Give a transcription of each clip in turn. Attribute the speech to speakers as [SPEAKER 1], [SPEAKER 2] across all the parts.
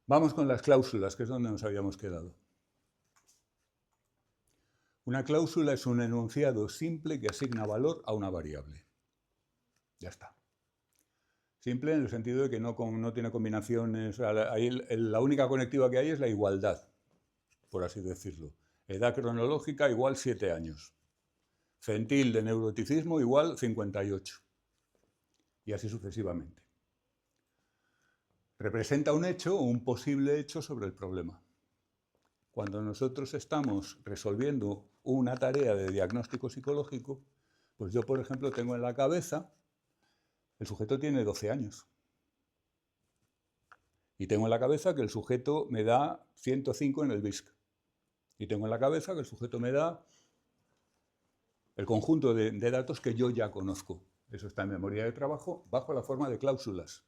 [SPEAKER 1] Vamos con las cláusulas, que es donde nos habíamos quedado. Una cláusula es un enunciado simple que asigna valor a una variable. Ya está. Simple en el sentido de que no tiene combinaciones. Ahí la única conectiva que hay es la igualdad, por así decirlo. Edad cronológica igual 7 años. Centil de neuroticismo igual 58. Y así sucesivamente. Representa un hecho o un posible hecho sobre el problema. Cuando nosotros estamos resolviendo una tarea de diagnóstico psicológico, pues yo, por ejemplo, tengo en la cabeza, el sujeto tiene 12 años. Y tengo en la cabeza que el sujeto me da 105 en el BISC. Y tengo en la cabeza que el sujeto me da el conjunto de datos que yo ya conozco. Eso está en memoria de trabajo bajo la forma de cláusulas.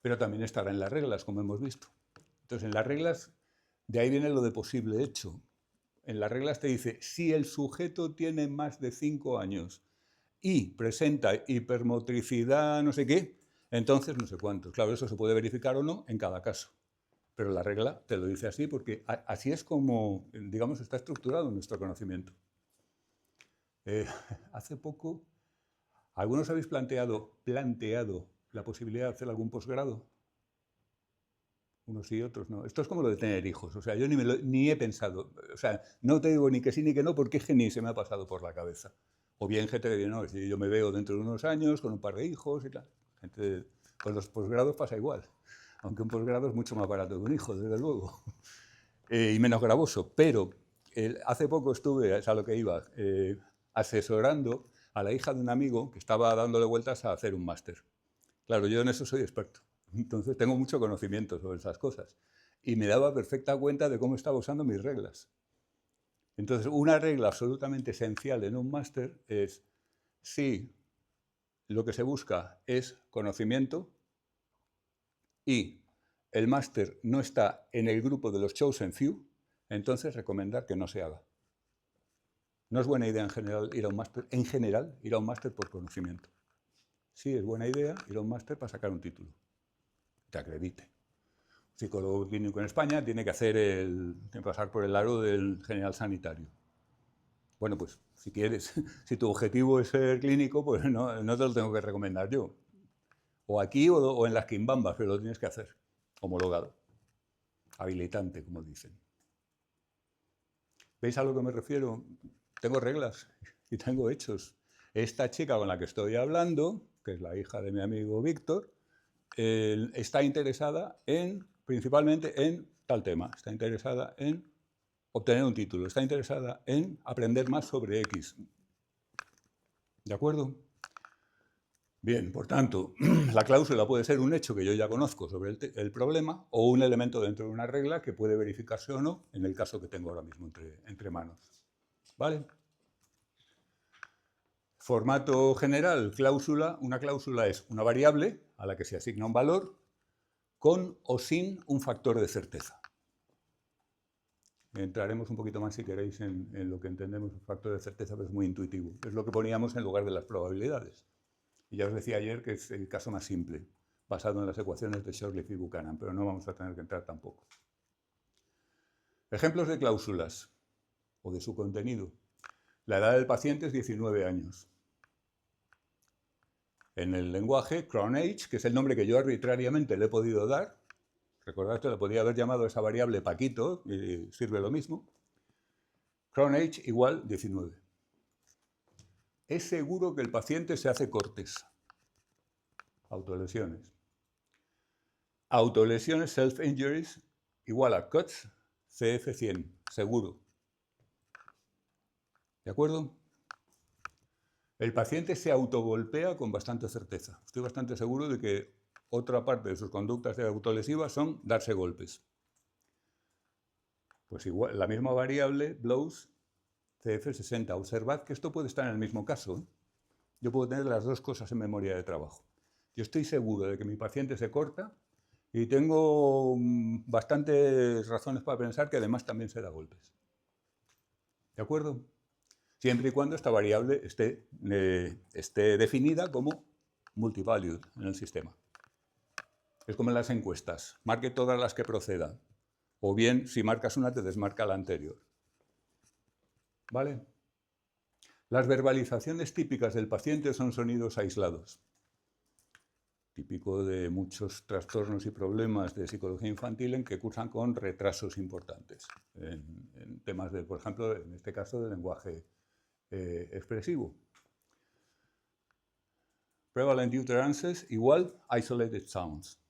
[SPEAKER 1] Pero también estará en las reglas, como hemos visto. Entonces, en las reglas, de ahí viene lo de posible hecho. En las reglas te dice, si el sujeto tiene más de 5 años y presenta hipermotricidad no sé qué, entonces no sé cuántos. Claro, eso se puede verificar o no en cada caso. Pero la regla te lo dice así porque así es como, digamos, está estructurado nuestro conocimiento. Hace poco, ¿algunos habéis planteado la posibilidad de hacer algún posgrado? Unos y otros no. Esto es como lo de tener hijos. O sea, yo ni he pensado. O sea, no te digo ni que sí ni que no porque es que ni se me ha pasado por la cabeza. O bien gente que dice, no, si yo me veo dentro de unos años con un par de hijos y tal. Con los posgrados pasa igual. Aunque un posgrado es mucho más barato que un hijo, desde luego. Y menos gravoso. Pero hace poco estuve, es a lo que iba, asesorando a la hija de un amigo que estaba dándole vueltas a hacer un máster. Claro, yo en eso soy experto. Entonces tengo mucho conocimiento sobre esas cosas. Y me daba perfecta cuenta de cómo estaba usando mis reglas. Entonces, una regla absolutamente esencial en un máster es si lo que se busca es conocimiento y el máster no está en el grupo de los chosen few, entonces recomendar que no se haga. No es buena idea en general ir a un máster por conocimiento. Sí es buena idea ir a un máster para sacar un título, te acredite. Psicólogo clínico en España tiene que pasar por el aro del general sanitario. Bueno, pues si quieres, si tu objetivo es ser clínico, pues no te lo tengo que recomendar yo. O aquí o en las quimbambas, pero lo tienes que hacer, homologado, habilitante, como dicen. ¿Veis a lo que me refiero? Tengo reglas y tengo hechos. Esta chica con la que estoy hablando, que es la hija de mi amigo Víctor, está interesada principalmente en tal tema. Está interesada en obtener un título. Está interesada en aprender más sobre X. ¿De acuerdo? Bien, por tanto, la cláusula puede ser un hecho que yo ya conozco sobre el problema o un elemento dentro de una regla que puede verificarse o no en el caso que tengo ahora mismo entre manos. ¿Vale? Formato general, cláusula. Una cláusula es una variable a la que se asigna un valor con o sin un factor de certeza. Entraremos un poquito más, si queréis, en lo que entendemos por factor de certeza, pero es muy intuitivo. Es lo que poníamos en lugar de las probabilidades. Y ya os decía ayer que es el caso más simple, basado en las ecuaciones de Shortleaf y Buchanan, pero no vamos a tener que entrar tampoco. Ejemplos de cláusulas o de su contenido. La edad del paciente es 19 años. En el lenguaje, Crown Age, que es el nombre que yo arbitrariamente le he podido dar, recordad que le podía haber llamado a esa variable Paquito, y sirve lo mismo. Crown Age igual 19. Es seguro que el paciente se hace cortes. Autolesiones. Autolesiones, self-injuries, igual a cuts, CF100, seguro. ¿De acuerdo? El paciente se autogolpea con bastante certeza. Estoy bastante seguro de que otra parte de sus conductas autolesivas son darse golpes. Pues igual, la misma variable, blows, CF60. Observad que esto puede estar en el mismo caso. Yo puedo tener las dos cosas en memoria de trabajo. Yo estoy seguro de que mi paciente se corta y tengo bastantes razones para pensar que además también se da golpes. ¿De acuerdo? Siempre y cuando esta variable esté definida como multivalued en el sistema. Es como en las encuestas, marque todas las que procedan. O bien, si marcas una, te desmarca la anterior. ¿Vale? Las verbalizaciones típicas del paciente son sonidos aislados. Típico de muchos trastornos y problemas de psicología infantil en que cursan con retrasos importantes. En temas, por ejemplo, en este caso, del lenguaje expresivo. Prevalent utterances igual isolated sounds.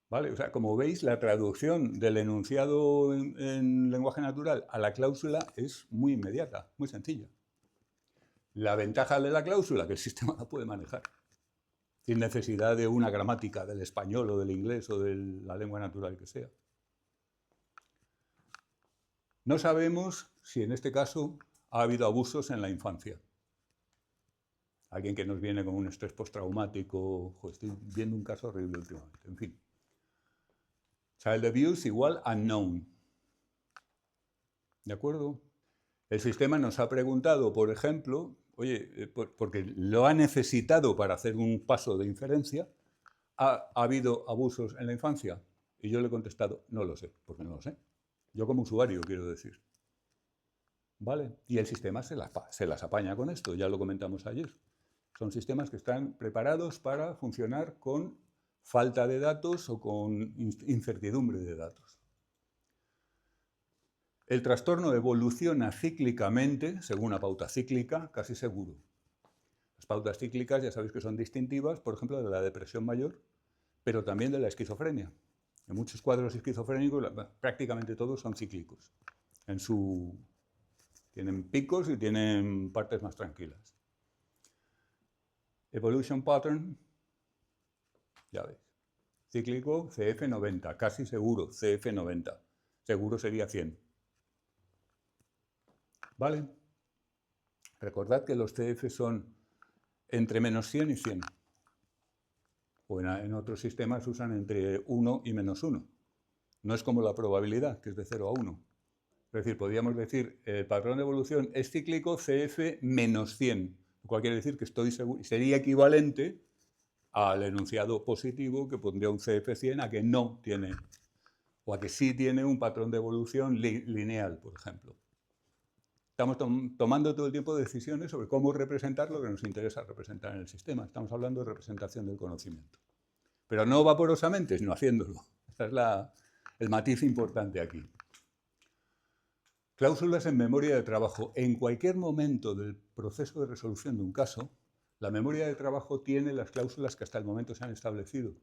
[SPEAKER 1] ¿Vale? O sea, como veis, la traducción del enunciado en lenguaje natural a la cláusula es muy inmediata, muy sencilla. La ventaja de la cláusula, que el sistema la puede manejar, sin necesidad de una gramática del español o del inglés o de la lengua natural que sea. No sabemos si en este caso ha habido abusos en la infancia. Alguien que nos viene con un estrés postraumático, estoy viendo un caso horrible últimamente, en fin. Child abuse igual unknown. ¿De acuerdo? El sistema nos ha preguntado, por ejemplo, oye, porque lo ha necesitado para hacer un paso de inferencia, ¿ha habido abusos en la infancia? Y yo le he contestado, no lo sé, porque no lo sé. Yo como usuario, quiero decir. ¿Vale? Y el sistema se las apaña con esto, ya lo comentamos ayer. Son sistemas que están preparados para funcionar con falta de datos o con incertidumbre de datos. El trastorno evoluciona cíclicamente, según una pauta cíclica, casi seguro. Las pautas cíclicas ya sabéis que son distintivas, por ejemplo, de la depresión mayor, pero también de la esquizofrenia. En muchos cuadros esquizofrénicos, prácticamente todos son cíclicos. Tienen picos y tienen partes más tranquilas. Evolution pattern, ya veis. Cíclico, CF90, casi seguro, CF90. Seguro sería 100. ¿Vale? Recordad que los CF son entre menos 100 y 100. O en otros sistemas usan entre 1 y menos 1. No es como la probabilidad, que es de 0 a 1. Es decir, podríamos decir, el patrón de evolución es cíclico CF menos 100, lo cual quiere decir que estoy seguro, sería equivalente al enunciado positivo que pondría un CF100 a que no tiene, o a que sí tiene un patrón de evolución lineal, por ejemplo. Estamos tomando todo el tiempo decisiones sobre cómo representar lo que nos interesa representar en el sistema. Estamos hablando de representación del conocimiento. Pero no vaporosamente, sino haciéndolo. Ese es el matiz importante aquí. Cláusulas en memoria de trabajo. En cualquier momento del proceso de resolución de un caso, la memoria de trabajo tiene las cláusulas que hasta el momento se han establecido.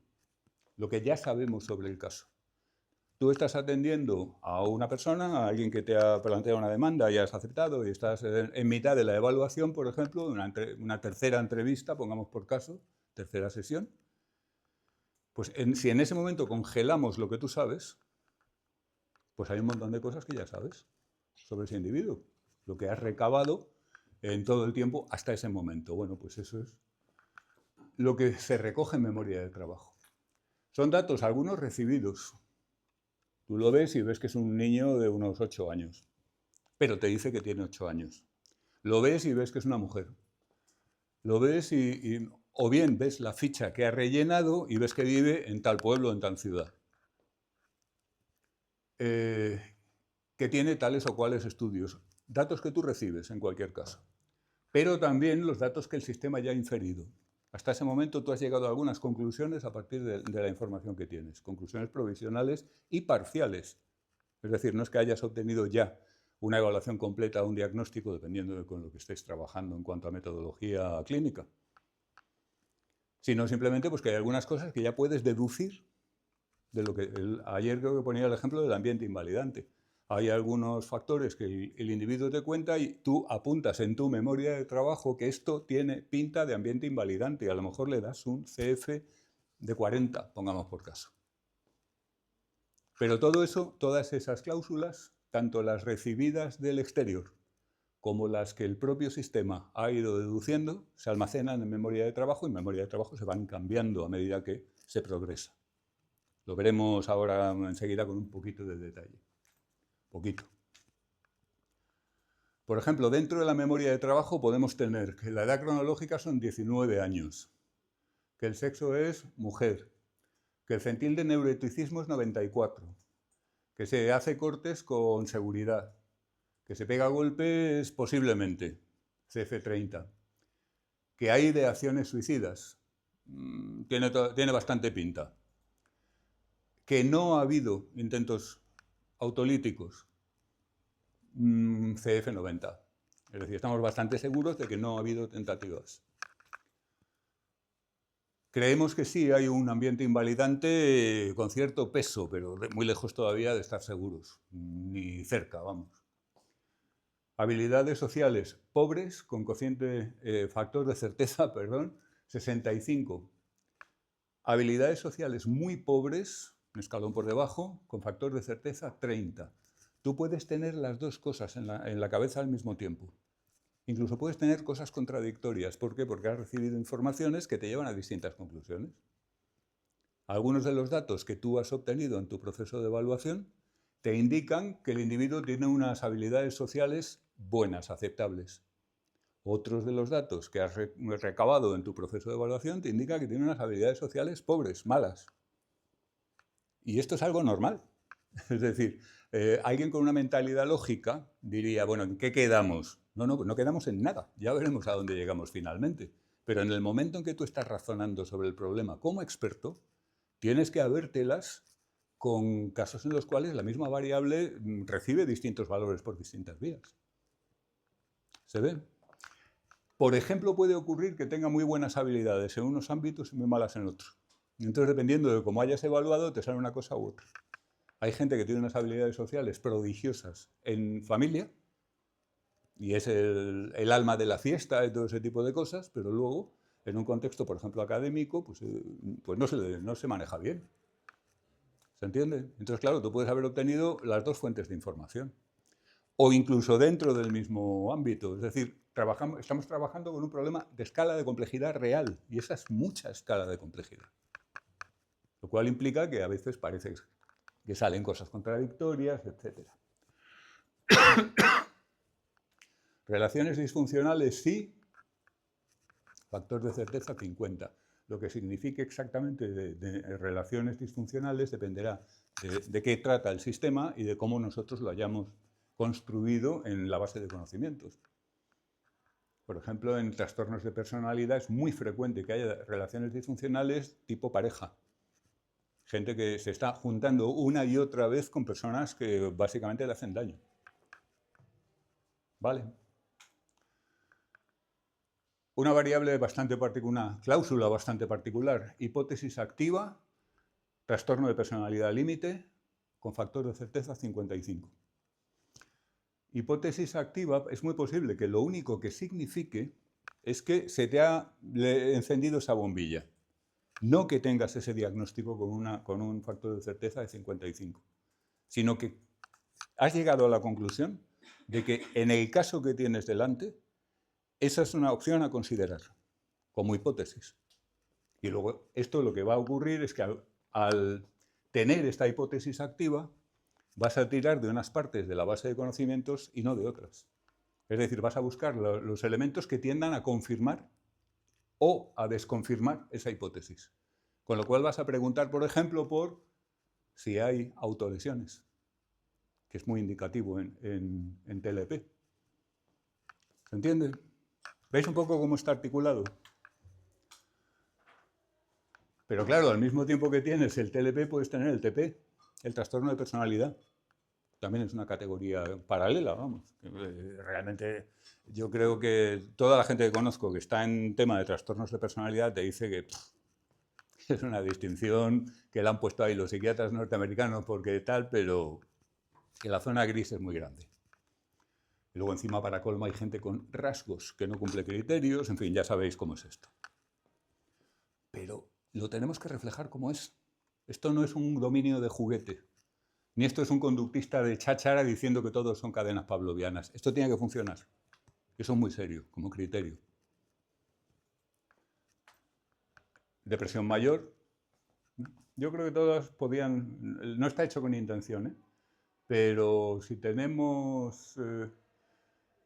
[SPEAKER 1] Lo que ya sabemos sobre el caso. Tú estás atendiendo a una persona, a alguien que te ha planteado una demanda y has aceptado y estás en mitad de la evaluación, por ejemplo, una tercera entrevista, pongamos por caso, tercera sesión. Pues si en ese momento congelamos lo que tú sabes, pues hay un montón de cosas que ya sabes sobre ese individuo, lo que has recabado en todo el tiempo hasta ese momento. Bueno, pues eso es lo que se recoge en memoria de trabajo. Son datos, algunos recibidos. Tú lo ves y ves que es un niño de unos 8 años, pero te dice que tiene 8 años. Lo ves y ves que es una mujer. Lo ves o bien ves la ficha que ha rellenado y ves que vive en tal pueblo, en tal ciudad. Que tiene tales o cuales estudios. Datos que tú recibes en cualquier caso. Pero también los datos que el sistema ya ha inferido. Hasta ese momento tú has llegado a algunas conclusiones a partir de la información que tienes. Conclusiones provisionales y parciales. Es decir, no es que hayas obtenido ya una evaluación completa o un diagnóstico, dependiendo de con lo que estés trabajando en cuanto a metodología clínica. Sino simplemente pues, que hay algunas cosas que ya puedes deducir de lo que ayer creo que ponía el ejemplo del ambiente invalidante. Hay algunos factores que el individuo te cuenta y tú apuntas en tu memoria de trabajo que esto tiene pinta de ambiente invalidante y a lo mejor le das un CF de 40, pongamos por caso. Pero todo eso, todas esas cláusulas, tanto las recibidas del exterior como las que el propio sistema ha ido deduciendo, se almacenan en memoria de trabajo y en memoria de trabajo se van cambiando a medida que se progresa. Lo veremos ahora enseguida con un poquito de detalle. Poquito. Por ejemplo, dentro de la memoria de trabajo podemos tener que la edad cronológica son 19 años, que el sexo es mujer, que el centil de neuroticismo es 94, que se hace cortes con seguridad, que se pega golpes posiblemente, CF30, que hay ideaciones suicidas, tiene bastante pinta, que no ha habido intentos autolíticos, CF90. Es decir, estamos bastante seguros de que no ha habido tentativas. Creemos que sí hay un ambiente invalidante con cierto peso, pero muy lejos todavía de estar seguros, ni cerca, vamos. Habilidades sociales pobres, con cociente, factor de certeza, perdón, 65. Habilidades sociales muy pobres, un escalón por debajo, con factor de certeza 30. Tú puedes tener las dos cosas en la cabeza al mismo tiempo. Incluso puedes tener cosas contradictorias. ¿Por qué? Porque has recibido informaciones que te llevan a distintas conclusiones. Algunos de los datos que tú has obtenido en tu proceso de evaluación te indican que el individuo tiene unas habilidades sociales buenas, aceptables. Otros de los datos que has recabado en tu proceso de evaluación te indican que tiene unas habilidades sociales pobres, malas. Y esto es algo normal. Es decir, alguien con una mentalidad lógica diría, bueno, ¿en qué quedamos? No quedamos en nada, ya veremos a dónde llegamos finalmente. Pero en el momento en que tú estás razonando sobre el problema como experto, tienes que habértelas con casos en los cuales la misma variable recibe distintos valores por distintas vías. ¿Se ve? Por ejemplo, puede ocurrir que tenga muy buenas habilidades en unos ámbitos y muy malas en otros. Entonces, dependiendo de cómo hayas evaluado, te sale una cosa u otra. Hay gente que tiene unas habilidades sociales prodigiosas en familia, y es el alma de la fiesta y todo ese tipo de cosas, pero luego, en un contexto, por ejemplo, académico, pues no se maneja bien. ¿Se entiende? Entonces, claro, tú puedes haber obtenido las dos fuentes de información. O incluso dentro del mismo ámbito. Es decir, estamos trabajando con un problema de escala de complejidad real, y esa es mucha escala de complejidad. Lo cual implica que a veces parece que salen cosas contradictorias, etc. Relaciones disfuncionales, sí. Factor de certeza, 50. Lo que signifique exactamente de relaciones disfuncionales dependerá de qué trata el sistema y de cómo nosotros lo hayamos construido en la base de conocimientos. Por ejemplo, en trastornos de personalidad es muy frecuente que haya relaciones disfuncionales tipo pareja. Gente que se está juntando una y otra vez con personas que básicamente le hacen daño. ¿Vale? Una variable bastante particular, una cláusula bastante particular, hipótesis activa, trastorno de personalidad límite, con factor de certeza 55. Hipótesis activa es muy posible que lo único que signifique es que se te ha encendido esa bombilla. No que tengas ese diagnóstico con un factor de certeza de 55, sino que has llegado a la conclusión de que en el caso que tienes delante, esa es una opción a considerar como hipótesis. Y luego esto lo que va a ocurrir es que al tener esta hipótesis activa, vas a tirar de unas partes de la base de conocimientos y no de otras. Es decir, vas a buscar los elementos que tiendan a confirmar o a desconfirmar esa hipótesis. Con lo cual vas a preguntar, por ejemplo, por si hay autolesiones, que es muy indicativo en TLP. ¿Se entiende? ¿Veis un poco cómo está articulado? Pero claro, al mismo tiempo que tienes el TLP, puedes tener el TP, el trastorno de personalidad. También es una categoría paralela, vamos. Realmente yo creo que toda la gente que conozco que está en tema de trastornos de personalidad te dice que es una distinción que le han puesto ahí los psiquiatras norteamericanos porque tal, pero que la zona gris es muy grande. Y luego encima, para colmo, hay gente con rasgos que no cumple criterios, en fin, ya sabéis cómo es esto. Pero lo tenemos que reflejar como es. Esto no es un dominio de juguete, ni esto es un conductista de cháchara diciendo que todos son cadenas pavlovianas. Esto tiene que funcionar. Eso es muy serio, como criterio. Depresión mayor. Yo creo que todas podían... No está hecho con intención, ¿eh? Pero si tenemos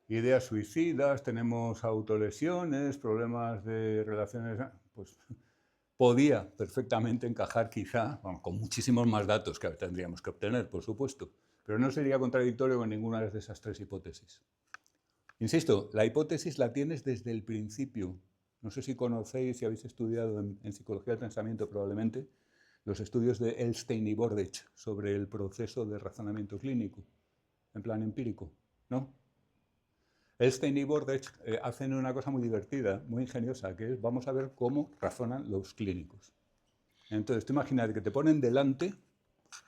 [SPEAKER 1] ideas suicidas, tenemos autolesiones, problemas de relaciones... Pues podía perfectamente encajar quizá, bueno, con muchísimos más datos que tendríamos que obtener, por supuesto, pero no sería contradictorio con ninguna de esas tres hipótesis. Insisto, la hipótesis la tienes desde el principio. No sé si conocéis, si habéis estudiado en psicología del pensamiento probablemente, los estudios de Elstein y Bordech sobre el proceso de razonamiento clínico, en plan empírico, ¿no? Elstein y Bordech hacen una cosa muy divertida, muy ingeniosa, que es vamos a ver cómo razonan los clínicos. Entonces, tú imaginas que te ponen delante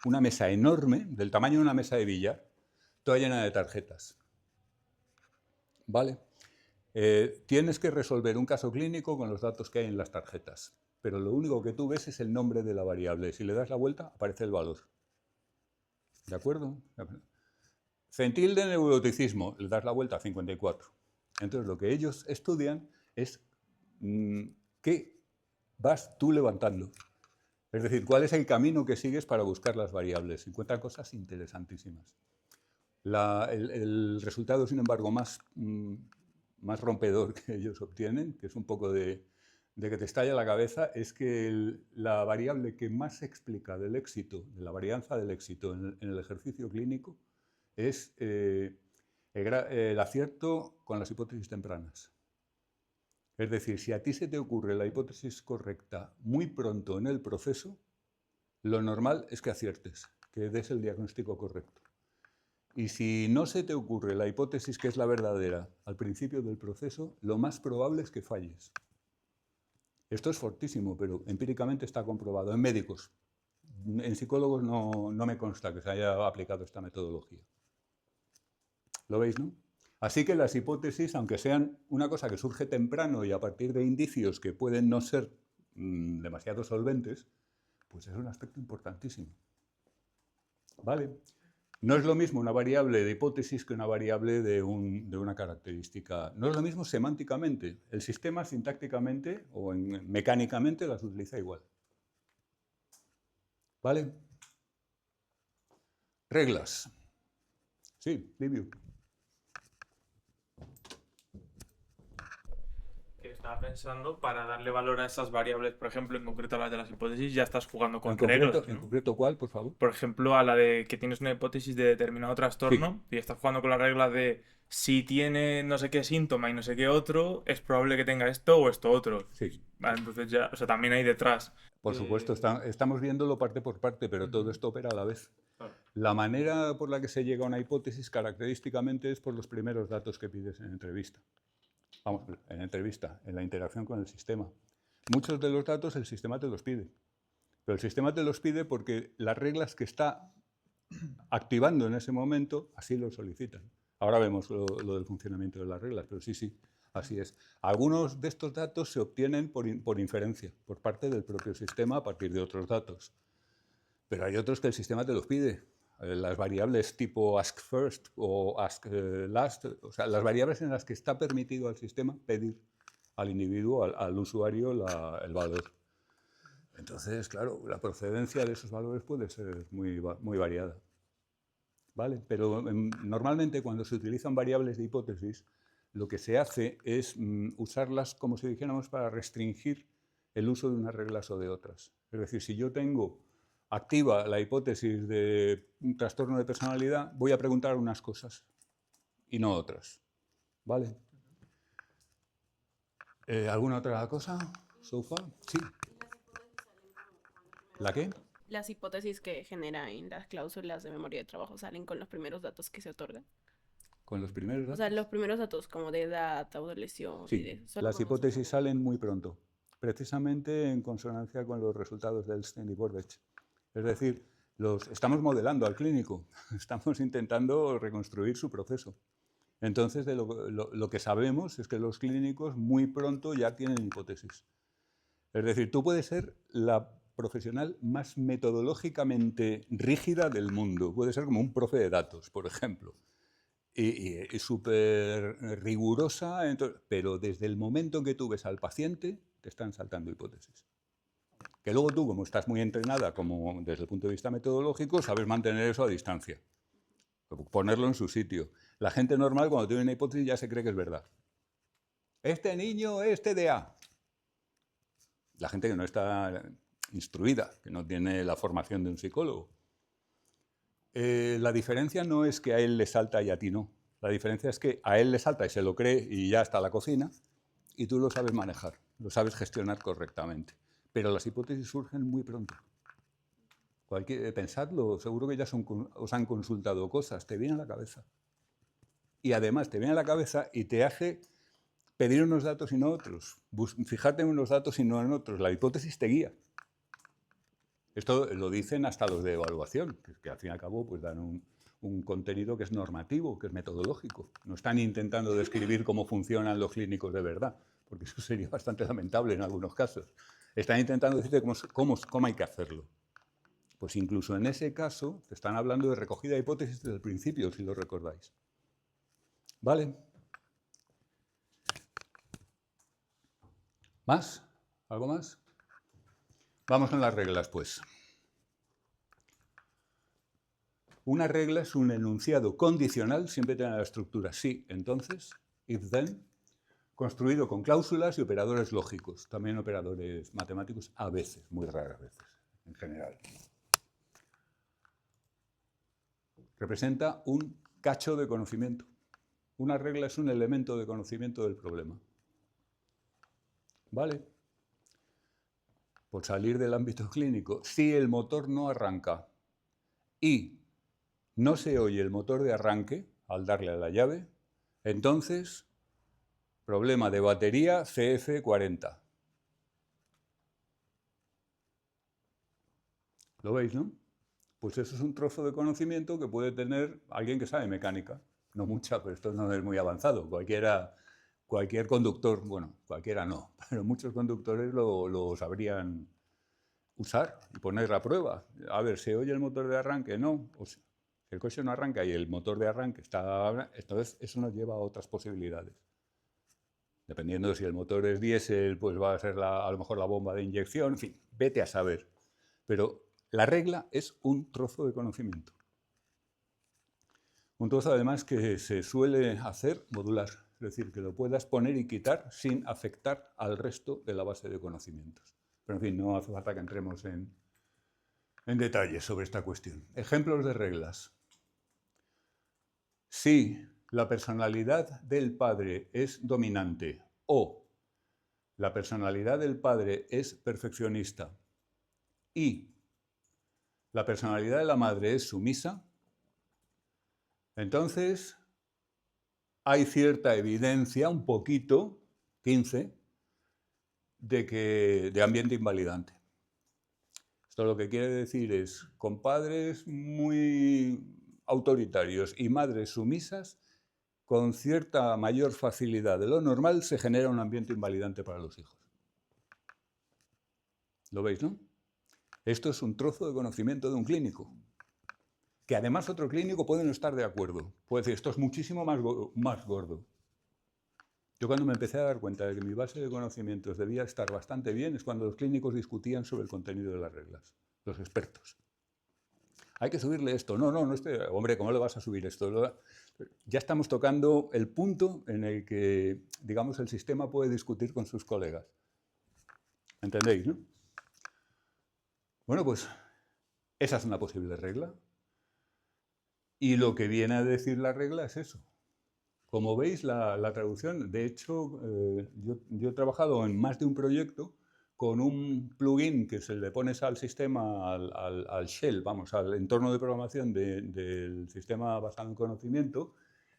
[SPEAKER 1] una mesa enorme, del tamaño de una mesa de billar, toda llena de tarjetas. ¿Vale? Tienes que resolver un caso clínico con los datos que hay en las tarjetas, pero lo único que tú ves es el nombre de la variable. Si le das la vuelta, aparece el valor. ¿De acuerdo? Centil de neuroticismo, le das la vuelta a 54. Entonces, lo que ellos estudian es qué vas tú levantando. Es decir, cuál es el camino que sigues para buscar las variables. Encuentran cosas interesantísimas. El resultado, sin embargo, más rompedor que ellos obtienen, que es un poco de que te estalla la cabeza, es que la variable que más explica del éxito, de la varianza del éxito en el ejercicio clínico, es el acierto con las hipótesis tempranas. Es decir, si a ti se te ocurre la hipótesis correcta muy pronto en el proceso, lo normal es que aciertes, que des el diagnóstico correcto. Y si no se te ocurre la hipótesis que es la verdadera al principio del proceso, lo más probable es que falles. Esto es fortísimo, pero empíricamente está comprobado en médicos. En psicólogos no me consta que se haya aplicado esta metodología. ¿Lo veis, no? Así que las hipótesis, aunque sean una cosa que surge temprano y a partir de indicios que pueden no ser demasiado solventes, pues es un aspecto importantísimo. ¿Vale? No es lo mismo una variable de hipótesis que una variable de una característica. No es lo mismo semánticamente. El sistema sintácticamente o mecánicamente las utiliza igual. ¿Vale? Reglas. Sí, Livio.
[SPEAKER 2] Que estaba pensando, para darle valor a esas variables, por ejemplo, en concreto a las de las hipótesis, ya estás jugando con reglas,
[SPEAKER 1] ¿En
[SPEAKER 2] ¿no?
[SPEAKER 1] concreto cuál, por favor?
[SPEAKER 2] Por ejemplo, a la de que tienes una hipótesis de determinado trastorno
[SPEAKER 1] Sí.
[SPEAKER 2] y estás jugando con la regla de si tiene no sé qué síntoma y no sé qué otro, es probable que tenga esto o esto otro.
[SPEAKER 1] Sí.
[SPEAKER 2] Vale, entonces ya, o sea, también hay detrás.
[SPEAKER 1] Por supuesto, estamos viéndolo parte por parte, pero todo esto opera a la vez.
[SPEAKER 2] Claro.
[SPEAKER 1] La manera por la que se llega a una hipótesis característicamente es por los primeros datos que pides en entrevista. Vamos, en entrevista, en la interacción con el sistema. Muchos de los datos el sistema te los pide, pero el sistema te los pide porque las reglas que está activando en ese momento así lo solicitan. Ahora vemos lo del funcionamiento de las reglas, pero sí, así es. Algunos de estos datos se obtienen por inferencia, por parte del propio sistema a partir de otros datos. Pero hay otros que el sistema te los pide. Las variables tipo ask first o ask last, o sea, las variables en las que está permitido al sistema pedir al individuo, al usuario, el valor. Entonces, claro, la procedencia de esos valores puede ser muy variada. ¿Vale? Pero normalmente cuando se utilizan variables de hipótesis, lo que se hace es usarlas como si dijéramos para restringir el uso de unas reglas o de otras. Es decir, si yo tengo activa la hipótesis de un trastorno de personalidad, voy a preguntar unas cosas y no otras. ¿Vale? ¿Alguna otra cosa? So far? Sí. ¿La qué?
[SPEAKER 3] Las hipótesis que genera en las cláusulas de memoria de trabajo salen con los primeros datos que se otorgan.
[SPEAKER 1] ¿Con los primeros datos?
[SPEAKER 3] O sea, los primeros datos como de edad, autolesión y de
[SPEAKER 1] Sí,
[SPEAKER 3] eso.
[SPEAKER 1] las hipótesis salen muy pronto, precisamente en consonancia con los resultados del Elstein y Bordech. Es decir, estamos modelando al clínico, estamos intentando reconstruir su proceso. Entonces, lo que sabemos es que los clínicos muy pronto ya tienen hipótesis. Es decir, tú puedes ser la profesional más metodológicamente rígida del mundo. Puede ser como un profe de datos, por ejemplo. Y súper rigurosa, pero desde el momento en que tú ves al paciente, te están saltando hipótesis. Que luego tú, como estás muy entrenada como desde el punto de vista metodológico, sabes mantener eso a distancia, ponerlo en su sitio. La gente normal, cuando tiene una hipótesis, ya se cree que es verdad. Este niño es TDA. la gente que no está instruida, que no tiene la formación de un psicólogo. La diferencia no es que a él le salta y a ti no. La diferencia es que a él le salta y se lo cree y ya está la cocina, y tú lo sabes manejar, lo sabes gestionar correctamente. Pero las hipótesis surgen muy pronto. Pensadlo, seguro que ya os han consultado cosas, te viene a la cabeza. Y además te viene a la cabeza y te hace pedir unos datos y no otros. Fijarte en unos datos y no en otros. La hipótesis te guía. Esto lo dicen hasta los de evaluación, que al fin y al cabo pues dan un contenido que es normativo, que es metodológico. No están intentando describir cómo funcionan los clínicos de verdad, porque eso sería bastante lamentable en algunos casos. Están intentando decirte cómo hay que hacerlo. Pues incluso en ese caso te están hablando de recogida de hipótesis desde el principio, si lo recordáis. ¿Vale? ¿Más? ¿Algo más? Vamos con las reglas, pues. Una regla es un enunciado condicional, siempre tiene la estructura sí, entonces, if then, construido con cláusulas y operadores lógicos, también operadores matemáticos a veces, muy raras veces, en general. Representa un cacho de conocimiento. Una regla es un elemento de conocimiento del problema. ¿Vale? Por salir del ámbito clínico, si el motor no arranca y no se oye el motor de arranque al darle a la llave, entonces, problema de batería CF40. ¿Lo veis, no? Pues eso es un trozo de conocimiento que puede tener alguien que sabe mecánica. No mucha, pero esto no es muy avanzado. Cualquier conductor, bueno, cualquiera no, pero muchos conductores lo sabrían usar y poner a prueba. A ver, ¿se oye el motor de arranque? No. O sea, si el coche no arranca y el motor de arranque está... Entonces, eso nos lleva a otras posibilidades. Dependiendo de si el motor es diésel, pues va a ser a lo mejor la bomba de inyección, en fin, vete a saber. Pero la regla es un trozo de conocimiento. Un trozo, además, que se suele hacer modular, es decir, que lo puedas poner y quitar sin afectar al resto de la base de conocimientos. Pero, en fin, no hace falta que entremos en detalles sobre esta cuestión. Ejemplos de reglas. Si la personalidad del padre es dominante o la personalidad del padre es perfeccionista y la personalidad de la madre es sumisa, entonces hay cierta evidencia, un poquito, 15, de ambiente invalidante. Esto lo que quiere decir es, con padres muy autoritarios y madres sumisas, con cierta mayor facilidad de lo normal, se genera un ambiente invalidante para los hijos. ¿Lo veis, no? Esto es un trozo de conocimiento de un clínico, que además otro clínico puede no estar de acuerdo. Puede decir, esto es muchísimo más gordo. Yo cuando me empecé a dar cuenta de que mi base de conocimientos debía estar bastante bien es cuando los clínicos discutían sobre el contenido de las reglas, los expertos. Hay que subirle esto. No, hombre, ¿cómo le vas a subir esto? Ya estamos tocando el punto en el que, digamos, el sistema puede discutir con sus colegas. ¿Entendéis, no? Bueno, pues esa es una posible regla. Y lo que viene a decir la regla es eso. Como veis, la traducción, de hecho, yo he trabajado en más de un proyecto con un plugin que se le pones al sistema, al shell, vamos, al entorno de programación del sistema basado en conocimiento,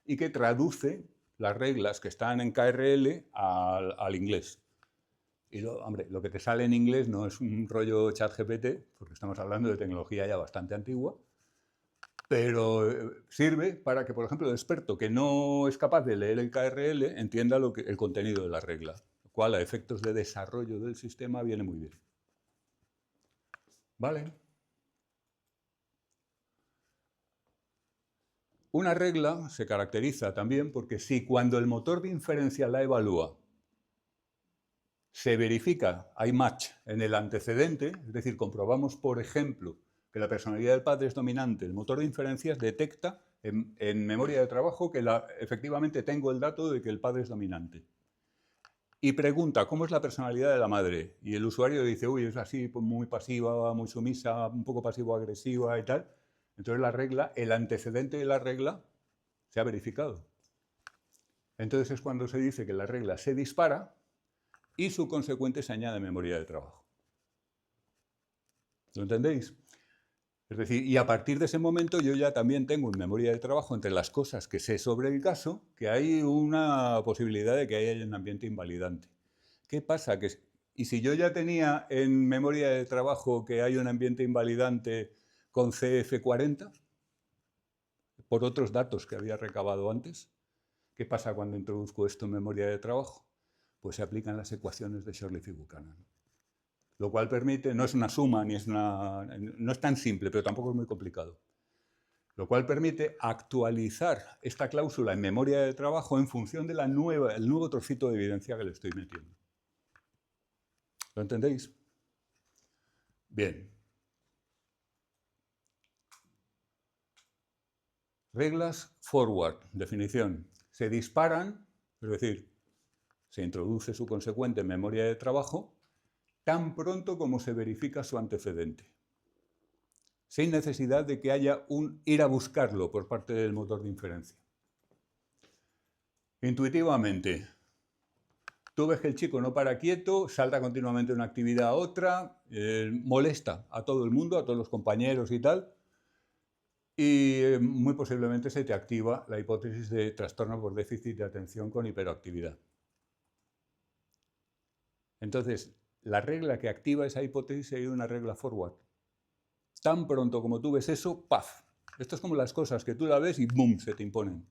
[SPEAKER 1] y que traduce las reglas que están en KRL al inglés. Y hombre, lo que te sale en inglés no es un rollo ChatGPT, porque estamos hablando de tecnología ya bastante antigua, pero sirve para que, por ejemplo, el experto que no es capaz de leer el KRL entienda el contenido de la regla, lo cual a efectos de desarrollo del sistema viene muy bien. ¿Vale? Una regla se caracteriza también porque si cuando el motor de inferencia la evalúa se verifica, hay match en el antecedente, es decir, comprobamos, por ejemplo, que la personalidad del padre es dominante, el motor de inferencias detecta en memoria de trabajo que efectivamente tengo el dato de que el padre es dominante. y pregunta cómo es la personalidad de la madre. Y el usuario dice, uy, es así, pues, muy pasiva, muy sumisa, un poco pasivo-agresiva y tal. Entonces la regla, el antecedente de la regla se ha verificado. Entonces es cuando se dice que la regla se dispara y su consecuente se añade memoria de trabajo. ¿Lo entendéis? Es decir, y a partir de ese momento yo ya también tengo en memoria de trabajo, entre las cosas que sé sobre el caso, que hay una posibilidad de que haya un ambiente invalidante. ¿Qué pasa? Y si yo ya tenía en memoria de trabajo que hay un ambiente invalidante con CF40, por otros datos que había recabado antes, ¿qué pasa cuando introduzco esto en memoria de trabajo? Pues se aplican las ecuaciones de Shirley y Buchanan. Lo cual permite, no es una suma, no es tan simple, pero tampoco es muy complicado. Lo cual permite actualizar esta cláusula en memoria de trabajo en función de el nuevo trocito de evidencia que le estoy metiendo. ¿Lo entendéis? Bien. Reglas forward, definición. Se disparan, es decir, se introduce su consecuente en memoria de trabajo tan pronto como se verifica su antecedente, sin necesidad de que haya un ir a buscarlo por parte del motor de inferencia. Intuitivamente, tú ves que el chico no para quieto, salta continuamente de una actividad a otra, molesta a todo el mundo, a todos los compañeros y tal, y muy posiblemente se te activa la hipótesis de trastorno por déficit de atención con hiperactividad. Entonces, la regla que activa esa hipótesis sería una regla forward. Tan pronto como tú ves eso, ¡paf! Esto es como las cosas que tú la ves y ¡bum!, se te imponen.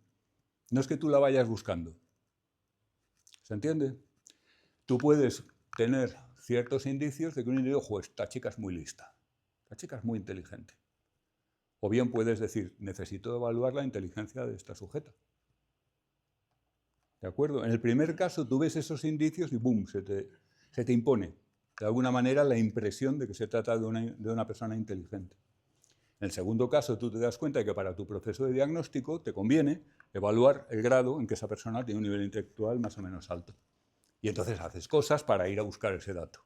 [SPEAKER 1] No es que tú la vayas buscando. ¿Se entiende? Tú puedes tener ciertos indicios de que un individuo, ojo, esta chica es muy lista, esta chica es muy inteligente. O bien puedes decir, necesito evaluar la inteligencia de esta sujeta. ¿De acuerdo? En el primer caso, tú ves esos indicios y ¡bum!, se te impone, de alguna manera, la impresión de que se trata de una persona inteligente. En el segundo caso, tú te das cuenta de que para tu proceso de diagnóstico te conviene evaluar el grado en que esa persona tiene un nivel intelectual más o menos alto. Y entonces haces cosas para ir a buscar ese dato.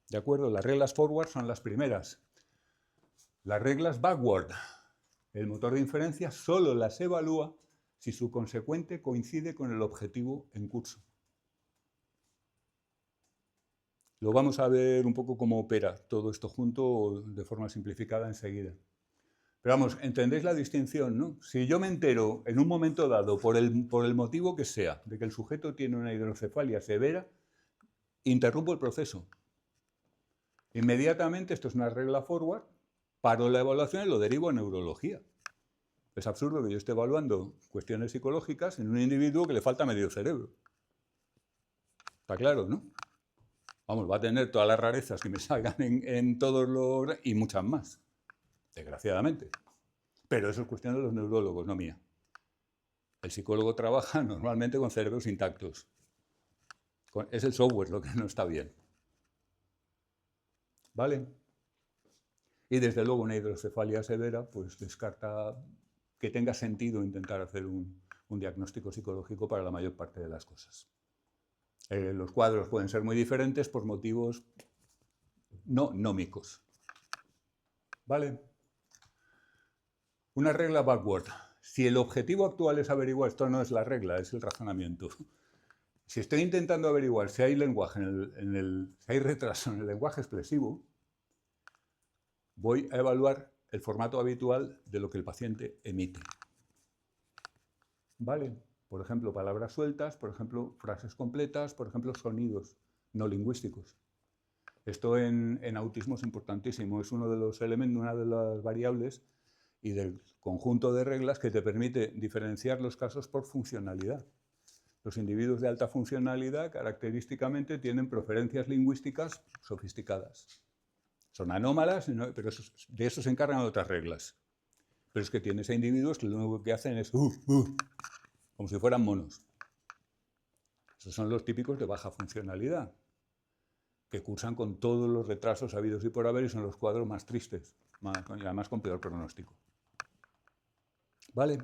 [SPEAKER 1] ¿De acuerdo? Las reglas forward son las primeras. Las reglas backward, el motor de inferencia solo las evalúa si su consecuente coincide con el objetivo en curso. Lo vamos a ver un poco cómo opera todo esto junto de forma simplificada enseguida. Pero vamos, entendéis la distinción, ¿no? Si yo me entero en un momento dado, por el motivo que sea, de que el sujeto tiene una hidrocefalia severa, interrumpo el proceso. Inmediatamente, esto es una regla forward, paro la evaluación y lo derivo a neurología. Es absurdo que yo esté evaluando cuestiones psicológicas en un individuo que le falta medio cerebro. Está claro, ¿no? Vamos, va a tener todas las rarezas que me salgan en todos los... y muchas más, desgraciadamente. Pero eso es cuestión de los neurólogos, no mía. El psicólogo trabaja normalmente con cerebros intactos. Es el software lo que no está bien. ¿Vale? Y desde luego una hidrocefalia severa pues descarta que tenga sentido intentar hacer un diagnóstico psicológico para la mayor parte de las cosas. Los cuadros pueden ser muy diferentes por motivos no nómicos. ¿Vale? Una regla backward. Si el objetivo actual es averiguar, esto no es la regla, es el razonamiento. Si estoy intentando averiguar si hay lenguaje si hay retraso en el lenguaje expresivo, voy a evaluar el formato habitual de lo que el paciente emite. ¿Vale? Por ejemplo, palabras sueltas, por ejemplo, frases completas, por ejemplo, sonidos no lingüísticos. Esto en autismo es importantísimo, es uno de los elementos, una de las variables y del conjunto de reglas que te permite diferenciar los casos por funcionalidad. Los individuos de alta funcionalidad característicamente tienen preferencias lingüísticas sofisticadas. Son anómalas, pero de eso se encargan otras reglas. Pero es que tienes a individuos que lo único que hacen es como si fueran monos. Esos son los típicos de baja funcionalidad, que cursan con todos los retrasos habidos y por haber y son los cuadros más tristes, y además con peor pronóstico. ¿Vale?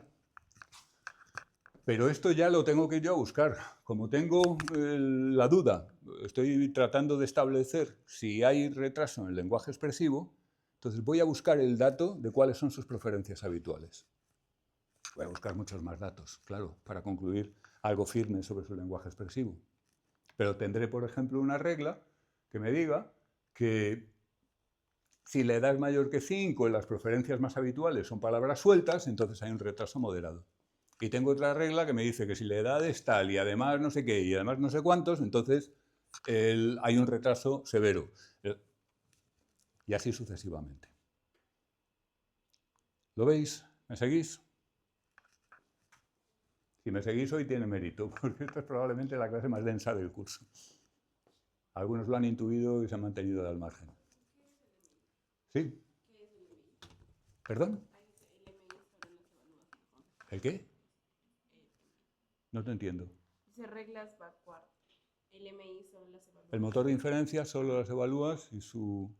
[SPEAKER 1] Pero esto ya lo tengo que yo buscar. Como tengo la duda, estoy tratando de establecer si hay retraso en el lenguaje expresivo, entonces voy a buscar el dato de cuáles son sus preferencias habituales. Voy a buscar muchos más datos, claro, para concluir algo firme sobre su lenguaje expresivo. Pero tendré, por ejemplo, una regla que me diga que si la edad es mayor que 5 y las preferencias más habituales son palabras sueltas, entonces hay un retraso moderado. Y tengo otra regla que me dice que si la edad es tal y además no sé qué y además no sé cuántos, entonces hay un retraso severo. Y así sucesivamente. ¿Lo veis? ¿Me seguís? Si me seguís hoy tiene mérito, porque esta es probablemente la clase más densa del curso. Algunos lo han intuido y se han mantenido al margen. ¿Sí? ¿Perdón? ¿El qué? No te entiendo.
[SPEAKER 3] Dice reglas backward. El MI solo las evalúa.
[SPEAKER 1] El motor de inferencia solo las evalúas y su...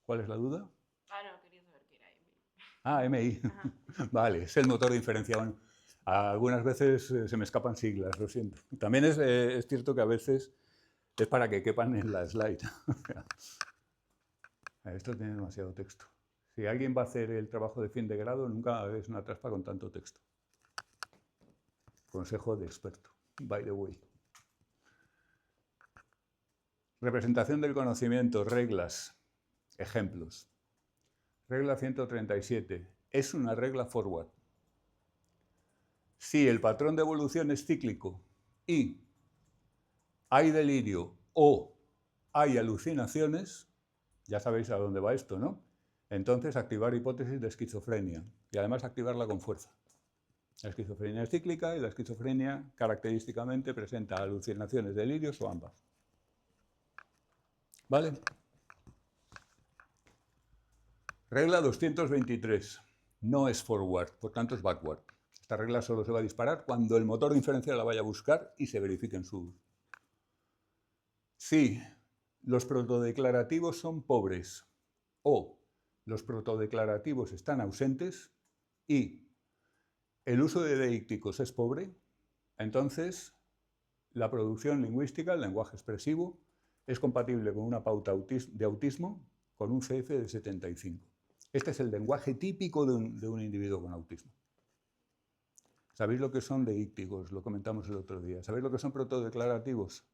[SPEAKER 1] ¿Cuál es la duda?
[SPEAKER 3] Ah, no, quería saber qué era MI.
[SPEAKER 1] Ah, MI. Vale, es el motor de inferencia. Bueno, algunas veces se me escapan siglas, lo siento. También es cierto que a veces es para que quepan en la slide. Esto tiene demasiado texto. Si alguien va a hacer el trabajo de fin de grado, nunca hagáis una traspa con tanto texto. Consejo de experto, by the way. Representación del conocimiento, reglas, ejemplos. Regla 137. Es una regla forward. Si el patrón de evolución es cíclico y hay delirio o hay alucinaciones, ya sabéis a dónde va esto, ¿no? Entonces activar hipótesis de esquizofrenia y además activarla con fuerza. La esquizofrenia es cíclica y la esquizofrenia característicamente presenta alucinaciones, delirios o ambas. ¿Vale? Regla 223. No es forward, por tanto es backward. Esta regla solo se va a disparar cuando el motor de inferencia la vaya a buscar y se verifiquen sus. Si los protodeclarativos son pobres o los protodeclarativos están ausentes y el uso de deícticos es pobre, entonces la producción lingüística, el lenguaje expresivo, es compatible con una pauta de autismo con un CF de 75. Este es el lenguaje típico de un individuo con autismo. ¿Sabéis lo que son deícticos? Lo comentamos el otro día. ¿Sabéis lo que son protodeclarativos?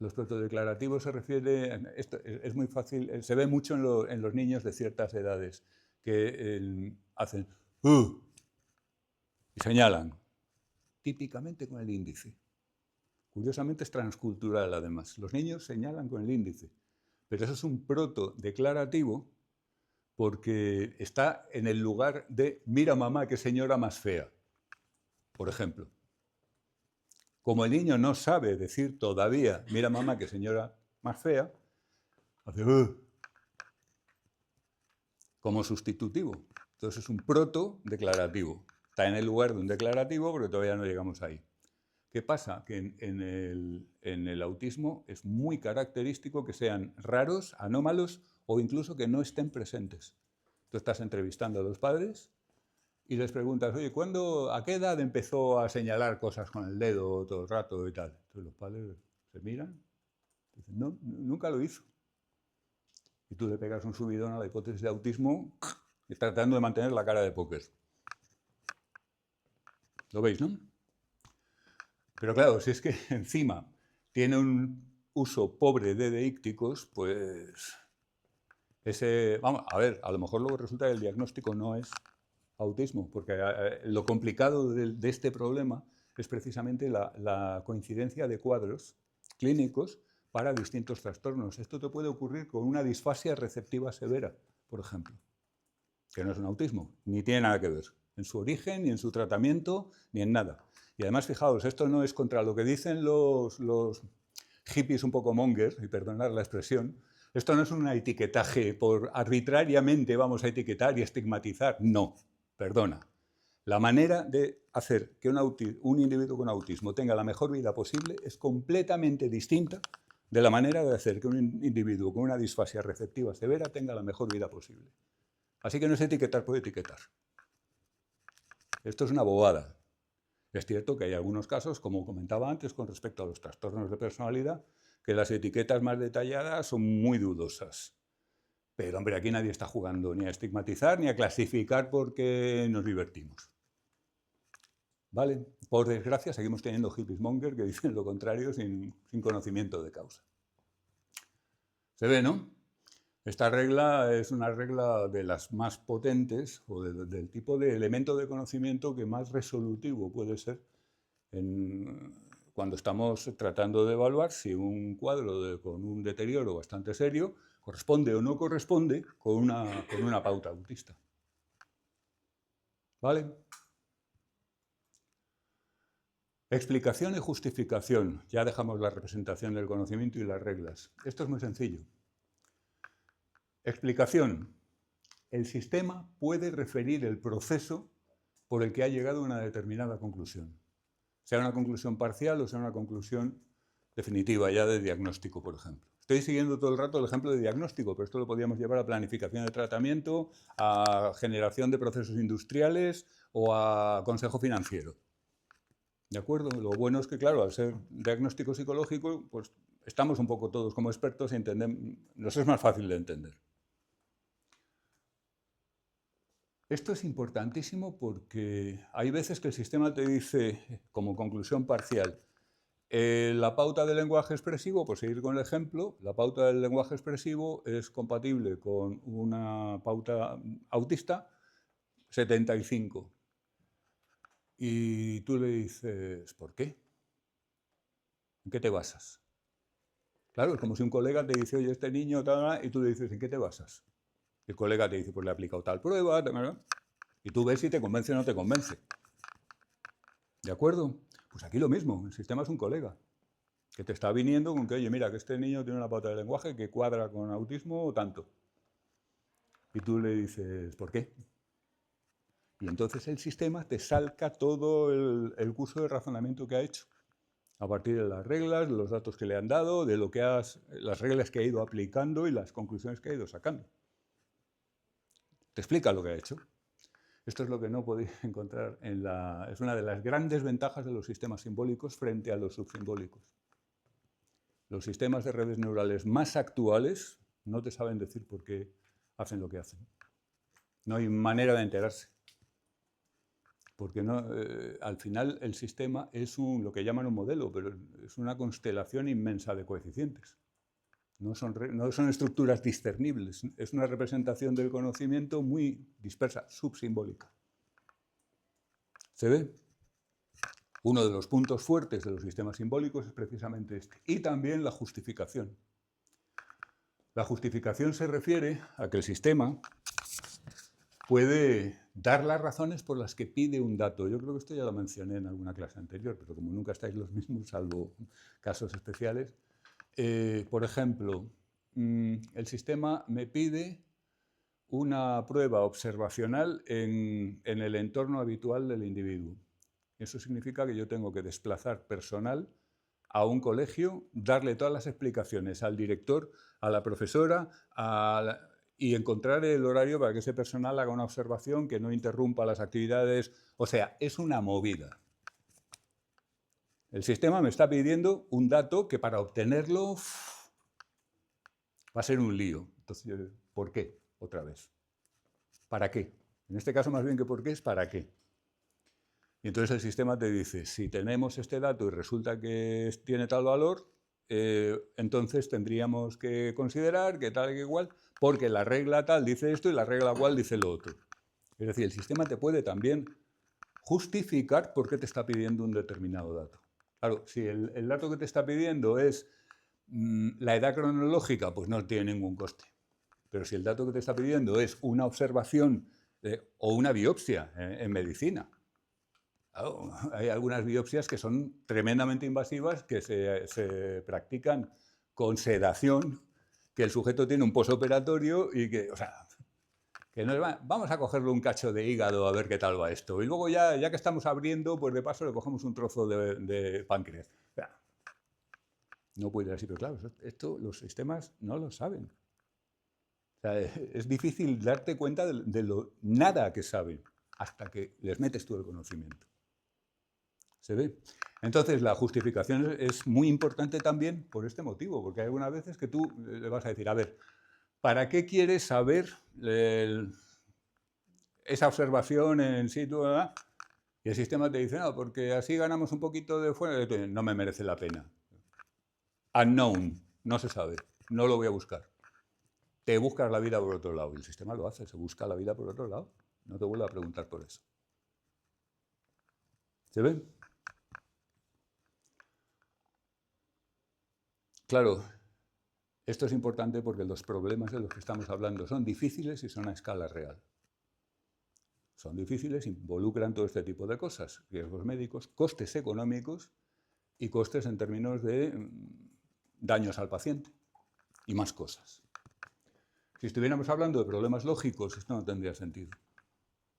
[SPEAKER 1] Los protodeclarativos se refiere, esto es muy fácil, se ve mucho en los niños de ciertas edades, que hacen y señalan, típicamente con el índice. Curiosamente es transcultural además. Los niños señalan con el índice, pero eso es un protodeclarativo porque está en el lugar de mira mamá qué señora más fea, por ejemplo. Como el niño no sabe decir todavía mira mamá qué señora más fea, hace como sustitutivo. Entonces es un protodeclarativo. Está en el lugar de un declarativo porque todavía no llegamos ahí. ¿Qué pasa? Que en el autismo es muy característico que sean raros, anómalos o incluso que no estén presentes. Tú estás entrevistando a los padres y les preguntas, oye, ¿a qué edad empezó a señalar cosas con el dedo todo el rato y tal? Entonces los padres se miran y dicen, no, nunca lo hizo. Y tú le pegas un subidón a la hipótesis de autismo y tratando de mantener la cara de póker. ¿Lo veis, no? Pero claro, si es que encima tiene un uso pobre de deícticos, pues vamos, a ver, a lo mejor luego resulta que el diagnóstico no es autismo, porque lo complicado de este problema es precisamente la coincidencia de cuadros clínicos para distintos trastornos. Esto te puede ocurrir con una disfasia receptiva severa, por ejemplo, que no es un autismo, ni tiene nada que ver en su origen, ni en su tratamiento, ni en nada. Y además, fijaos, esto no es contra lo que dicen los hippies un poco mongers, y perdonad la expresión, esto no es un etiquetaje por arbitrariamente vamos a etiquetar y estigmatizar, no, perdona. La manera de hacer que un individuo con autismo tenga la mejor vida posible es completamente distinta de la manera de hacer que un individuo con una disfasia receptiva severa tenga la mejor vida posible. Así que no es etiquetar por etiquetar. Esto es una bobada. Es cierto que hay algunos casos, como comentaba antes, con respecto a los trastornos de personalidad, que las etiquetas más detalladas son muy dudosas. Pero, hombre, aquí nadie está jugando ni a estigmatizar ni a clasificar porque nos divertimos. ¿Vale? Por desgracia, seguimos teniendo hippiesmonger que dicen lo contrario sin conocimiento de causa. ¿Se ve, no? Esta regla es una regla de las más potentes o del tipo de elemento de conocimiento que más resolutivo puede ser cuando estamos tratando de evaluar si un cuadro con un deterioro bastante serio corresponde o no corresponde con una pauta autista. ¿Vale? Explicación y justificación. Ya dejamos la representación del conocimiento y las reglas. Esto es muy sencillo. Explicación. El sistema puede referir el proceso por el que ha llegado a una determinada conclusión. Sea una conclusión parcial o sea una conclusión definitiva, ya de diagnóstico, por ejemplo. Estoy siguiendo todo el rato el ejemplo de diagnóstico, pero esto lo podríamos llevar a planificación de tratamiento, a generación de procesos industriales o a consejo financiero. ¿De acuerdo? Lo bueno es que, claro, al ser diagnóstico psicológico, pues estamos un poco todos como expertos y nos es más fácil de entender. Esto es importantísimo porque hay veces que el sistema te dice, como conclusión parcial, la pauta del lenguaje expresivo, por seguir con el ejemplo, la pauta del lenguaje expresivo es compatible con una pauta autista 75. Y tú le dices, ¿por qué? ¿En qué te basas? Claro, es como si un colega te dice, oye, este niño, tal, y tú le dices, ¿en qué te basas? El colega te dice, pues le he aplicado tal prueba, tal, y tú ves si te convence o no te convence. ¿De acuerdo? Pues aquí lo mismo, el sistema es un colega que te está viniendo con que, oye, mira, que este niño tiene una pauta de lenguaje que cuadra con autismo o tanto. Y tú le dices, ¿por qué? Y entonces el sistema te salca todo el curso de razonamiento que ha hecho, a partir de las reglas, de los datos que le han dado, de las reglas que ha ido aplicando y las conclusiones que ha ido sacando. Te explica lo que ha hecho. Esto es lo que no podéis encontrar es una de las grandes ventajas de los sistemas simbólicos frente a los subsimbólicos. Los sistemas de redes neurales más actuales no te saben decir por qué hacen lo que hacen. No hay manera de enterarse. Porque al final el sistema es lo que llaman un modelo, pero es una constelación inmensa de coeficientes. No son estructuras discernibles, es una representación del conocimiento muy dispersa, subsimbólica. ¿Se ve? Uno de los puntos fuertes de los sistemas simbólicos es precisamente este. Y también la justificación. La justificación se refiere a que el sistema puede dar las razones por las que pide un dato. Yo creo que esto ya lo mencioné en alguna clase anterior, pero como nunca estáis los mismos, salvo casos especiales. Por ejemplo, el sistema me pide una prueba observacional en el entorno habitual del individuo. Eso significa que yo tengo que desplazar personal a un colegio, darle todas las explicaciones al director, a la profesora, y encontrar el horario para que ese personal haga una observación que no interrumpa las actividades. O sea, es una movida. El sistema me está pidiendo un dato que para obtenerlo va a ser un lío. Entonces, ¿por qué? Otra vez. ¿Para qué? En este caso, más bien que por qué es para qué. Y entonces el sistema te dice, si tenemos este dato y resulta que tiene tal valor, entonces tendríamos que considerar que tal y que igual, porque la regla tal dice esto y la regla cual dice lo otro. Es decir, el sistema te puede también justificar por qué te está pidiendo un determinado dato. Claro, si el dato que te está pidiendo es la edad cronológica, pues no tiene ningún coste. Pero si el dato que te está pidiendo es una observación o una biopsia en medicina, claro, hay algunas biopsias que son tremendamente invasivas que se practican con sedación, que el sujeto tiene un posoperatorio y que, o sea, que no vamos a cogerle un cacho de hígado a ver qué tal va esto. Y luego ya que estamos abriendo, pues de paso le cogemos un trozo de páncreas. O sea, no puede ser así, pero claro, esto los sistemas no lo saben. O sea, es difícil darte cuenta de lo nada que saben hasta que les metes tú el conocimiento. ¿Se ve? Entonces, la justificación es muy importante también por este motivo, porque hay algunas veces que tú le vas a decir, a ver, ¿para qué quieres saber esa observación en situ? Y el sistema te dice, no, porque así ganamos un poquito de fuera, no me merece la pena. Unknown, no se sabe, no lo voy a buscar. Te buscas la vida por otro lado, y el sistema lo hace, se busca la vida por otro lado. No te vuelvo a preguntar por eso. ¿Se ve? Claro, esto es importante porque los problemas de los que estamos hablando son difíciles y son a escala real. Son difíciles, involucran todo este tipo de cosas, riesgos médicos, costes económicos y costes en términos de daños al paciente y más cosas. Si estuviéramos hablando de problemas lógicos, esto no tendría sentido.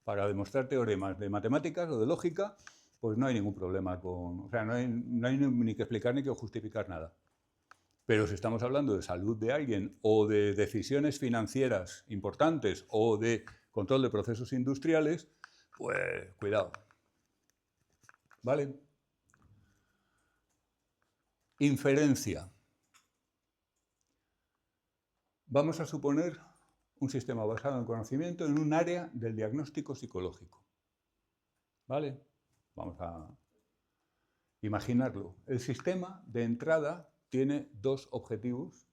[SPEAKER 1] Para demostrar teoremas de matemáticas o de lógica, pues no hay ningún problema con... O sea, no hay ni que explicar ni que justificar nada. Pero si estamos hablando de salud de alguien o de decisiones financieras importantes o de control de procesos industriales, pues cuidado. ¿Vale? Inferencia. Vamos a suponer un sistema basado en conocimiento en un área del diagnóstico psicológico. ¿Vale? Vamos a imaginarlo. El sistema de entrada tiene dos objetivos,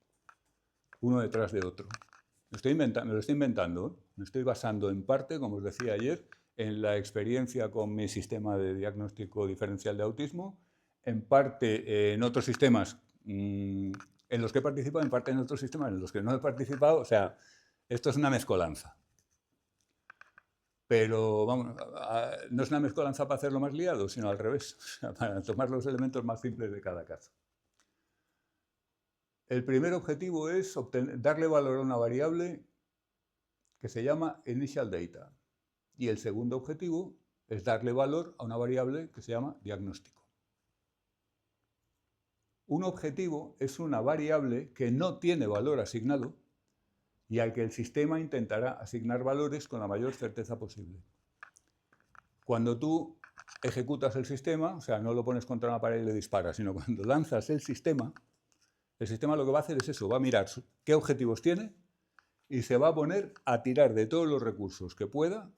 [SPEAKER 1] uno detrás de otro. Me lo estoy inventando, ¿eh? Me estoy basando en parte, como os decía ayer, en la experiencia con mi sistema de diagnóstico diferencial de autismo, en parte en otros sistemas en los que he participado, en parte en otros sistemas en los que no he participado. O sea, esto es una mezcolanza. Pero vamos, no es una mezcolanza para hacerlo más liado, sino al revés, o sea, para tomar los elementos más simples de cada caso. El primer objetivo es darle valor a una variable que se llama initial data. Y el segundo objetivo es darle valor a una variable que se llama diagnóstico. Un objetivo es una variable que no tiene valor asignado y al que el sistema intentará asignar valores con la mayor certeza posible. Cuando tú ejecutas el sistema, o sea, no lo pones contra una pared y le disparas, sino cuando lanzas el sistema lo que va a hacer es eso, va a mirar qué objetivos tiene y se va a poner a tirar de todos los recursos que pueda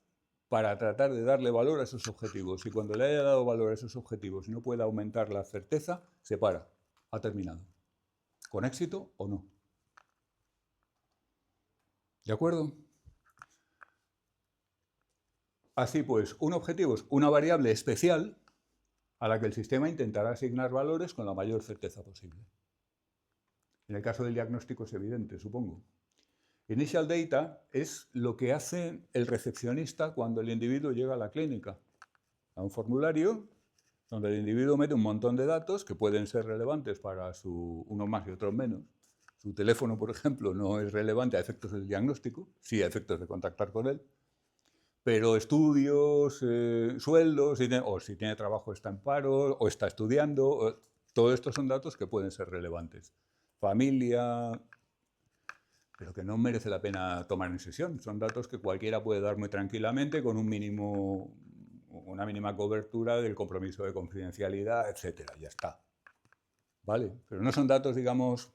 [SPEAKER 1] para tratar de darle valor a esos objetivos. Y cuando le haya dado valor a esos objetivos y no pueda aumentar la certeza, se para. Ha terminado. ¿Con éxito o no? ¿De acuerdo? Así pues, un objetivo es una variable especial a la que el sistema intentará asignar valores con la mayor certeza posible. En el caso del diagnóstico es evidente, supongo. Initial data es lo que hace el recepcionista cuando el individuo llega a la clínica. A un formulario donde el individuo mete un montón de datos que pueden ser relevantes para unos más y otros menos. Su teléfono, por ejemplo, no es relevante a efectos del diagnóstico, sí a efectos de contactar con él. Pero estudios, sueldos, o si tiene trabajo está en paro, o está estudiando, todo esto son datos que pueden ser relevantes. Familia, pero que no merece la pena tomar en sesión. Son datos que cualquiera puede dar muy tranquilamente con una mínima cobertura del compromiso de confidencialidad, etcétera, ya está. ¿Vale? Pero no son datos, digamos,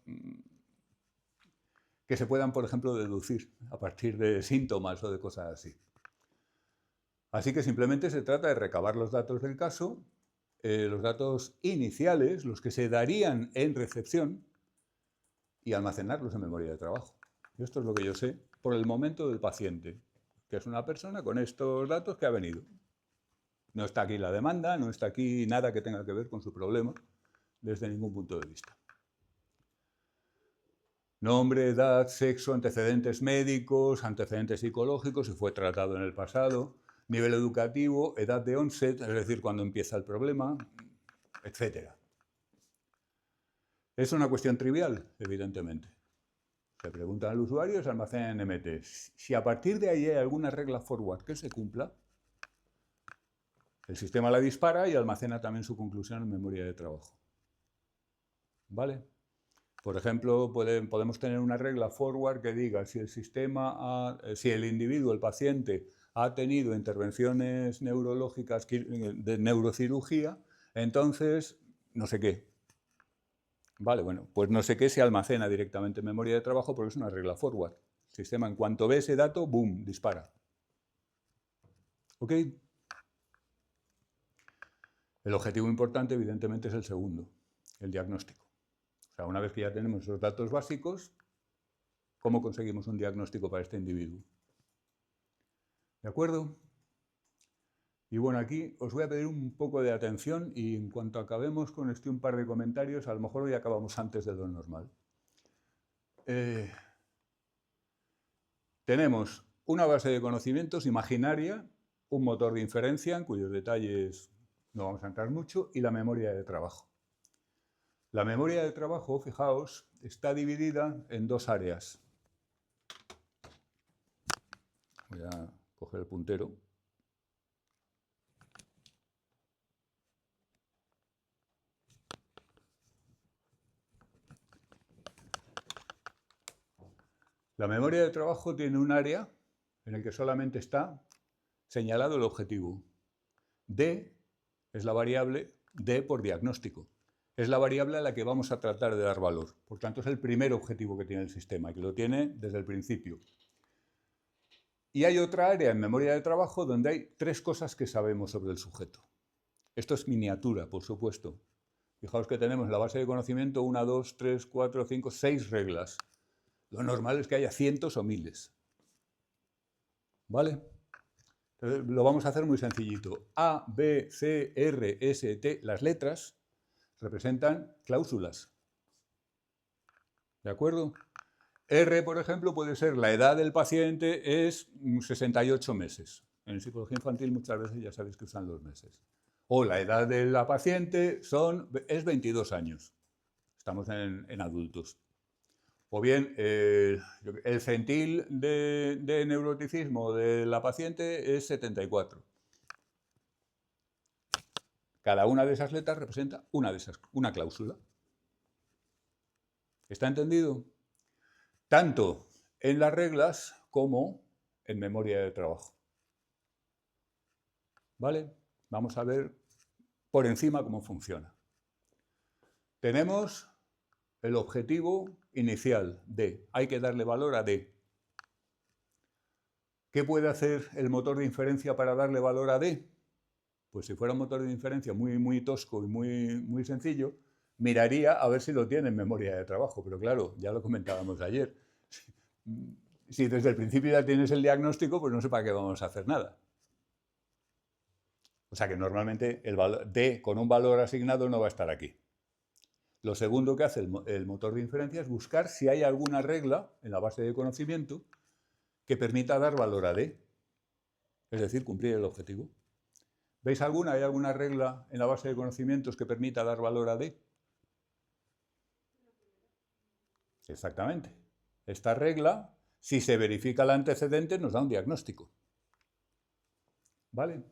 [SPEAKER 1] que se puedan, por ejemplo, deducir a partir de síntomas o de cosas así. Así que simplemente se trata de recabar los datos del caso, los datos iniciales, los que se darían en recepción, y almacenarlos en memoria de trabajo. Esto es lo que yo sé por el momento del paciente, que es una persona con estos datos que ha venido. No está aquí la demanda, no está aquí nada que tenga que ver con su problema, desde ningún punto de vista. Nombre, edad, sexo, antecedentes médicos, antecedentes psicológicos, si fue tratado en el pasado, nivel educativo, edad de onset, es decir, cuando empieza el problema, etc. Es una cuestión trivial, evidentemente. Se preguntan al usuario y se almacena en MT. Si a partir de ahí hay alguna regla forward que se cumpla, el sistema la dispara y almacena también su conclusión en memoria de trabajo. ¿Vale? Por ejemplo, podemos tener una regla forward que diga si el individuo, el paciente, ha tenido intervenciones neurológicas de neurocirugía, entonces no sé qué. Vale, bueno, pues no sé qué se almacena directamente en memoria de trabajo porque es una regla forward. El sistema, en cuanto ve ese dato, boom, dispara. ¿Ok? El objetivo importante, evidentemente, es el segundo, el diagnóstico. O sea, una vez que ya tenemos esos datos básicos, ¿cómo conseguimos un diagnóstico para este individuo? ¿De acuerdo? Y bueno, aquí os voy a pedir un poco de atención y en cuanto acabemos con un par de comentarios, a lo mejor hoy acabamos antes de lo normal. Tenemos una base de conocimientos imaginaria, un motor de inferencia, en cuyos detalles no vamos a entrar mucho, y la memoria de trabajo. La memoria de trabajo, fijaos, está dividida en dos áreas. Voy a coger el puntero. La memoria de trabajo tiene un área en el que solamente está señalado el objetivo. D es la variable, D por diagnóstico. Es la variable a la que vamos a tratar de dar valor. Por tanto, es el primer objetivo que tiene el sistema, y que lo tiene desde el principio. Y hay otra área en memoria de trabajo donde hay tres cosas que sabemos sobre el sujeto. Esto es miniatura, por supuesto. Fijaos que tenemos en la base de conocimiento 1, 2, 3, 4, 5, 6 reglas. Lo normal es que haya cientos o miles. ¿Vale? Entonces, lo vamos a hacer muy sencillito. A, B, C, R, S, T, las letras representan cláusulas. ¿De acuerdo? R, por ejemplo, puede ser la edad del paciente es 68 meses. En psicología infantil muchas veces ya sabéis que usan los meses. O la edad de la paciente es 22 años. Estamos en adultos. O bien, el centil de neuroticismo de la paciente es 74. Cada una de esas letras representa una cláusula. ¿Está entendido? Tanto en las reglas como en memoria de trabajo. ¿Vale? Vamos a ver por encima cómo funciona. Tenemos el objetivo inicial, D. Hay que darle valor a D. ¿Qué puede hacer el motor de inferencia para darle valor a D? Pues si fuera un motor de inferencia muy tosco y muy sencillo, miraría a ver si lo tiene en memoria de trabajo. Pero claro, ya lo comentábamos ayer. Si desde el principio ya tienes el diagnóstico, pues no sé para qué vamos a hacer nada. O sea que normalmente el valor D con un valor asignado no va a estar aquí. Lo segundo que hace el motor de inferencia es buscar si hay alguna regla en la base de conocimiento que permita dar valor a D, es decir, cumplir el objetivo. ¿Veis alguna? ¿Hay alguna regla en la base de conocimientos que permita dar valor a D? Exactamente. Esta regla, si se verifica el antecedente, nos da un diagnóstico. ¿Vale?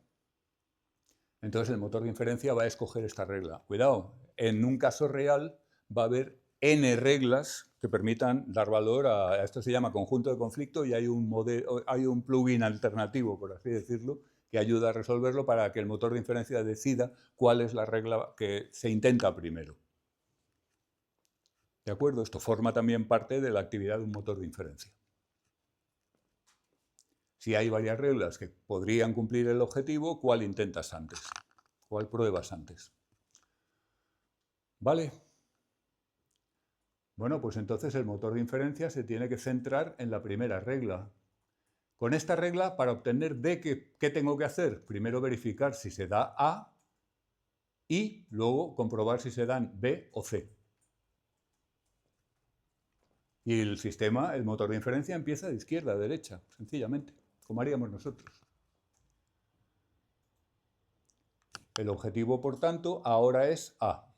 [SPEAKER 1] Entonces el motor de inferencia va a escoger esta regla. Cuidado, en un caso real va a haber n reglas que permitan dar valor a esto. Se llama conjunto de conflicto y hay un plugin alternativo, por así decirlo, que ayuda a resolverlo para que el motor de inferencia decida cuál es la regla que se intenta primero. ¿De acuerdo? Esto forma también parte de la actividad de un motor de inferencia. Si hay varias reglas que podrían cumplir el objetivo, ¿cuál intentas antes? ¿Cuál pruebas antes? ¿Vale? Bueno, pues entonces el motor de inferencia se tiene que centrar en la primera regla. Con esta regla, para obtener D, ¿qué tengo que hacer? Primero verificar si se da A y luego comprobar si se dan B o C. Y el sistema, el motor de inferencia, empieza de izquierda a derecha, sencillamente, como haríamos nosotros. El objetivo, por tanto, ahora es A.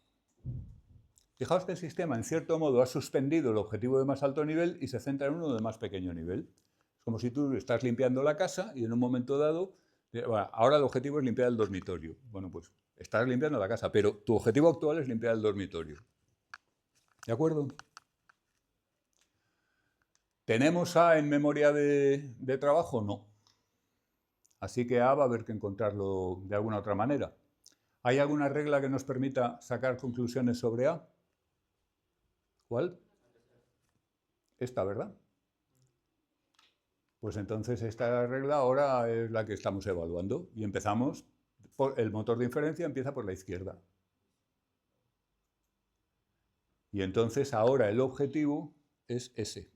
[SPEAKER 1] Fijaos que el sistema, en cierto modo, ha suspendido el objetivo de más alto nivel y se centra en uno de más pequeño nivel. Es como si tú estás limpiando la casa y en un momento dado, bueno, ahora el objetivo es limpiar el dormitorio. Bueno, pues estás limpiando la casa, pero tu objetivo actual es limpiar el dormitorio. ¿De acuerdo? ¿Tenemos A en memoria de trabajo? No. Así que A va a haber que encontrarlo de alguna otra manera. ¿Hay alguna regla que nos permita sacar conclusiones sobre A? ¿Cuál? Esta, ¿verdad? Pues entonces esta regla ahora es la que estamos evaluando y empezamos, el motor de inferencia empieza por la izquierda. Y entonces ahora el objetivo es S.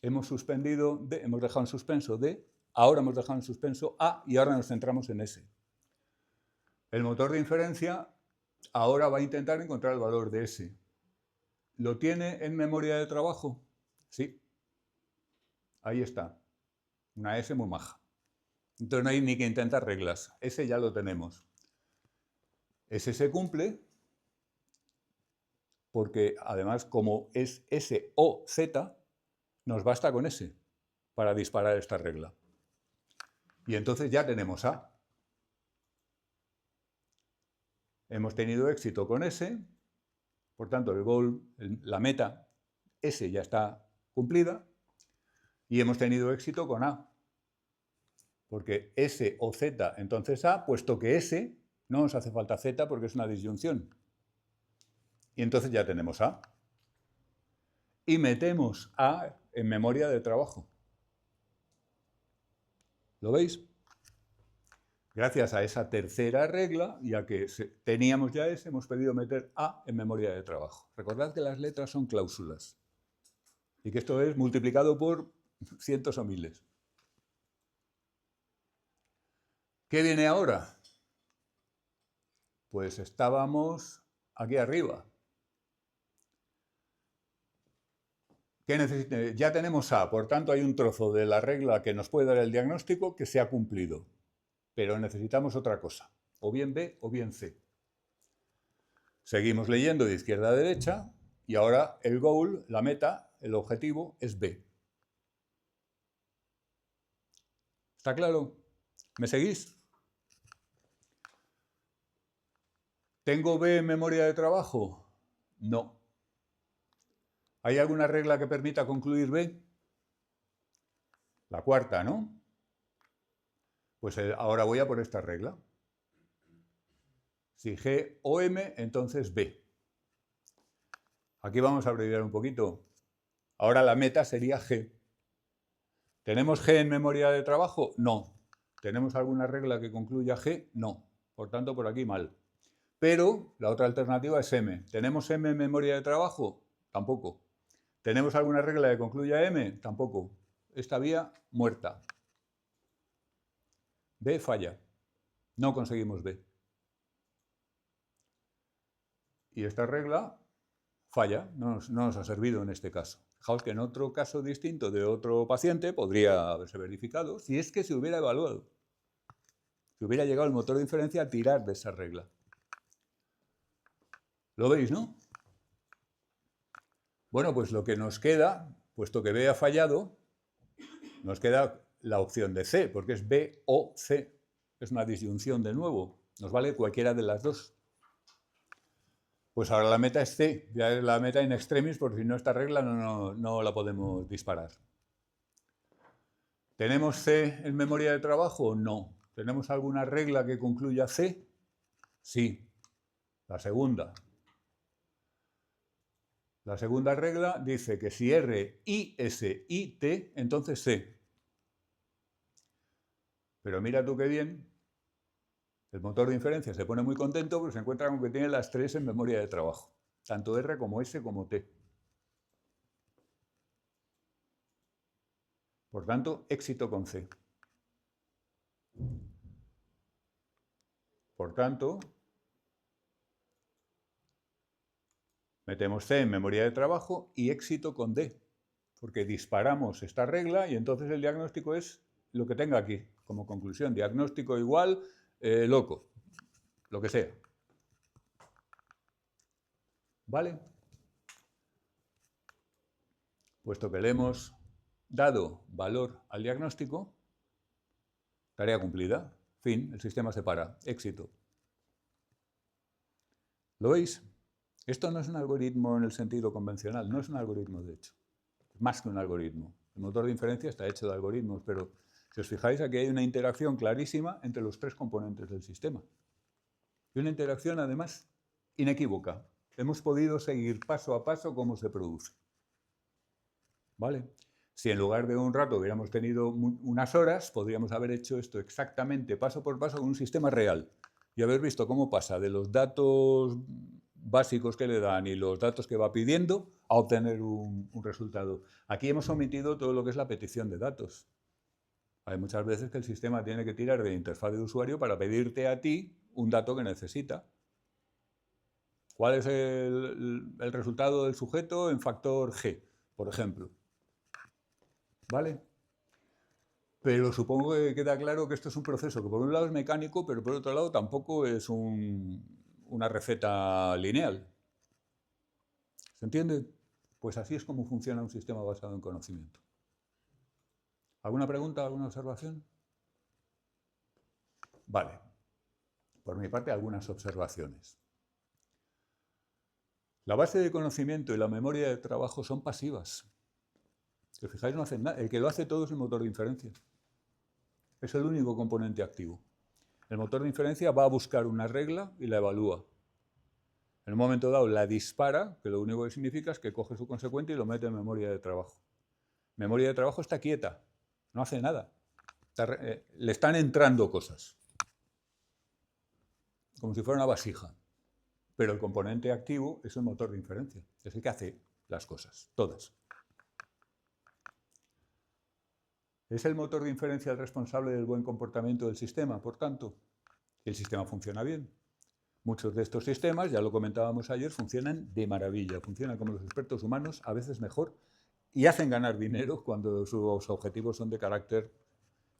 [SPEAKER 1] Hemos suspendido D, hemos dejado en suspenso D, ahora hemos dejado en suspenso A y ahora nos centramos en S. El motor de inferencia ahora va a intentar encontrar el valor de S. ¿Lo tiene en memoria de trabajo? Sí. Ahí está. Una S muy maja. Entonces no hay ni que intentar reglas. S ya lo tenemos. S se cumple porque además como es S o Z, nos basta con S para disparar esta regla. Y entonces ya tenemos A. Hemos tenido éxito con S, por tanto el goal, la meta S ya está cumplida, y hemos tenido éxito con A. Porque S o Z, entonces A, puesto que S, no nos hace falta Z porque es una disyunción. Y entonces ya tenemos A. Y metemos A en memoria de trabajo. ¿Lo veis? Gracias a esa tercera regla, ya que teníamos ya S, hemos pedido meter A en memoria de trabajo. Recordad que las letras son cláusulas. Y que esto es multiplicado por cientos o miles. ¿Qué viene ahora? Pues estábamos aquí arriba. Ya tenemos A, por tanto hay un trozo de la regla que nos puede dar el diagnóstico que se ha cumplido. Pero necesitamos otra cosa, o bien B o bien C. Seguimos leyendo de izquierda a derecha y ahora el goal, la meta, el objetivo es B. ¿Está claro? ¿Me seguís? ¿Tengo B en memoria de trabajo? No. ¿Hay alguna regla que permita concluir B? La cuarta, ¿no? Pues ahora voy a por esta regla. Si G o M, entonces B. Aquí vamos a abreviar un poquito. Ahora la meta sería G. ¿Tenemos G en memoria de trabajo? No. ¿Tenemos alguna regla que concluya G? No. Por tanto, por aquí mal. Pero la otra alternativa es M. ¿Tenemos M en memoria de trabajo? Tampoco. ¿Tenemos alguna regla que concluya M? Tampoco. Esta vía muerta. B falla. No conseguimos B. Y esta regla falla, no nos ha servido en este caso. Fijaos que en otro caso distinto de otro paciente podría haberse verificado si es que se hubiera evaluado. Si hubiera llegado el motor de inferencia a tirar de esa regla. ¿Lo veis, no? Bueno, pues lo que nos queda, puesto que B ha fallado, nos queda la opción de C, porque es B o C. Es una disyunción de nuevo. Nos vale cualquiera de las dos. Pues ahora la meta es C, ya es la meta in extremis, porque si no esta regla no la podemos disparar. ¿Tenemos C en memoria de trabajo? No. ¿Tenemos alguna regla que concluya C? Sí. La segunda. La segunda regla dice que si R, I, S, I, T, entonces C. Pero mira tú qué bien. El motor de inferencia se pone muy contento porque se encuentra con que tiene las tres en memoria de trabajo. Tanto R como S como T. Por tanto, éxito con C. Por tanto, metemos C en memoria de trabajo y éxito con D. Porque disparamos esta regla y entonces el diagnóstico es lo que tenga aquí como conclusión. Diagnóstico igual loco. Lo que sea. ¿Vale? Puesto que le hemos dado valor al diagnóstico, tarea cumplida, fin, el sistema se para, éxito. ¿Lo veis? Esto no es un algoritmo en el sentido convencional, no es un algoritmo de hecho, es más que un algoritmo. El motor de inferencia está hecho de algoritmos, pero Si os fijáis, aquí hay una interacción clarísima entre los tres componentes del sistema. Y una interacción, además, inequívoca. Hemos podido seguir paso a paso cómo se produce. ¿Vale? Si en lugar de un rato hubiéramos tenido unas horas, podríamos haber hecho esto exactamente paso por paso con un sistema real y haber visto cómo pasa de los datos básicos que le dan y los datos que va pidiendo a obtener un resultado. Aquí hemos omitido todo lo que es la petición de datos. Hay muchas veces que el sistema tiene que tirar de la interfaz de usuario para pedirte a ti un dato que necesita. ¿Cuál es el resultado del sujeto en factor G, por ejemplo? ¿Vale? Pero supongo que queda claro que esto es un proceso que por un lado es mecánico, pero por otro lado tampoco es una receta lineal. ¿Se entiende? Pues así es como funciona un sistema basado en conocimiento. ¿Alguna pregunta, alguna observación? Vale. Por mi parte, algunas observaciones. La base de conocimiento y la memoria de trabajo son pasivas. Si os fijáis, no hacen nada. El que lo hace todo es el motor de inferencia. Es el único componente activo. El motor de inferencia va a buscar una regla y la evalúa. En un momento dado la dispara, que lo único que significa es que coge su consecuente y lo mete en memoria de trabajo. Memoria de trabajo está quieta, no hace nada. Le están entrando cosas, como si fuera una vasija. Pero el componente activo es el motor de inferencia, es el que hace las cosas, todas. ¿Es el motor de inferencia el responsable del buen comportamiento del sistema, por tanto? El sistema funciona bien. Muchos de estos sistemas, ya lo comentábamos ayer, funcionan de maravilla, funcionan como los expertos humanos, a veces mejor, y hacen ganar dinero cuando sus objetivos son de carácter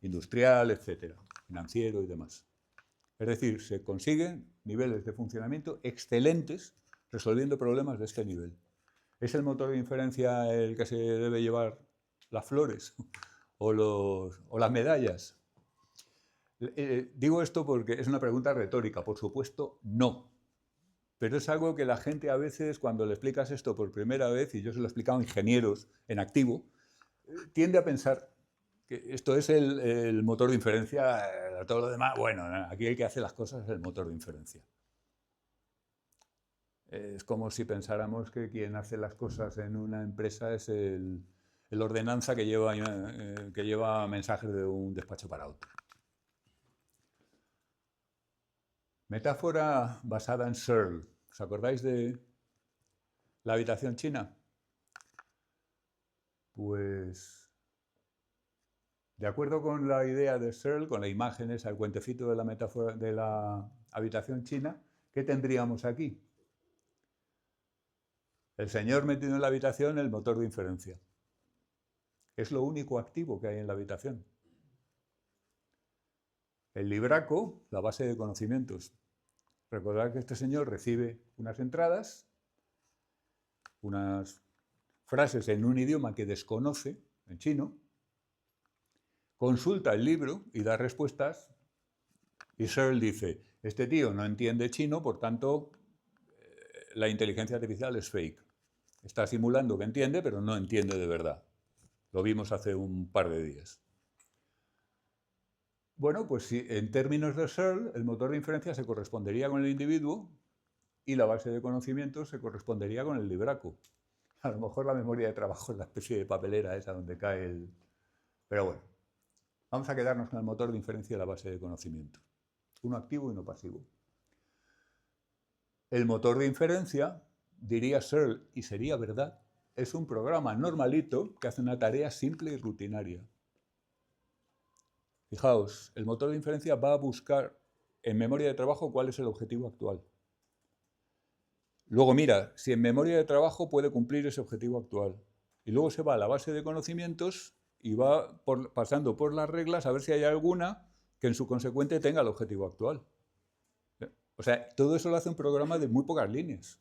[SPEAKER 1] industrial, etcétera, financiero y demás. Es decir, se consiguen niveles de funcionamiento excelentes resolviendo problemas de este nivel. ¿Es el motor de inferencia el que se debe llevar las flores o las medallas? Digo esto porque es una pregunta retórica. Por supuesto, no. Pero es algo que la gente a veces, cuando le explicas esto por primera vez, y yo se lo he explicado a ingenieros en activo, tiende a pensar que esto es el motor de inferencia, todo lo demás, bueno, aquí el que hace las cosas es el motor de inferencia. Es como si pensáramos que quien hace las cosas en una empresa es el ordenanza que lleva mensajes de un despacho para otro. Metáfora basada en Searle. ¿Os acordáis de la habitación china? Pues, de acuerdo con la idea de Searle, con la imagen esa, el cuentecito de la metáfora de la habitación china, ¿qué tendríamos aquí? El señor metido en la habitación, el motor de inferencia. Es lo único activo que hay en la habitación. El libraco, la base de conocimientos. Recordad que este señor recibe unas entradas, unas frases en un idioma que desconoce, en chino, consulta el libro y da respuestas, y Searle dice, este tío no entiende chino, por tanto, la inteligencia artificial es fake. Está simulando que entiende, pero no entiende de verdad. Lo vimos hace un par de días. Bueno, pues si en términos de Searle, el motor de inferencia se correspondería con el individuo y la base de conocimientos se correspondería con el libraco. A lo mejor la memoria de trabajo es la especie de papelera esa donde cae el... Pero bueno, vamos a quedarnos con el motor de inferencia y la base de conocimiento. Uno activo y uno pasivo. El motor de inferencia, diría Searle, y sería verdad, es un programa normalito que hace una tarea simple y rutinaria. Fijaos, el motor de inferencia va a buscar en memoria de trabajo cuál es el objetivo actual. Luego mira si en memoria de trabajo puede cumplir ese objetivo actual. Y luego se va a la base de conocimientos y va pasando por las reglas a ver si hay alguna que en su consecuente tenga el objetivo actual. O sea, todo eso lo hace un programa de muy pocas líneas.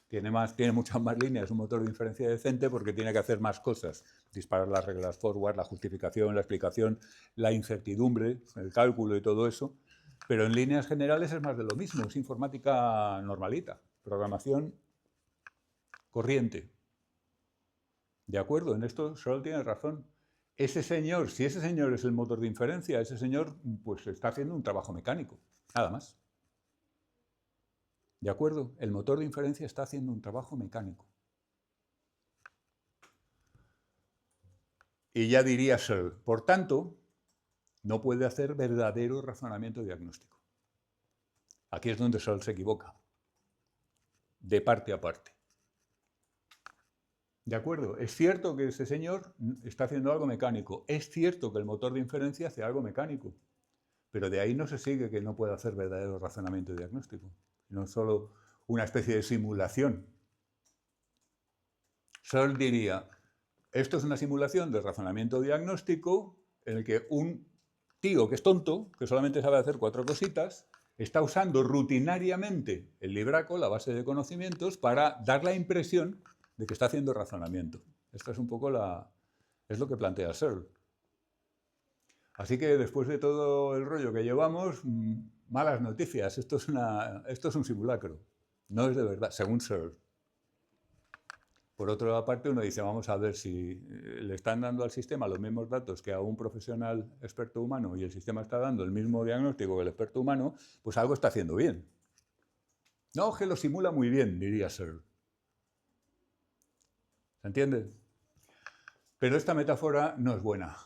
[SPEAKER 1] Tiene muchas más líneas, un motor de inferencia decente porque tiene que hacer más cosas. Disparar las reglas forward, la justificación, la explicación, la incertidumbre, el cálculo y todo eso. Pero en líneas generales es más de lo mismo, es informática normalita, programación corriente. De acuerdo, en esto Searle tiene razón. ese señor, si ese señor es el motor de inferencia, ese señor pues está haciendo un trabajo mecánico, nada más. ¿De acuerdo? El motor de inferencia está haciendo un trabajo mecánico. Y ya diría Searle, por tanto, no puede hacer verdadero razonamiento diagnóstico. Aquí es donde Searle se equivoca, de parte a parte. ¿De acuerdo? Es cierto que ese señor está haciendo algo mecánico. Es cierto que el motor de inferencia hace algo mecánico. Pero de ahí no se sigue que no pueda hacer verdadero razonamiento diagnóstico. No solo una especie de simulación. Searle diría, esto es una simulación de razonamiento diagnóstico en el que un tío que es tonto, que solamente sabe hacer 4 cositas, está usando rutinariamente el libraco, la base de conocimientos, para dar la impresión de que está haciendo razonamiento. Esto es un poco es lo que plantea Searle. Así que después de todo el rollo que llevamos, malas noticias. Esto es un simulacro. No es de verdad, según Searle. Por otra parte, uno dice, vamos a ver si le están dando al sistema los mismos datos que a un profesional experto humano y el sistema está dando el mismo diagnóstico que el experto humano, pues algo está haciendo bien. No, que lo simula muy bien, diría Searle. ¿Se entiende? Pero esta metáfora no es buena.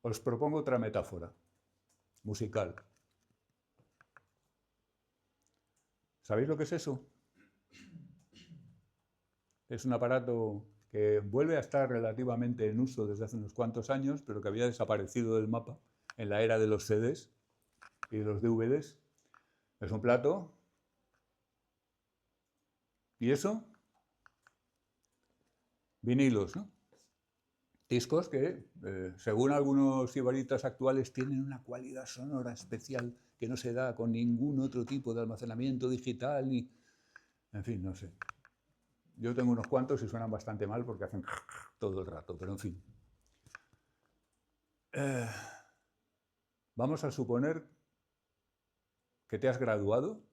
[SPEAKER 1] Os propongo otra metáfora, musical. ¿Sabéis lo que es eso? Es un aparato que vuelve a estar relativamente en uso desde hace unos cuantos años, pero que había desaparecido del mapa en la era de los CDs y de los DVDs. Es un plato. ¿Y eso? Vinilos, ¿no? Discos que, según algunos sibaritas actuales, tienen una cualidad sonora especial que no se da con ningún otro tipo de almacenamiento digital, ni... En fin, no sé. Yo tengo unos cuantos y suenan bastante mal porque hacen todo el rato, pero en fin. Vamos a suponer que te has graduado.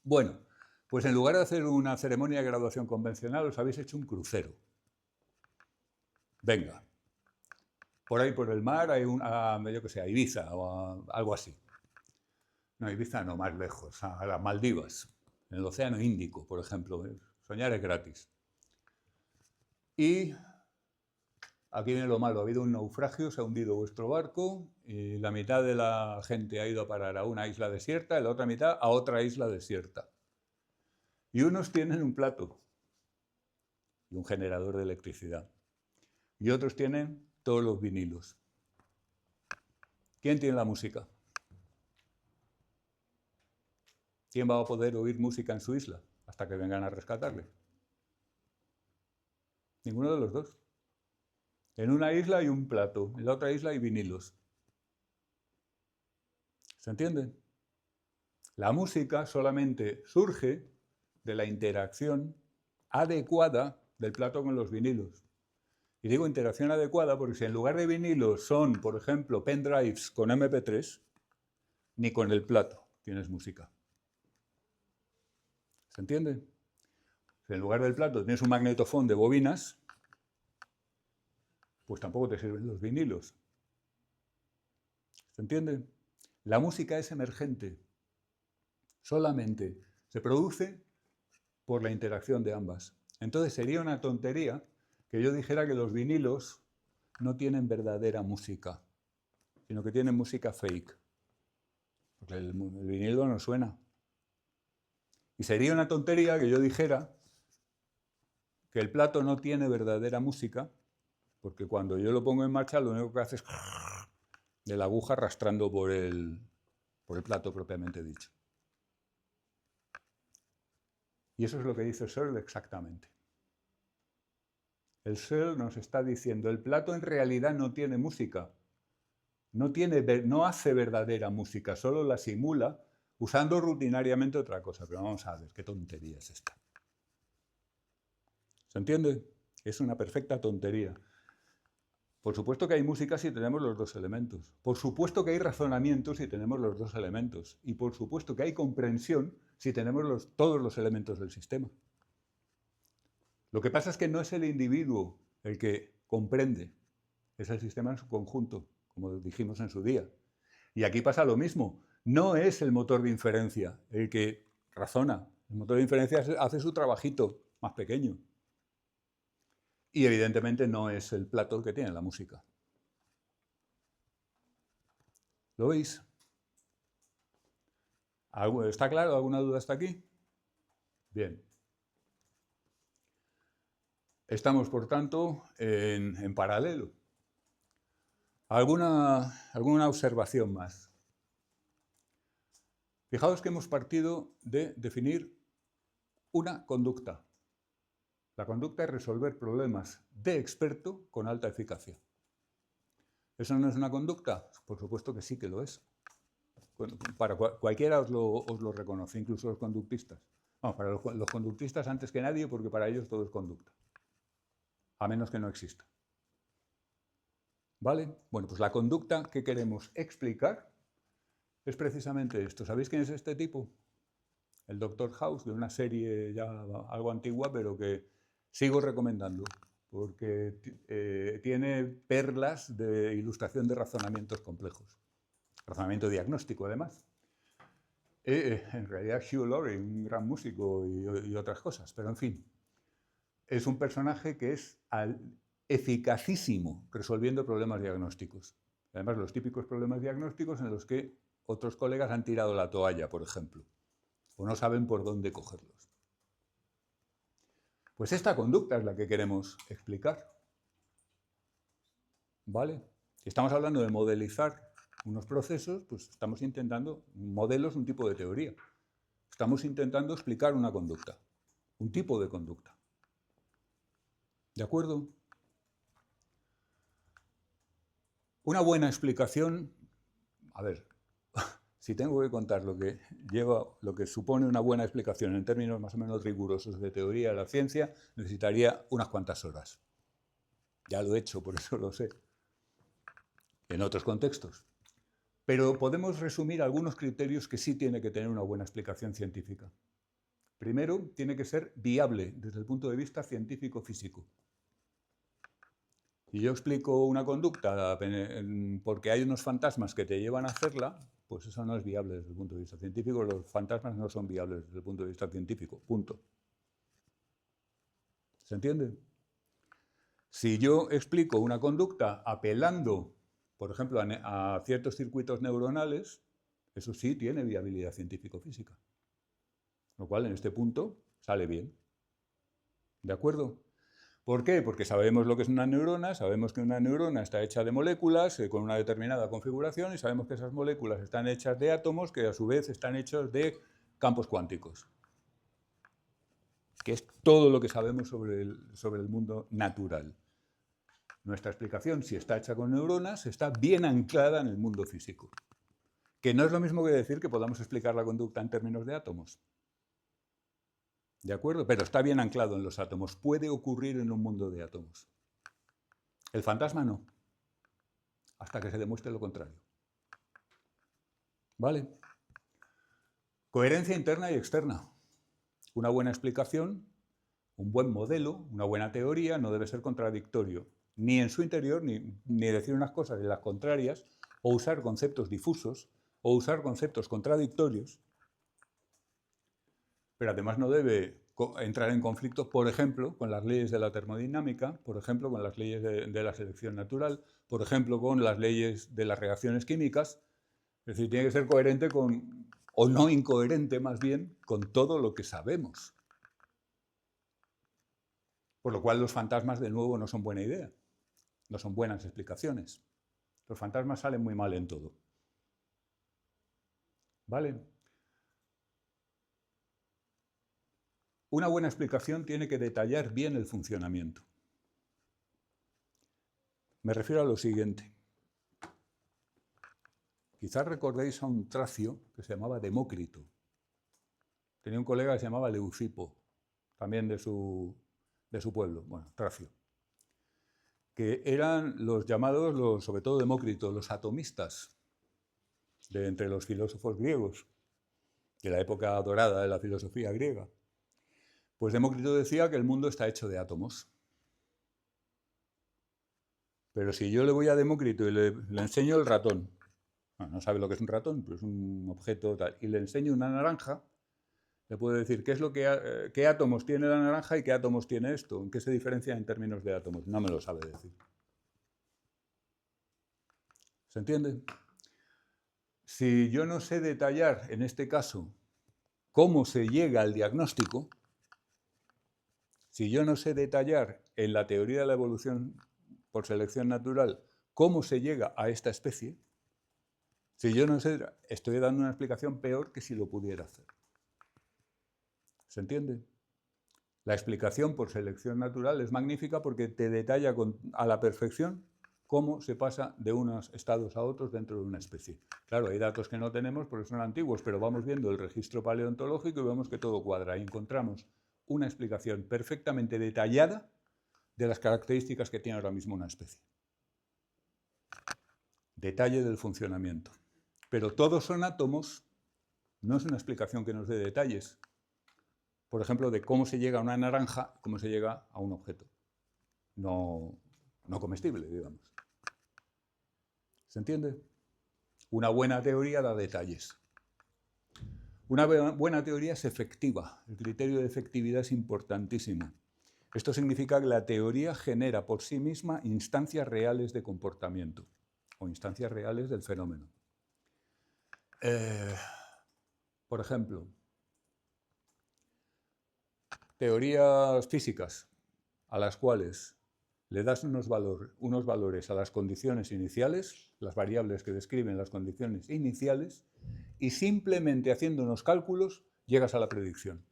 [SPEAKER 1] Bueno, pues en lugar de hacer una ceremonia de graduación convencional, os habéis hecho un crucero. Venga, por ahí por el mar hay yo que sé, a Ibiza o algo así. No, Ibiza no, más lejos, a las Maldivas, en el Océano Índico, por ejemplo. Soñar es gratis. Y aquí viene lo malo, ha habido un naufragio, se ha hundido vuestro barco y la mitad de la gente ha ido a parar a una isla desierta y la otra mitad a otra isla desierta. Y unos tienen un plato y un generador de electricidad. Y otros tienen todos los vinilos. ¿Quién tiene la música? ¿Quién va a poder oír música en su isla hasta que vengan a rescatarle? Ninguno de los dos. En una isla hay un plato, en la otra isla hay vinilos. ¿Se entiende? La música solamente surge de la interacción adecuada del plato con los vinilos. Y digo interacción adecuada porque si en lugar de vinilos son, por ejemplo, pendrives con MP3, ni con el plato tienes música. ¿Se entiende? Si en lugar del plato tienes un magnetofón de bobinas, pues tampoco te sirven los vinilos. ¿Se entiende? La música es emergente. Solamente se produce por la interacción de ambas. Entonces sería una tontería que yo dijera que los vinilos no tienen verdadera música, sino que tienen música fake. Porque el vinilo no suena. Y sería una tontería que yo dijera que el plato no tiene verdadera música, porque cuando yo lo pongo en marcha lo único que hace es de la aguja arrastrando por el plato propiamente dicho. Y eso es lo que dice Searle exactamente. El Searle nos está diciendo, el plato en realidad no tiene música, no hace verdadera música, solo la simula usando rutinariamente otra cosa. Pero vamos a ver, qué tontería es esta. ¿Se entiende? Es una perfecta tontería. Por supuesto que hay música si tenemos los dos elementos. Por supuesto que hay razonamiento si tenemos los dos elementos. Y por supuesto que hay comprensión si tenemos todos los elementos del sistema. Lo que pasa es que no es el individuo el que comprende, es el sistema en su conjunto, como dijimos en su día. Y aquí pasa lo mismo, no es el motor de inferencia el que razona, el motor de inferencia hace su trabajito más pequeño. Y evidentemente no es el plato el que tiene la música. ¿Lo veis? ¿Está claro? ¿Alguna duda hasta aquí? Bien. Estamos, por tanto, en paralelo. ¿Alguna observación más? Fijaos que hemos partido de definir una conducta. La conducta es resolver problemas de experto con alta eficacia. ¿Eso no es una conducta? Por supuesto que sí que lo es. Bueno, para cualquiera os lo reconoce, incluso los conductistas. Vamos, para los conductistas antes que nadie, porque para ellos todo es conducta. A menos que no exista. ¿Vale? Bueno, pues la conducta que queremos explicar es precisamente esto. ¿Sabéis quién es este tipo? El Dr. House, de una serie ya algo antigua, pero que sigo recomendando, porque tiene perlas de ilustración de razonamientos complejos. Razonamiento diagnóstico, además. En realidad, Hugh Laurie, un gran músico y otras cosas, pero en fin. Es un personaje que es eficacísimo resolviendo problemas diagnósticos. Además, los típicos problemas diagnósticos en los que otros colegas han tirado la toalla, por ejemplo, o no saben por dónde cogerlos. Pues esta conducta es la que queremos explicar. ¿Vale? Si estamos hablando de modelizar unos procesos, pues estamos intentando, modelos, un tipo de teoría. Estamos intentando explicar una conducta, un tipo de conducta. ¿De acuerdo? Una buena explicación, a ver, si tengo que contar lo que supone una buena explicación en términos más o menos rigurosos de teoría de la ciencia, necesitaría unas cuantas horas. Ya lo he hecho, por eso lo sé, en otros contextos. Pero podemos resumir algunos criterios que sí tiene que tener una buena explicación científica. Primero, tiene que ser viable desde el punto de vista científico-físico. Si yo explico una conducta porque hay unos fantasmas que te llevan a hacerla, pues eso no es viable desde el punto de vista científico. Los fantasmas no son viables desde el punto de vista científico. Punto. ¿Se entiende? Si yo explico una conducta apelando, por ejemplo, a ciertos circuitos neuronales, eso sí tiene viabilidad científico-física. Lo cual, en este punto, sale bien. ¿De acuerdo? ¿Por qué? Porque sabemos lo que es una neurona, sabemos que una neurona está hecha de moléculas con una determinada configuración y sabemos que esas moléculas están hechas de átomos que a su vez están hechos de campos cuánticos. Que es todo lo que sabemos sobre el mundo natural. Nuestra explicación, si está hecha con neuronas, está bien anclada en el mundo físico. Que no es lo mismo que decir que podamos explicar la conducta en términos de átomos. ¿De acuerdo? Pero está bien anclado en los átomos. Puede ocurrir en un mundo de átomos. El fantasma no. Hasta que se demuestre lo contrario. ¿Vale? Coherencia interna y externa. Una buena explicación, un buen modelo, una buena teoría no debe ser contradictorio. Ni en su interior, ni decir unas cosas y las contrarias, o usar conceptos difusos, o usar conceptos contradictorios. Pero además no debe entrar en conflicto, por ejemplo, con las leyes de la termodinámica, por ejemplo, con las leyes de la selección natural, por ejemplo, con las leyes de las reacciones químicas. Es decir, tiene que ser coherente con, o no incoherente más bien, con todo lo que sabemos. Por lo cual los fantasmas, de nuevo, no son buena idea. No son buenas explicaciones. Los fantasmas salen muy mal en todo. ¿Vale? Una buena explicación tiene que detallar bien el funcionamiento. Me refiero a lo siguiente. Quizás recordéis a un tracio que se llamaba Demócrito. Tenía un colega que se llamaba Leucipo, también de su pueblo, bueno, Tracio. Que eran los llamados, sobre todo Demócrito, los atomistas, de entre los filósofos griegos, de la época dorada de la filosofía griega. Pues Demócrito decía que el mundo está hecho de átomos. Pero si yo le voy a Demócrito y le enseño el ratón, no sabe lo que es un ratón, pero es un objeto tal, y le enseño una naranja, le puedo decir qué átomos tiene la naranja y qué átomos tiene esto, en qué se diferencia en términos de átomos. No me lo sabe decir. ¿Se entiende? Si yo no sé detallar, en este caso, cómo se llega al diagnóstico, si yo no sé detallar en la teoría de la evolución por selección natural cómo se llega a esta especie, si yo no sé, estoy dando una explicación peor que si lo pudiera hacer. ¿Se entiende? La explicación por selección natural es magnífica porque te detalla a la perfección cómo se pasa de unos estados a otros dentro de una especie. Claro, hay datos que no tenemos porque son antiguos, pero vamos viendo el registro paleontológico y vemos que todo cuadra. Y encontramos una explicación perfectamente detallada de las características que tiene ahora mismo una especie. Detalle del funcionamiento. Pero todos son átomos, no es una explicación que nos dé detalles. Por ejemplo, de cómo se llega a una naranja, cómo se llega a un objeto no comestible, digamos. ¿Se entiende? Una buena teoría da detalles. Una buena teoría es efectiva. El criterio de efectividad es importantísimo. Esto significa que la teoría genera por sí misma instancias reales de comportamiento o instancias reales del fenómeno. Por ejemplo, teorías físicas a las cuales le das unos valores a las condiciones iniciales, las variables que describen las condiciones iniciales, y simplemente haciendo unos cálculos llegas a la predicción.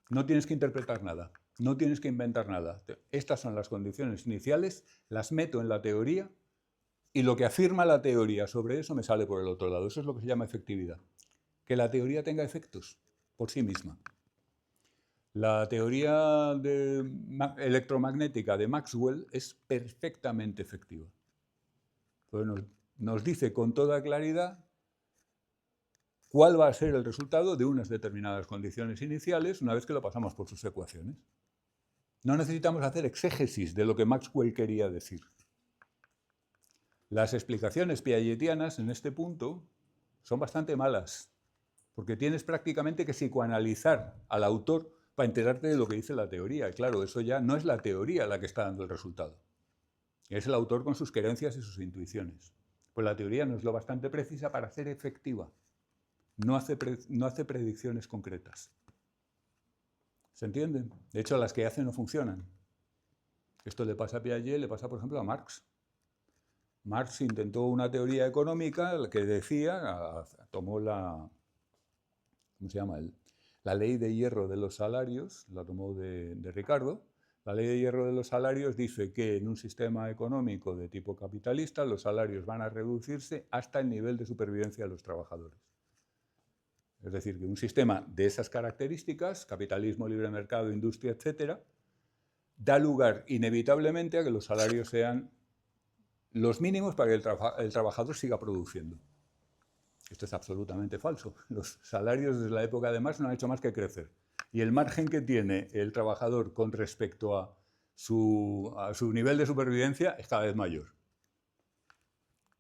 [SPEAKER 1] No tienes que interpretar nada, no tienes que inventar nada. Estas son las condiciones iniciales, las meto en la teoría y lo que afirma la teoría sobre eso me sale por el otro lado. Eso es lo que se llama efectividad. Que la teoría tenga efectos por sí misma. La teoría electromagnética de Maxwell es perfectamente efectiva. Pues nos dice con toda claridad cuál va a ser el resultado de unas determinadas condiciones iniciales una vez que lo pasamos por sus ecuaciones. No necesitamos hacer exégesis de lo que Maxwell quería decir. Las explicaciones piagetianas en este punto son bastante malas, porque tienes prácticamente que psicoanalizar al autor para enterarte de lo que dice la teoría. Y claro, eso ya no es la teoría la que está dando el resultado. Es el autor con sus creencias y sus intuiciones. Pues la teoría no es lo bastante precisa para ser efectiva. No hace predicciones concretas. ¿Se entiende? De hecho, las que hace no funcionan. Esto le pasa a Piaget, le pasa, por ejemplo, a Marx. Marx intentó una teoría económica que decía, tomó la ley de hierro de los salarios, la tomó de Ricardo. La ley de hierro de los salarios dice que en un sistema económico de tipo capitalista los salarios van a reducirse hasta el nivel de supervivencia de los trabajadores. Es decir, que un sistema de esas características, capitalismo, libre mercado, industria, etc., da lugar inevitablemente a que los salarios sean los mínimos para que el trabajador siga produciendo. Esto es absolutamente falso. Los salarios desde la época de Marx no han hecho más que crecer. Y el margen que tiene el trabajador con respecto a su nivel de supervivencia es cada vez mayor.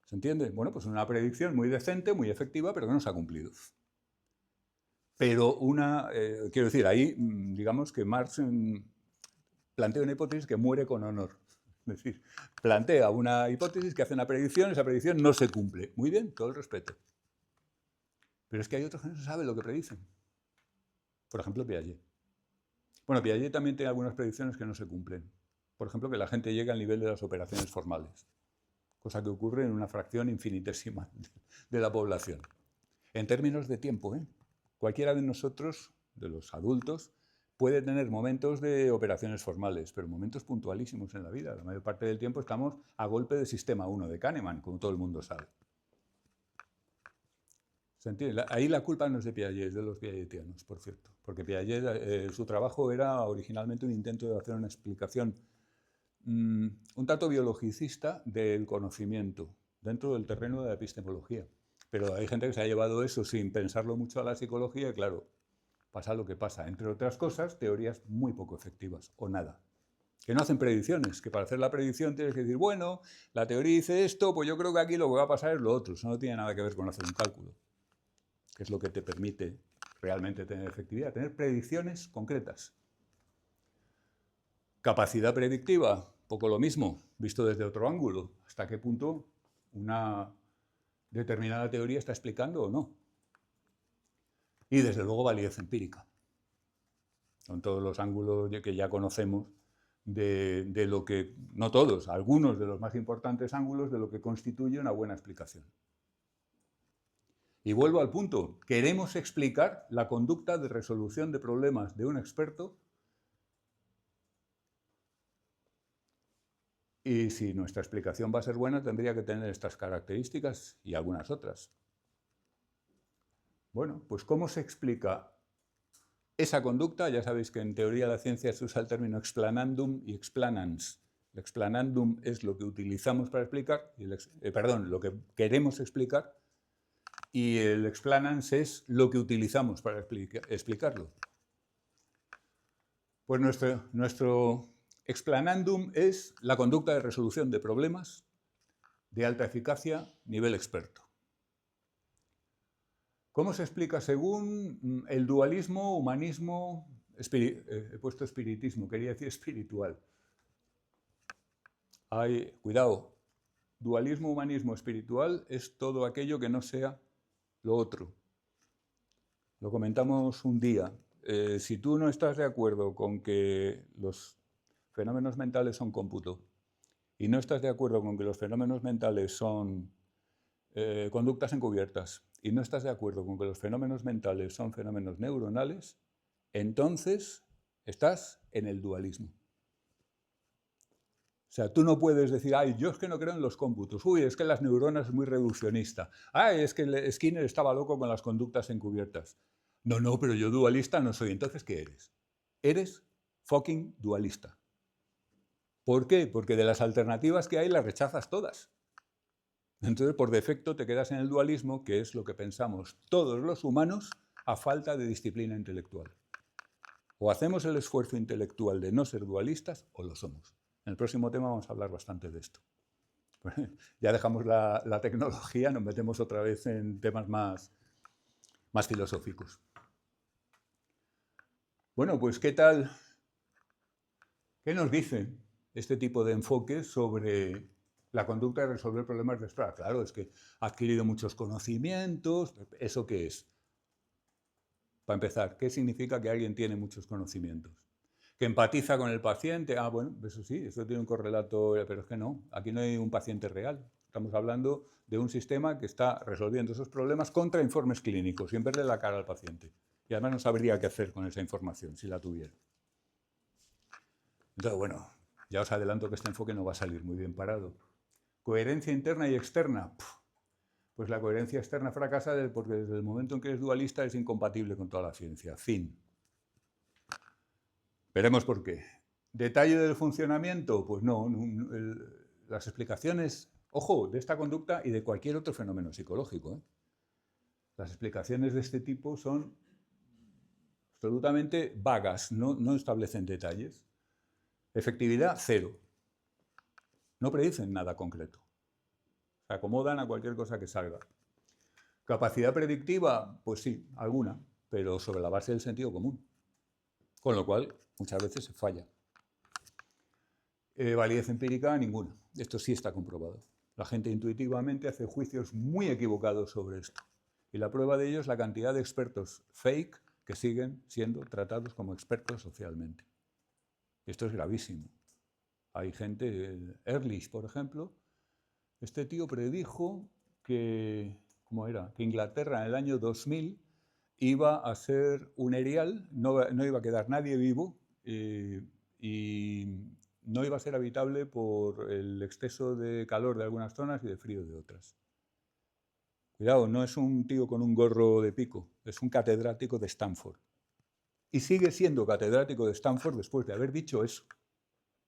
[SPEAKER 1] ¿Se entiende? Bueno, pues una predicción muy decente, muy efectiva, pero que no se ha cumplido. Pero quiero decir, ahí digamos que Marx plantea una hipótesis que muere con honor. Es decir, plantea una hipótesis que hace una predicción, esa predicción no se cumple. Muy bien, todo el respeto. Pero es que hay otros que no se sabe lo que predicen. Por ejemplo, Piaget. Bueno, Piaget también tiene algunas predicciones que no se cumplen. Por ejemplo, que la gente llegue al nivel de las operaciones formales, cosa que ocurre en una fracción infinitésima de la población. En términos de tiempo, cualquiera de nosotros, de los adultos, puede tener momentos de operaciones formales, pero momentos puntualísimos en la vida. La mayor parte del tiempo estamos a golpe de sistema 1 de Kahneman, como todo el mundo sabe. ¿Se entiende? Ahí la culpa no es de Piaget, es de los piagetianos, por cierto. Porque Piaget, su trabajo era originalmente un intento de hacer una explicación un tanto biologicista del conocimiento dentro del terreno de la epistemología. Pero hay gente que se ha llevado eso sin pensarlo mucho a la psicología y claro, pasa lo que pasa. Entre otras cosas, teorías muy poco efectivas o nada. que no hacen predicciones, que para hacer la predicción tienes que decir, bueno, la teoría dice esto, pues yo creo que aquí lo que va a pasar es lo otro. Eso no tiene nada que ver con hacer un cálculo, que es lo que te permite realmente tener efectividad, tener predicciones concretas. Capacidad predictiva, poco lo mismo, visto desde otro ángulo. ¿Hasta qué punto una determinada teoría está explicando o no? Y desde luego validez empírica, con todos los ángulos que ya conocemos de lo que, no todos, algunos de los más importantes ángulos de lo que constituye una buena explicación. Y vuelvo al punto, queremos explicar la conducta de resolución de problemas de un experto, y si nuestra explicación va a ser buena tendría que tener estas características y algunas otras. Bueno, pues ¿cómo se explica esa conducta? Ya sabéis que en teoría de la ciencia se usa el término explanandum y explanans. El explanandum es lo que utilizamos para explicar, y lo que queremos explicar, y el explanans es lo que utilizamos para explicarlo. Pues nuestro explanandum es la conducta de resolución de problemas de alta eficacia, nivel experto. ¿Cómo se explica según el dualismo, humanismo, he puesto espiritismo, quería decir espiritual? Cuidado, dualismo, humanismo, espiritual es todo aquello que no sea lo otro. Lo comentamos un día. Si tú no estás de acuerdo con que los fenómenos mentales son cómputo y no estás de acuerdo con que los fenómenos mentales son conductas encubiertas y no estás de acuerdo con que los fenómenos mentales son fenómenos neuronales, entonces estás en el dualismo. O sea, tú no puedes decir, ay, yo es que no creo en los cómputos, uy, es que las neuronas es muy reduccionista, ay, es que Skinner estaba loco con las conductas encubiertas. No, pero yo dualista no soy. Entonces, ¿qué eres? Eres fucking dualista. ¿Por qué? Porque de las alternativas que hay las rechazas todas. Entonces, por defecto, te quedas en el dualismo, que es lo que pensamos todos los humanos a falta de disciplina intelectual. O hacemos el esfuerzo intelectual de no ser dualistas o lo somos. En el próximo tema vamos a hablar bastante de esto. Ya dejamos la tecnología, nos metemos otra vez en temas más filosóficos. Bueno, pues ¿qué tal? ¿Qué nos dice este tipo de enfoque sobre la conducta de resolver problemas de explora? Claro, es que ha adquirido muchos conocimientos. ¿Eso qué es? Para empezar, ¿qué significa que alguien tiene muchos conocimientos? ¿Que empatiza con el paciente? Ah, bueno, eso sí, eso tiene un correlato, pero es que no, aquí no hay un paciente real. Estamos hablando de un sistema que está resolviendo esos problemas contra informes clínicos, sin verle la cara al paciente. Y además no sabría qué hacer con esa información si la tuviera. Entonces, bueno, ya os adelanto que este enfoque no va a salir muy bien parado. Coherencia interna y externa. Pues la coherencia externa fracasa porque desde el momento en que es dualista es incompatible con toda la ciencia. Fin. Veremos por qué. ¿Detalle del funcionamiento? Pues no. Las explicaciones, ojo, de esta conducta y de cualquier otro fenómeno psicológico, las explicaciones de este tipo son absolutamente vagas, no establecen detalles. Efectividad, cero. No predicen nada concreto. Se acomodan a cualquier cosa que salga. Capacidad predictiva, pues sí, alguna, pero sobre la base del sentido común. Con lo cual, muchas veces se falla. Validez empírica, ninguna. Esto sí está comprobado. La gente intuitivamente hace juicios muy equivocados sobre esto. Y la prueba de ello es la cantidad de expertos fake que siguen siendo tratados como expertos socialmente. Esto es gravísimo. Hay gente, Ehrlich, por ejemplo, este tío predijo que, ¿cómo era? Que Inglaterra en el año 2000 iba a ser un erial, no iba a quedar nadie vivo y no iba a ser habitable por el exceso de calor de algunas zonas y de frío de otras. Cuidado, no es un tío con un gorro de pico, es un catedrático de Stanford. Y sigue siendo catedrático de Stanford después de haber dicho eso.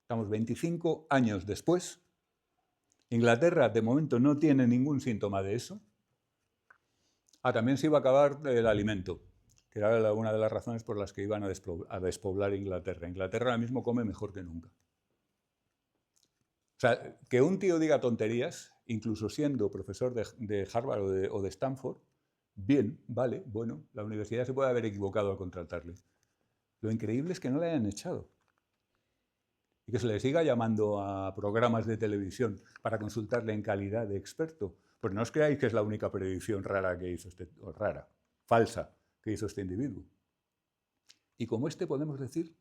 [SPEAKER 1] Estamos 25 años después. Inglaterra, de momento, no tiene ningún síntoma de eso. También se iba a acabar el alimento, que era una de las razones por las que iban a despoblar Inglaterra. Inglaterra ahora mismo come mejor que nunca. sea, que un tío diga tonterías, incluso siendo profesor de Harvard o de Stanford, bien, vale, bueno, la universidad se puede haber equivocado al contratarle. Lo increíble es que no le hayan echado. Y que se le siga llamando a programas de televisión para consultarle en calidad de experto. Pues no os creáis que es la única predicción rara que hizo falsa, que hizo este individuo. Y como este podemos decir,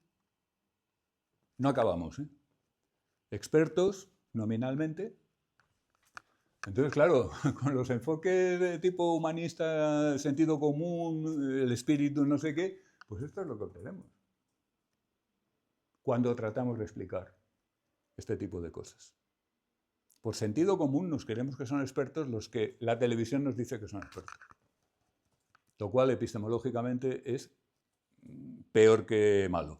[SPEAKER 1] no acabamos, ¿eh? Expertos, nominalmente. Entonces, claro, con los enfoques de tipo humanista, sentido común, el espíritu, no sé qué, pues esto es lo que obtenemos cuando tratamos de explicar este tipo de cosas. Por sentido común nos creemos que son expertos los que la televisión nos dice que son expertos. Lo cual epistemológicamente es peor que malo.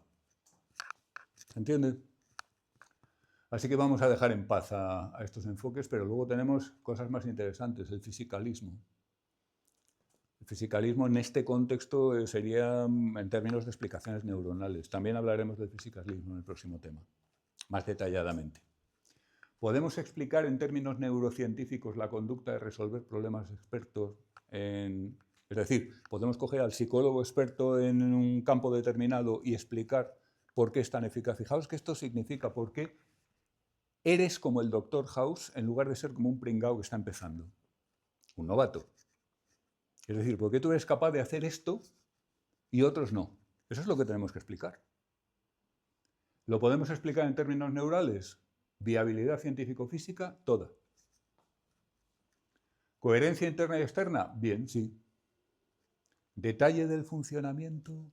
[SPEAKER 1] ¿Se entiende? Así que vamos a dejar en paz a estos enfoques, pero luego tenemos cosas más interesantes, el fisicalismo. El fisicalismo en este contexto sería en términos de explicaciones neuronales. También hablaremos del fisicalismo en el próximo tema, más detalladamente. ¿Podemos explicar en términos neurocientíficos la conducta de resolver problemas expertos en... Es decir, podemos coger al psicólogo experto en un campo determinado y explicar por qué es tan eficaz? Fijaos que esto significa por qué eres como el Dr. House en lugar de ser como un pringao que está empezando, un novato. Es decir, ¿por qué tú eres capaz de hacer esto y otros no? Eso es lo que tenemos que explicar. ¿Lo podemos explicar en términos neurales? Viabilidad científico-física, toda. ¿Coherencia interna y externa? Bien, sí. ¿Detalle del funcionamiento?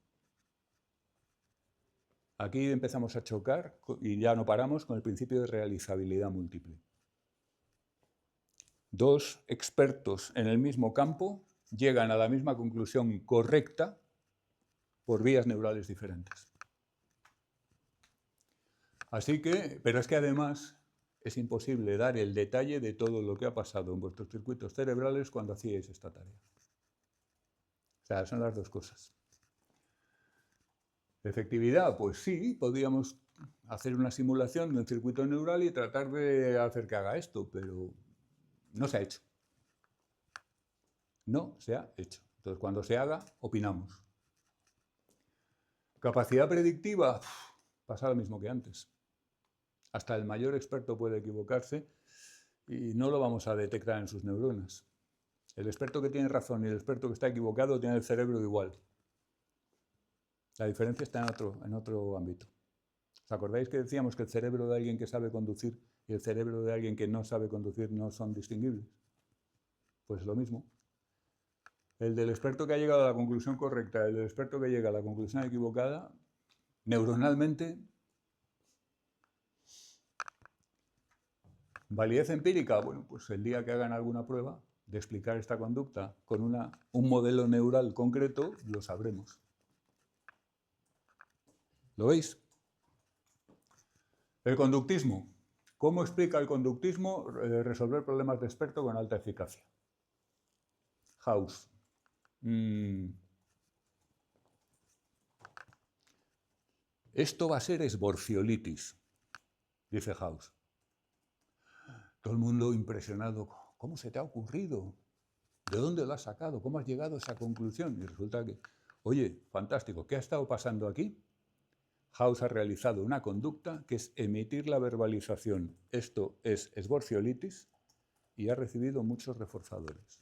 [SPEAKER 1] Aquí empezamos a chocar y ya no paramos con el principio de realizabilidad múltiple. Dos expertos en el mismo campo llegan a la misma conclusión correcta por vías neurales diferentes. Así que, pero es que además es imposible dar el detalle de todo lo que ha pasado en vuestros circuitos cerebrales cuando hacíais esta tarea. O sea, son las dos cosas. Efectividad, pues sí, podríamos hacer una simulación del circuito neural y tratar de hacer que haga esto, pero no se ha hecho. No se ha hecho. Entonces, cuando se haga, opinamos. Capacidad predictiva, pasa lo mismo que antes. Hasta el mayor experto puede equivocarse y no lo vamos a detectar en sus neuronas. El experto que tiene razón y el experto que está equivocado tiene el cerebro igual. La diferencia está en otro ámbito. ¿Os acordáis que decíamos que el cerebro de alguien que sabe conducir y el cerebro de alguien que no sabe conducir no son distinguibles? Pues lo mismo. El del experto que ha llegado a la conclusión correcta, el del experto que llega a la conclusión equivocada, neuronalmente. Validez empírica, bueno, pues el día que hagan alguna prueba de explicar esta conducta con un modelo neural concreto, lo sabremos. ¿Lo veis? El conductismo. ¿Cómo explica el conductismo resolver problemas de experto con alta eficacia? House. Esto va a ser esborciolitis, dice House. Todo el mundo impresionado. ¿Cómo se te ha ocurrido? ¿De dónde lo has sacado? ¿Cómo has llegado a esa conclusión? Y resulta que, oye, fantástico, ¿qué ha estado pasando aquí? House ha realizado una conducta que es emitir la verbalización. Esto es esborciolitis y ha recibido muchos reforzadores.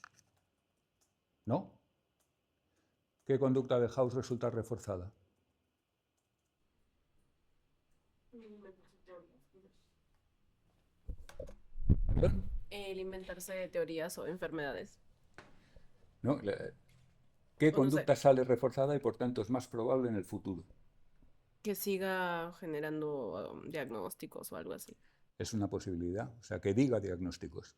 [SPEAKER 1] ¿No? ¿Qué conducta de House resulta reforzada?
[SPEAKER 3] El inventarse teorías o enfermedades.
[SPEAKER 1] ¿No? ¿Qué
[SPEAKER 3] O no sé,
[SPEAKER 1] conducta sale reforzada y por tanto es más probable en el futuro?
[SPEAKER 3] que siga generando diagnósticos o algo así.
[SPEAKER 1] Es una posibilidad, o sea, que diga diagnósticos.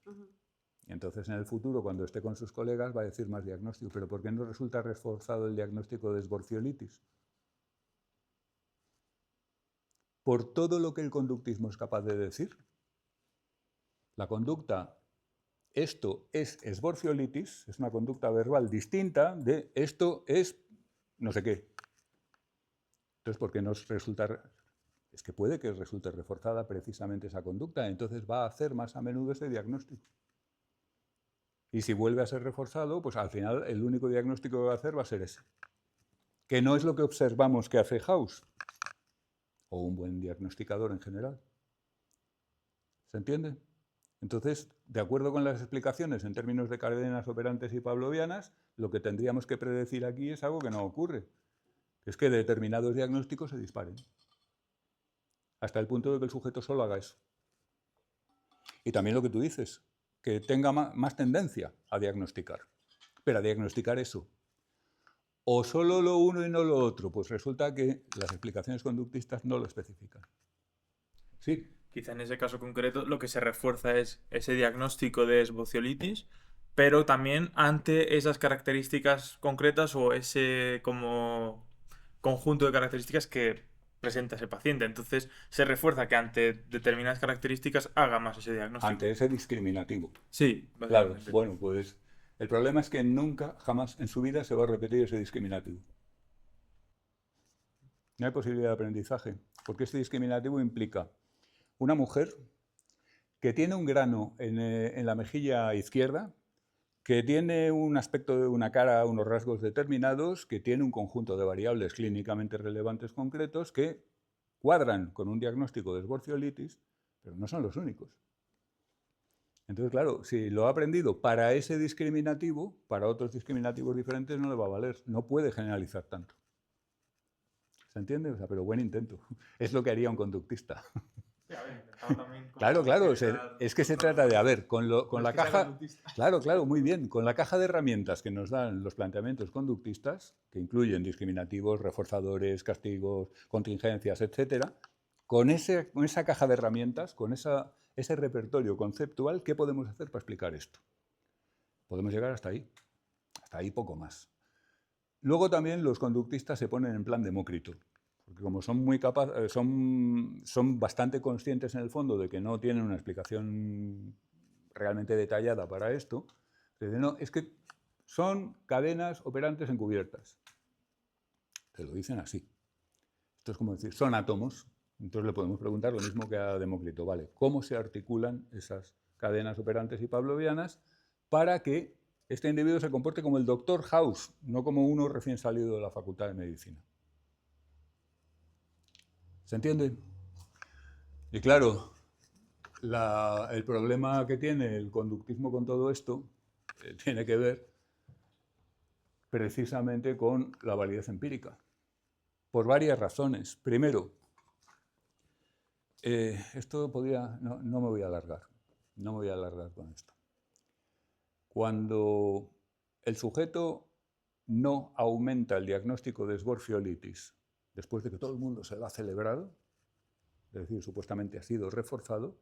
[SPEAKER 1] Y entonces en el futuro, cuando esté con sus colegas, va a decir más diagnóstico. ¿Pero por qué no resulta reforzado el diagnóstico de esborciolitis? Por todo lo que el conductismo es capaz de decir. La conducta, esto es esborciolitis, es una conducta verbal distinta de esto es no sé qué. Entonces, ¿por qué nos resulta es que puede que resulte reforzada precisamente esa conducta, entonces va a hacer más a menudo ese diagnóstico. Y si vuelve a ser reforzado, pues al final el único diagnóstico que va a hacer va a ser ese. Que no es lo que observamos que hace House, o un buen diagnosticador en general. ¿Se entiende? Entonces, de acuerdo con las explicaciones en términos de cadenas operantes y pavlovianas, lo que tendríamos que predecir aquí es algo que no ocurre, que es que determinados diagnósticos se disparen, hasta el punto de que el sujeto solo haga eso. Y también lo que tú dices, que tenga más tendencia a diagnosticar, pero a diagnosticar eso. O solo lo uno y no lo otro, pues resulta que las explicaciones conductistas no lo especifican. Sí.
[SPEAKER 2] Quizá en ese caso concreto lo que se refuerza es ese diagnóstico de esbociolitis, pero también ante esas características concretas o ese como conjunto de características que presenta ese paciente. Entonces se refuerza que ante determinadas características haga más ese diagnóstico.
[SPEAKER 1] Ante ese discriminativo.
[SPEAKER 2] Sí,
[SPEAKER 1] claro. Bueno, pues el problema es que nunca, jamás en su vida se va a repetir ese discriminativo. No hay posibilidad de aprendizaje, porque este discriminativo implica una mujer que tiene un grano en la mejilla izquierda, que tiene un aspecto de una cara, unos rasgos determinados, que tiene un conjunto de variables clínicamente relevantes concretos que cuadran con un diagnóstico de esbociolitis, pero no son los únicos. Entonces, claro, si lo ha aprendido para ese discriminativo, para otros discriminativos diferentes no le va a valer. No puede generalizar tanto. ¿Se entiende? O sea, pero buen intento. Es lo que haría un conductista. Claro, es que se trata de, a ver, con la caja, claro, muy bien, con la caja de herramientas que nos dan los planteamientos conductistas, que incluyen discriminativos, reforzadores, castigos, contingencias, etcétera, con esa caja de herramientas, con ese repertorio conceptual, ¿qué podemos hacer para explicar esto? Podemos llegar hasta ahí poco más. Luego también los conductistas se ponen en plan Demócrito, porque como son muy capaces, son bastante conscientes en el fondo de que no tienen una explicación realmente detallada para esto, dicen, no, es que son cadenas operantes encubiertas. Te lo dicen así. Esto es como decir, son átomos. Entonces le podemos preguntar lo mismo que a Demócrito, ¿vale? ¿Cómo se articulan esas cadenas operantes y pavlovianas para que este individuo se comporte como el Dr. House, no como uno recién salido de la Facultad de Medicina? ¿Se entiende? Y claro, el problema que tiene el conductismo con todo esto tiene que ver precisamente con la validez empírica, por varias razones. Primero, esto podría... No me voy a alargar, con esto. Cuando el sujeto no aumenta el diagnóstico de esbociolitis después de que todo el mundo se lo ha celebrado, es decir, supuestamente ha sido reforzado,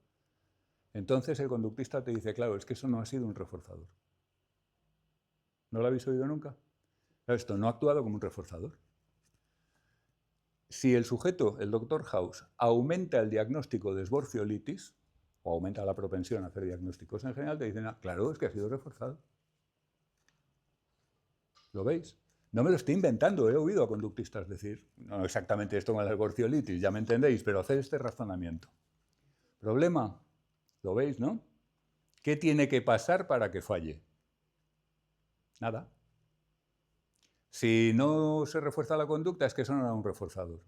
[SPEAKER 1] entonces el conductista te dice, claro, es que eso no ha sido un reforzador. ¿No lo habéis oído nunca? Claro, esto no ha actuado como un reforzador. Si el sujeto, el Dr. House, aumenta el diagnóstico de esbociolitis, o aumenta la propensión a hacer diagnósticos en general, te dicen, ah, claro, es que ha sido reforzado. ¿Lo veis? No me lo estoy inventando, he oído a conductistas decir, no exactamente esto con la esbociolitis, ya me entendéis, pero hacer este razonamiento. Problema, ¿lo veis, no? ¿Qué tiene que pasar para que falle? Nada. Si no se refuerza la conducta, es que eso no era un reforzador.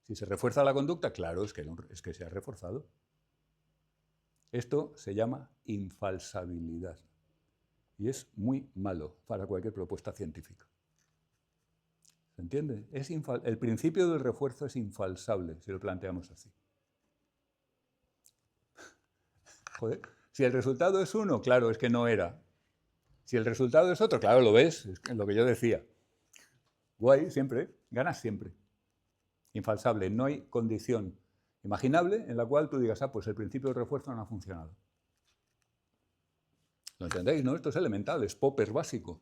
[SPEAKER 1] Si se refuerza la conducta, claro, es que se ha reforzado. Esto se llama infalsabilidad y es muy malo para cualquier propuesta científica. ¿Se entiende? El principio del refuerzo es infalsable, si lo planteamos así. Joder, si el resultado es uno, claro, es que no era. Si el resultado es otro, claro, lo ves, es lo que yo decía. Guay, siempre, ganas siempre. Infalsable, no hay condición imaginable en la cual tú digas, ah, pues el principio del refuerzo no ha funcionado. ¿Lo entendéis, no? Esto es elemental, es Popper básico.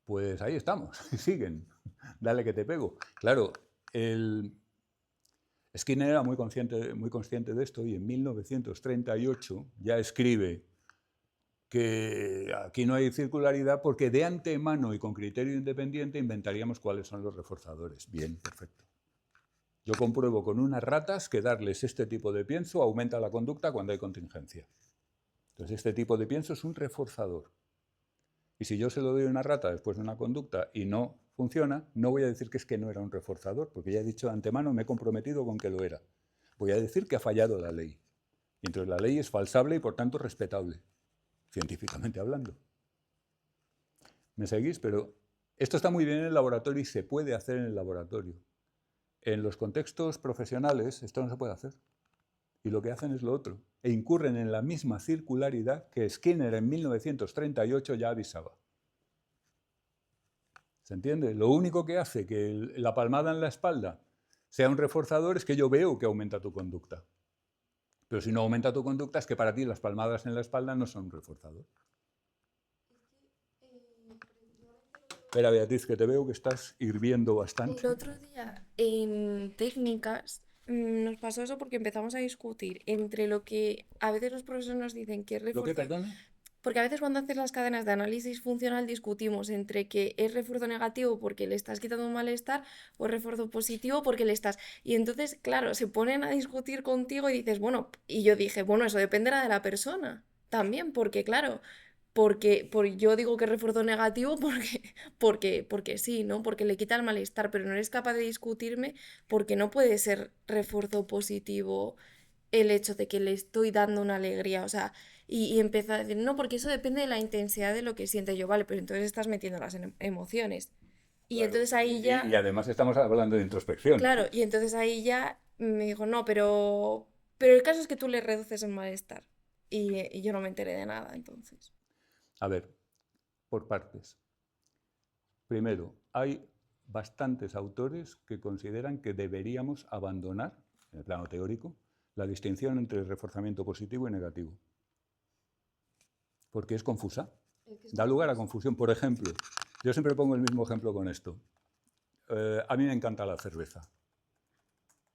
[SPEAKER 1] Pues ahí estamos, siguen. Dale que te pego. Claro, Skinner era muy consciente de esto y en 1938 ya escribe que aquí no hay circularidad porque de antemano y con criterio independiente inventaríamos cuáles son los reforzadores. Bien, perfecto. Yo compruebo con unas ratas que darles este tipo de pienso aumenta la conducta cuando hay contingencia. Entonces, este tipo de pienso es un reforzador. Y si yo se lo doy a una rata después de una conducta y no funciona, no voy a decir que es que no era un reforzador, porque ya he dicho de antemano, me he comprometido con que lo era. Voy a decir que ha fallado la ley. Y entonces la ley es falsable y por tanto respetable, científicamente hablando. ¿Me seguís? Pero esto está muy bien en el laboratorio y se puede hacer en el laboratorio. En los contextos profesionales esto no se puede hacer. Y lo que hacen es lo otro. E incurren en la misma circularidad que Skinner en 1938 ya avisaba. ¿Se entiende? Lo único que hace que la palmada en la espalda sea un reforzador es que yo veo que aumenta tu conducta. Pero si no aumenta tu conducta es que para ti las palmadas en la espalda no son un reforzador. Espera, Beatriz, que te veo que estás hirviendo bastante.
[SPEAKER 4] El otro día en técnicas nos pasó eso porque empezamos a discutir entre lo que a veces los profesores nos dicen que es
[SPEAKER 1] ¿Lo que,
[SPEAKER 4] refuerzo.
[SPEAKER 1] perdona?
[SPEAKER 4] Porque a veces cuando haces las cadenas de análisis funcional discutimos entre que es refuerzo negativo porque le estás quitando un malestar o refuerzo positivo porque le estás... Y entonces, claro, se ponen a discutir contigo y dices, bueno, y yo dije, bueno, eso dependerá de la persona también, porque claro, yo digo que es refuerzo negativo porque sí, ¿no? Porque le quita el malestar, pero no eres capaz de discutirme porque no puede ser refuerzo positivo el hecho de que le estoy dando una alegría, o sea, y empezó a decir, no, porque eso depende de la intensidad de lo que siente yo, vale, pero entonces estás metiendo las emociones. Y
[SPEAKER 1] Claro.
[SPEAKER 4] entonces ahí ya,
[SPEAKER 1] Y además estamos hablando de introspección.
[SPEAKER 4] claro, y entonces ahí ya me dijo, no, pero el caso es que tú le reduces el malestar. Y yo no me enteré de nada, entonces.
[SPEAKER 1] A ver, por partes. Primero, hay bastantes autores que consideran que deberíamos abandonar, en el plano teórico, la distinción entre reforzamiento positivo y negativo. Porque es confusa. Da lugar a confusión. Por ejemplo, yo siempre pongo el mismo ejemplo con esto. A mí me encanta la cerveza.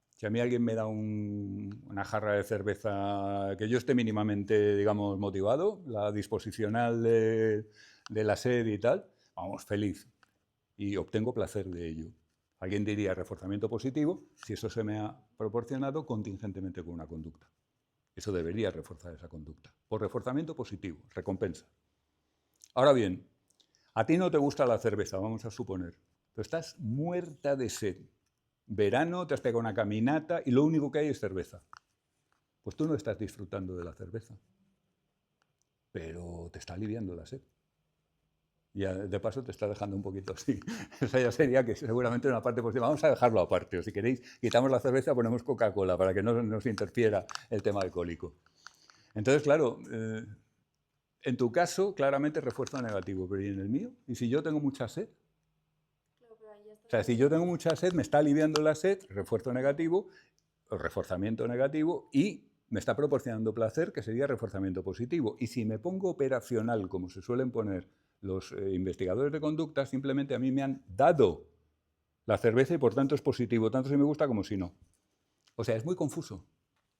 [SPEAKER 1] Si a mí alguien me da una jarra de cerveza que yo esté mínimamente, digamos, motivado, la disposicional de la sed y tal, vamos, feliz. Y obtengo placer de ello. Alguien diría reforzamiento positivo si eso se me ha proporcionado contingentemente con una conducta. Eso debería reforzar esa conducta. Por reforzamiento positivo, recompensa. Ahora bien, a ti no te gusta la cerveza, vamos a suponer. Pero estás muerta de sed. Verano, te has pegado una caminata y lo único que hay es cerveza. Pues tú no estás disfrutando de la cerveza, pero te está aliviando la sed. Y de paso te está dejando un poquito así. Esa ya sería que seguramente una parte positiva. Vamos a dejarlo aparte. O si queréis, quitamos la cerveza, ponemos Coca-Cola para que no nos interfiera el tema alcohólico. Entonces, claro, en tu caso, claramente refuerzo negativo, pero ¿y en el mío? ¿Y si yo tengo mucha sed? O sea, si yo tengo mucha sed, me está aliviando la sed, refuerzo negativo, o reforzamiento negativo, y me está proporcionando placer, que sería reforzamiento positivo. Y si me pongo operacional, como se suelen poner los investigadores de conducta, simplemente a mí me han dado la cerveza y por tanto es positivo, tanto si me gusta como si no. O sea, es muy confuso.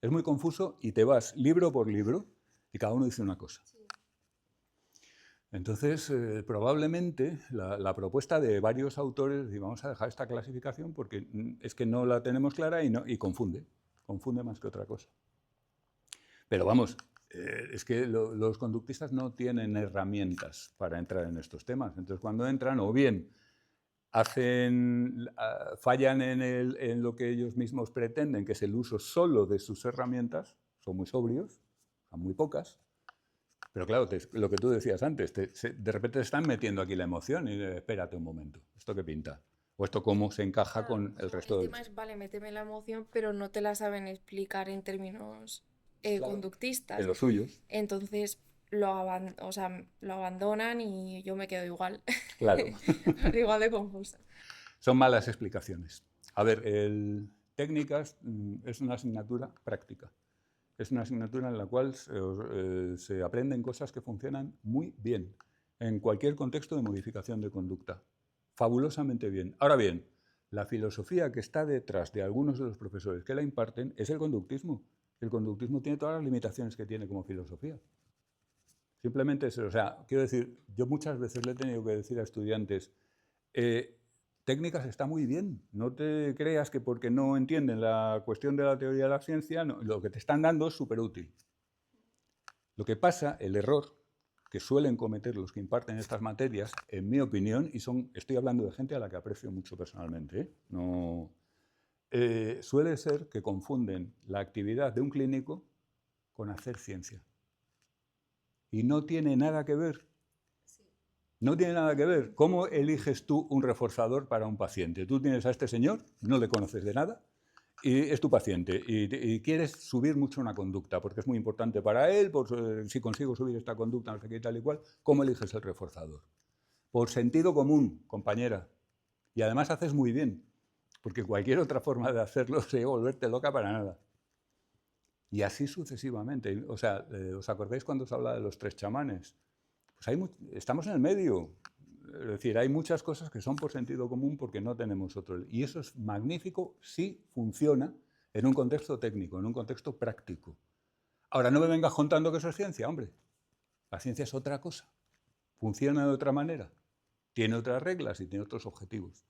[SPEAKER 1] Es muy confuso y te vas libro por libro y cada uno dice una cosa. Entonces, probablemente la propuesta de varios autores, y vamos a dejar esta clasificación porque es que no la tenemos clara y confunde más que otra cosa. Pero vamos, es que los conductistas no tienen herramientas para entrar en estos temas. Entonces, cuando entran, o bien fallan en lo que ellos mismos pretenden, que es el uso solo de sus herramientas, son muy sobrios, son muy pocas. Pero claro, lo que tú decías antes, de repente te están metiendo aquí la emoción y espérate un momento, ¿esto qué pinta? O esto cómo se encaja con el resto
[SPEAKER 4] El
[SPEAKER 1] del...
[SPEAKER 4] tema es, vale, méteme la emoción, pero no te la saben explicar en términos
[SPEAKER 1] Claro,
[SPEAKER 4] conductistas.
[SPEAKER 1] en los suyos.
[SPEAKER 4] Entonces lo abandonan y yo me quedo igual.
[SPEAKER 1] Claro.
[SPEAKER 4] Igual de confusa.
[SPEAKER 1] Son malas explicaciones. A ver, técnicas es una asignatura práctica. Es una asignatura en la cual se aprenden cosas que funcionan muy bien en cualquier contexto de modificación de conducta. Fabulosamente bien. Ahora bien, la filosofía que está detrás de algunos de los profesores que la imparten es el conductismo. El conductismo tiene todas las limitaciones que tiene como filosofía. Simplemente eso. O sea, quiero decir, yo muchas veces le he tenido que decir a estudiantes, técnicas está muy bien. No te creas que porque no entienden la cuestión de la teoría de la ciencia, no, lo que te están dando es súper útil. Lo que pasa, el error que suelen cometer los que imparten estas materias, en mi opinión, y estoy hablando de gente a la que aprecio mucho personalmente, no, suele ser que confunden la actividad de un clínico con hacer ciencia. Y no tiene nada que ver. No tiene nada que ver. ¿Cómo eliges tú un reforzador para un paciente? Tú tienes a este señor, no le conoces de nada, y es tu paciente, y quieres subir mucho una conducta, porque es muy importante para él, si consigo subir esta conducta, no sé qué, tal y cual. ¿Cómo eliges el reforzador? Por sentido común, compañera. Y además haces muy bien, porque cualquier otra forma de hacerlo sería volverte loca para nada. Y así sucesivamente. O sea, ¿os acordáis cuando os habla de los 3 chamanes? Pues estamos en el medio. Es decir, hay muchas cosas que son por sentido común porque no tenemos otro. Y eso es magnífico si funciona en un contexto técnico, en un contexto práctico. Ahora, no me vengas contando que eso es ciencia, hombre. La ciencia es otra cosa. Funciona de otra manera. Tiene otras reglas y tiene otros objetivos.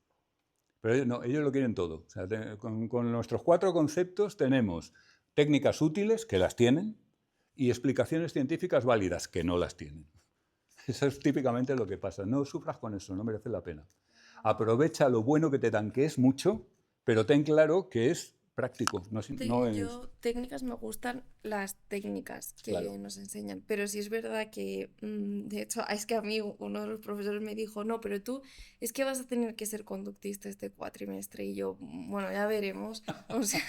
[SPEAKER 1] Pero ellos lo quieren todo. O sea, con nuestros 4 conceptos tenemos técnicas útiles, que las tienen, y explicaciones científicas válidas, que no las tienen. Eso es típicamente lo que pasa. No sufras con eso, no merece la pena. Aprovecha lo bueno que te dan, que es mucho, pero ten claro que es práctico.
[SPEAKER 4] Yo, técnicas, me gustan las técnicas que
[SPEAKER 1] Claro.
[SPEAKER 4] nos enseñan, pero sí es verdad que, de hecho, es que a mí uno de los profesores me dijo, no, pero tú es que vas a tener que ser conductista este cuatrimestre, y yo, bueno, ya veremos. O sea,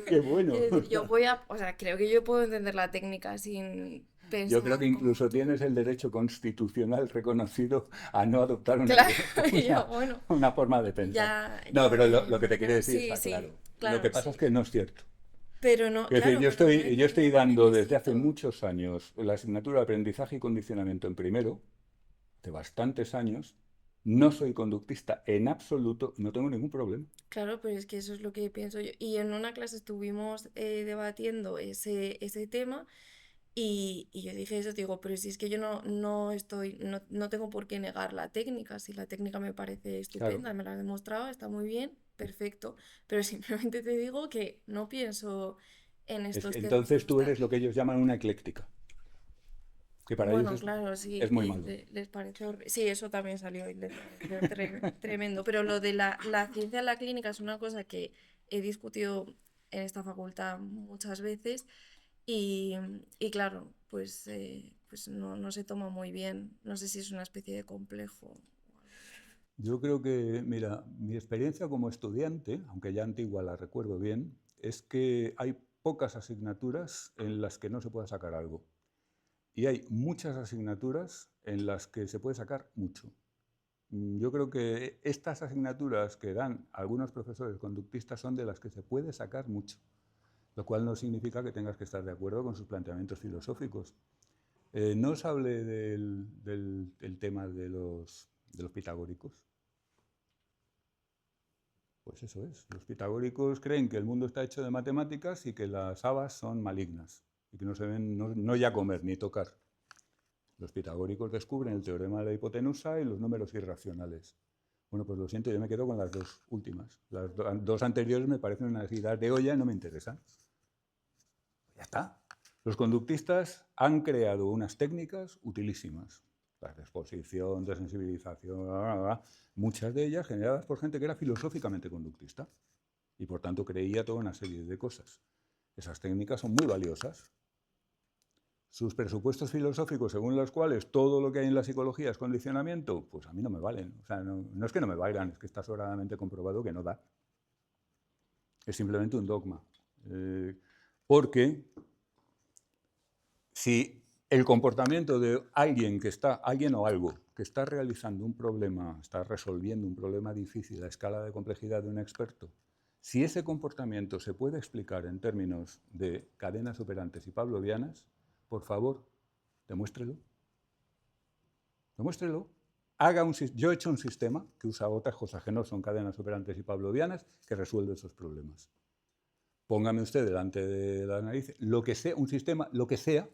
[SPEAKER 1] ¡Qué bueno!
[SPEAKER 4] creo que yo puedo entender la técnica sin pensar.
[SPEAKER 1] Yo creo que incluso
[SPEAKER 4] como tú.
[SPEAKER 1] tienes el derecho constitucional reconocido a no adoptar
[SPEAKER 4] Claro, yo, bueno,
[SPEAKER 1] una forma de pensar.
[SPEAKER 4] ya,
[SPEAKER 1] No,
[SPEAKER 4] ya
[SPEAKER 1] pero lo
[SPEAKER 4] veremos.
[SPEAKER 1] que te quiere decir
[SPEAKER 4] Sí,
[SPEAKER 1] está
[SPEAKER 4] sí,
[SPEAKER 1] claro.
[SPEAKER 4] claro,
[SPEAKER 1] Lo que pasa
[SPEAKER 4] sí.
[SPEAKER 1] es que no es cierto.
[SPEAKER 4] Pero no,
[SPEAKER 1] Es decir,
[SPEAKER 4] claro,
[SPEAKER 1] yo
[SPEAKER 4] pero
[SPEAKER 1] estoy
[SPEAKER 4] no
[SPEAKER 1] dando desde hace
[SPEAKER 4] necesito.
[SPEAKER 1] muchos años la asignatura de aprendizaje y condicionamiento en primero, de bastantes años. No soy conductista en absoluto, no tengo ningún problema.
[SPEAKER 4] Claro, pero es que eso es lo que pienso yo. Y en una clase estuvimos debatiendo ese tema, y yo dije eso, digo, pero si es que yo no tengo por qué negar la técnica. Si la técnica me parece
[SPEAKER 1] Claro.
[SPEAKER 4] estupenda, me la has demostrado, está muy bien, perfecto. Pero simplemente te digo que no pienso en estos
[SPEAKER 1] Entonces tú
[SPEAKER 4] términos.
[SPEAKER 1] eres lo que ellos llaman una ecléctica, que para ellos
[SPEAKER 4] Bueno, claro, sí,
[SPEAKER 1] es muy
[SPEAKER 4] y
[SPEAKER 1] malo.
[SPEAKER 4] les parece horrible. Sí, eso también salió y les pareció tremendo. Pero lo de la ciencia en la clínica es una cosa que he discutido en esta facultad muchas veces, y, y claro, pues no se toma muy bien. No sé si es una especie de complejo.
[SPEAKER 1] Yo creo que, mira, mi experiencia como estudiante, aunque ya antigua la recuerdo bien, es que hay pocas asignaturas en las que no se pueda sacar algo. Y hay muchas asignaturas en las que se puede sacar mucho. Yo creo que estas asignaturas que dan algunos profesores conductistas son de las que se puede sacar mucho, lo cual no significa que tengas que estar de acuerdo con sus planteamientos filosóficos. No os hablé del tema de los pitagóricos. Pues eso es. Los pitagóricos creen que el mundo está hecho de matemáticas y que las habas son malignas y que no se ven, no ya comer ni tocar. Los pitagóricos descubren el teorema de la hipotenusa y los números irracionales. Bueno, pues lo siento, yo me quedo con las 2 últimas. Las 2 anteriores me parecen unas ideas de olla y no me interesan. Ya está. Los conductistas han creado unas técnicas utilísimas. Las de exposición, de sensibilización, muchas de ellas generadas por gente que era filosóficamente conductista y por tanto creía toda una serie de cosas. Esas técnicas son muy valiosas. Sus presupuestos filosóficos, según los cuales todo lo que hay en la psicología es condicionamiento, pues a mí no me valen. O sea, no es que no me valgan, es que está sobradamente comprobado que no da. Es simplemente un dogma. Porque si el comportamiento de alguien o algo que está realizando un problema, está resolviendo un problema difícil a escala de complejidad de un experto, si ese comportamiento se puede explicar en términos de cadenas operantes y pavlovianas, por favor, demuéstrelo. Demuéstrelo. Yo he hecho un sistema que usa otras cosas que no son cadenas operantes y pavlovianas que resuelve esos problemas. Póngame usted delante de la nariz lo que sea, un sistema, lo que sea,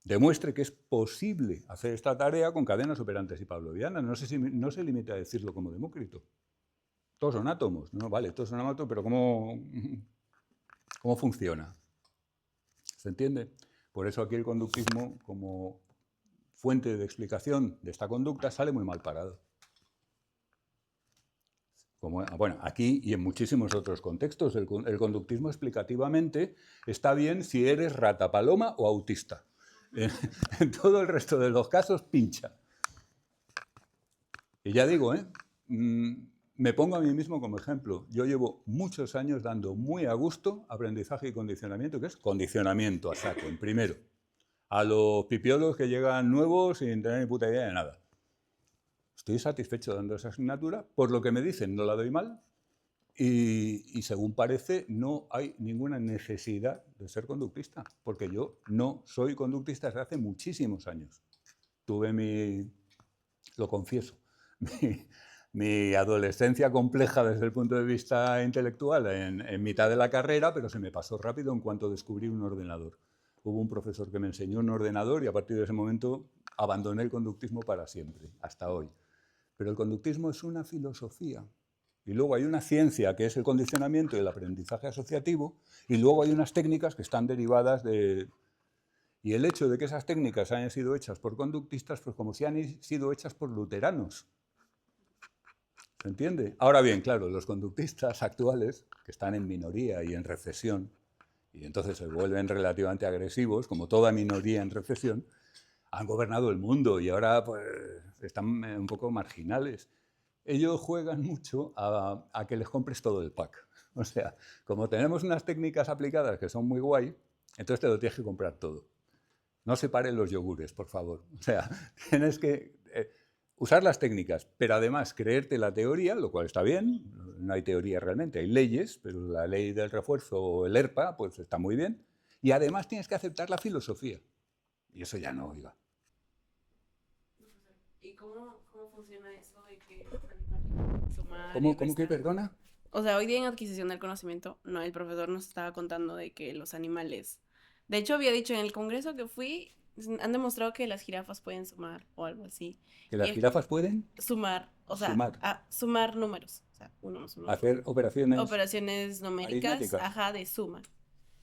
[SPEAKER 1] demuestre que es posible hacer esta tarea con cadenas operantes y pavlovianas. No se limite a decirlo como Demócrito. Todos son átomos, ¿no? Vale, todos son átomos, pero ¿cómo funciona? ¿Se entiende? Por eso aquí el conductismo, como fuente de explicación de esta conducta, sale muy mal parado. Bueno, aquí y en muchísimos otros contextos, el conductismo explicativamente está bien si eres rata, paloma o autista. En todo el resto de los casos, pincha. Y ya digo, me pongo a mí mismo como ejemplo. Yo llevo muchos años dando muy a gusto aprendizaje y condicionamiento, que es condicionamiento a saco, en primero. A los pipiolos que llegan nuevos sin tener ni puta idea de nada. Estoy satisfecho dando esa asignatura, por lo que me dicen no la doy mal y según parece no hay ninguna necesidad de ser conductista, porque yo no soy conductista desde hace muchísimos años. Tuve lo confieso, mi adolescencia compleja desde el punto de vista intelectual en mitad de la carrera, pero se me pasó rápido en cuanto descubrí un ordenador. Hubo un profesor que me enseñó un ordenador y a partir de ese momento abandoné el conductismo para siempre, hasta hoy. Pero el conductismo es una filosofía. Y luego hay una ciencia que es el condicionamiento y el aprendizaje asociativo, y luego hay unas técnicas que están derivadas de... Y el hecho de que esas técnicas hayan sido hechas por conductistas, pues como si han sido hechas por luteranos. ¿Se entiende? Ahora bien, claro, los conductistas actuales, que están en minoría y en recesión, y entonces se vuelven relativamente agresivos, como toda minoría en recesión, han gobernado el mundo y ahora pues, están un poco marginales. Ellos juegan mucho a que les compres todo el pack. O sea, como tenemos unas técnicas aplicadas que son muy guay, entonces te lo tienes que comprar todo. No separen los yogures, por favor. O sea, tienes que usar las técnicas, pero además creerte la teoría, lo cual está bien. No hay teoría realmente, hay leyes, pero la ley del refuerzo o el ERPA pues está muy bien. Y además tienes que aceptar la filosofía. Y eso ya no, oiga.
[SPEAKER 3] ¿Y cómo funciona eso de que sumar
[SPEAKER 1] ¿Cómo
[SPEAKER 3] y
[SPEAKER 1] que,
[SPEAKER 3] restar?
[SPEAKER 1] perdona?
[SPEAKER 3] O sea, hoy día en adquisición del conocimiento, no, el profesor nos estaba contando de que los animales... De hecho, había dicho en el congreso que fui, han demostrado que las jirafas pueden sumar o algo así.
[SPEAKER 1] ¿Que las
[SPEAKER 3] Y
[SPEAKER 1] jirafas pueden
[SPEAKER 3] sumar, o sea,
[SPEAKER 1] sumar,
[SPEAKER 3] sumar números. O sea, uno más uno.
[SPEAKER 1] hacer
[SPEAKER 3] Operaciones numéricas,
[SPEAKER 1] aritméticas?
[SPEAKER 3] ajá, de suma.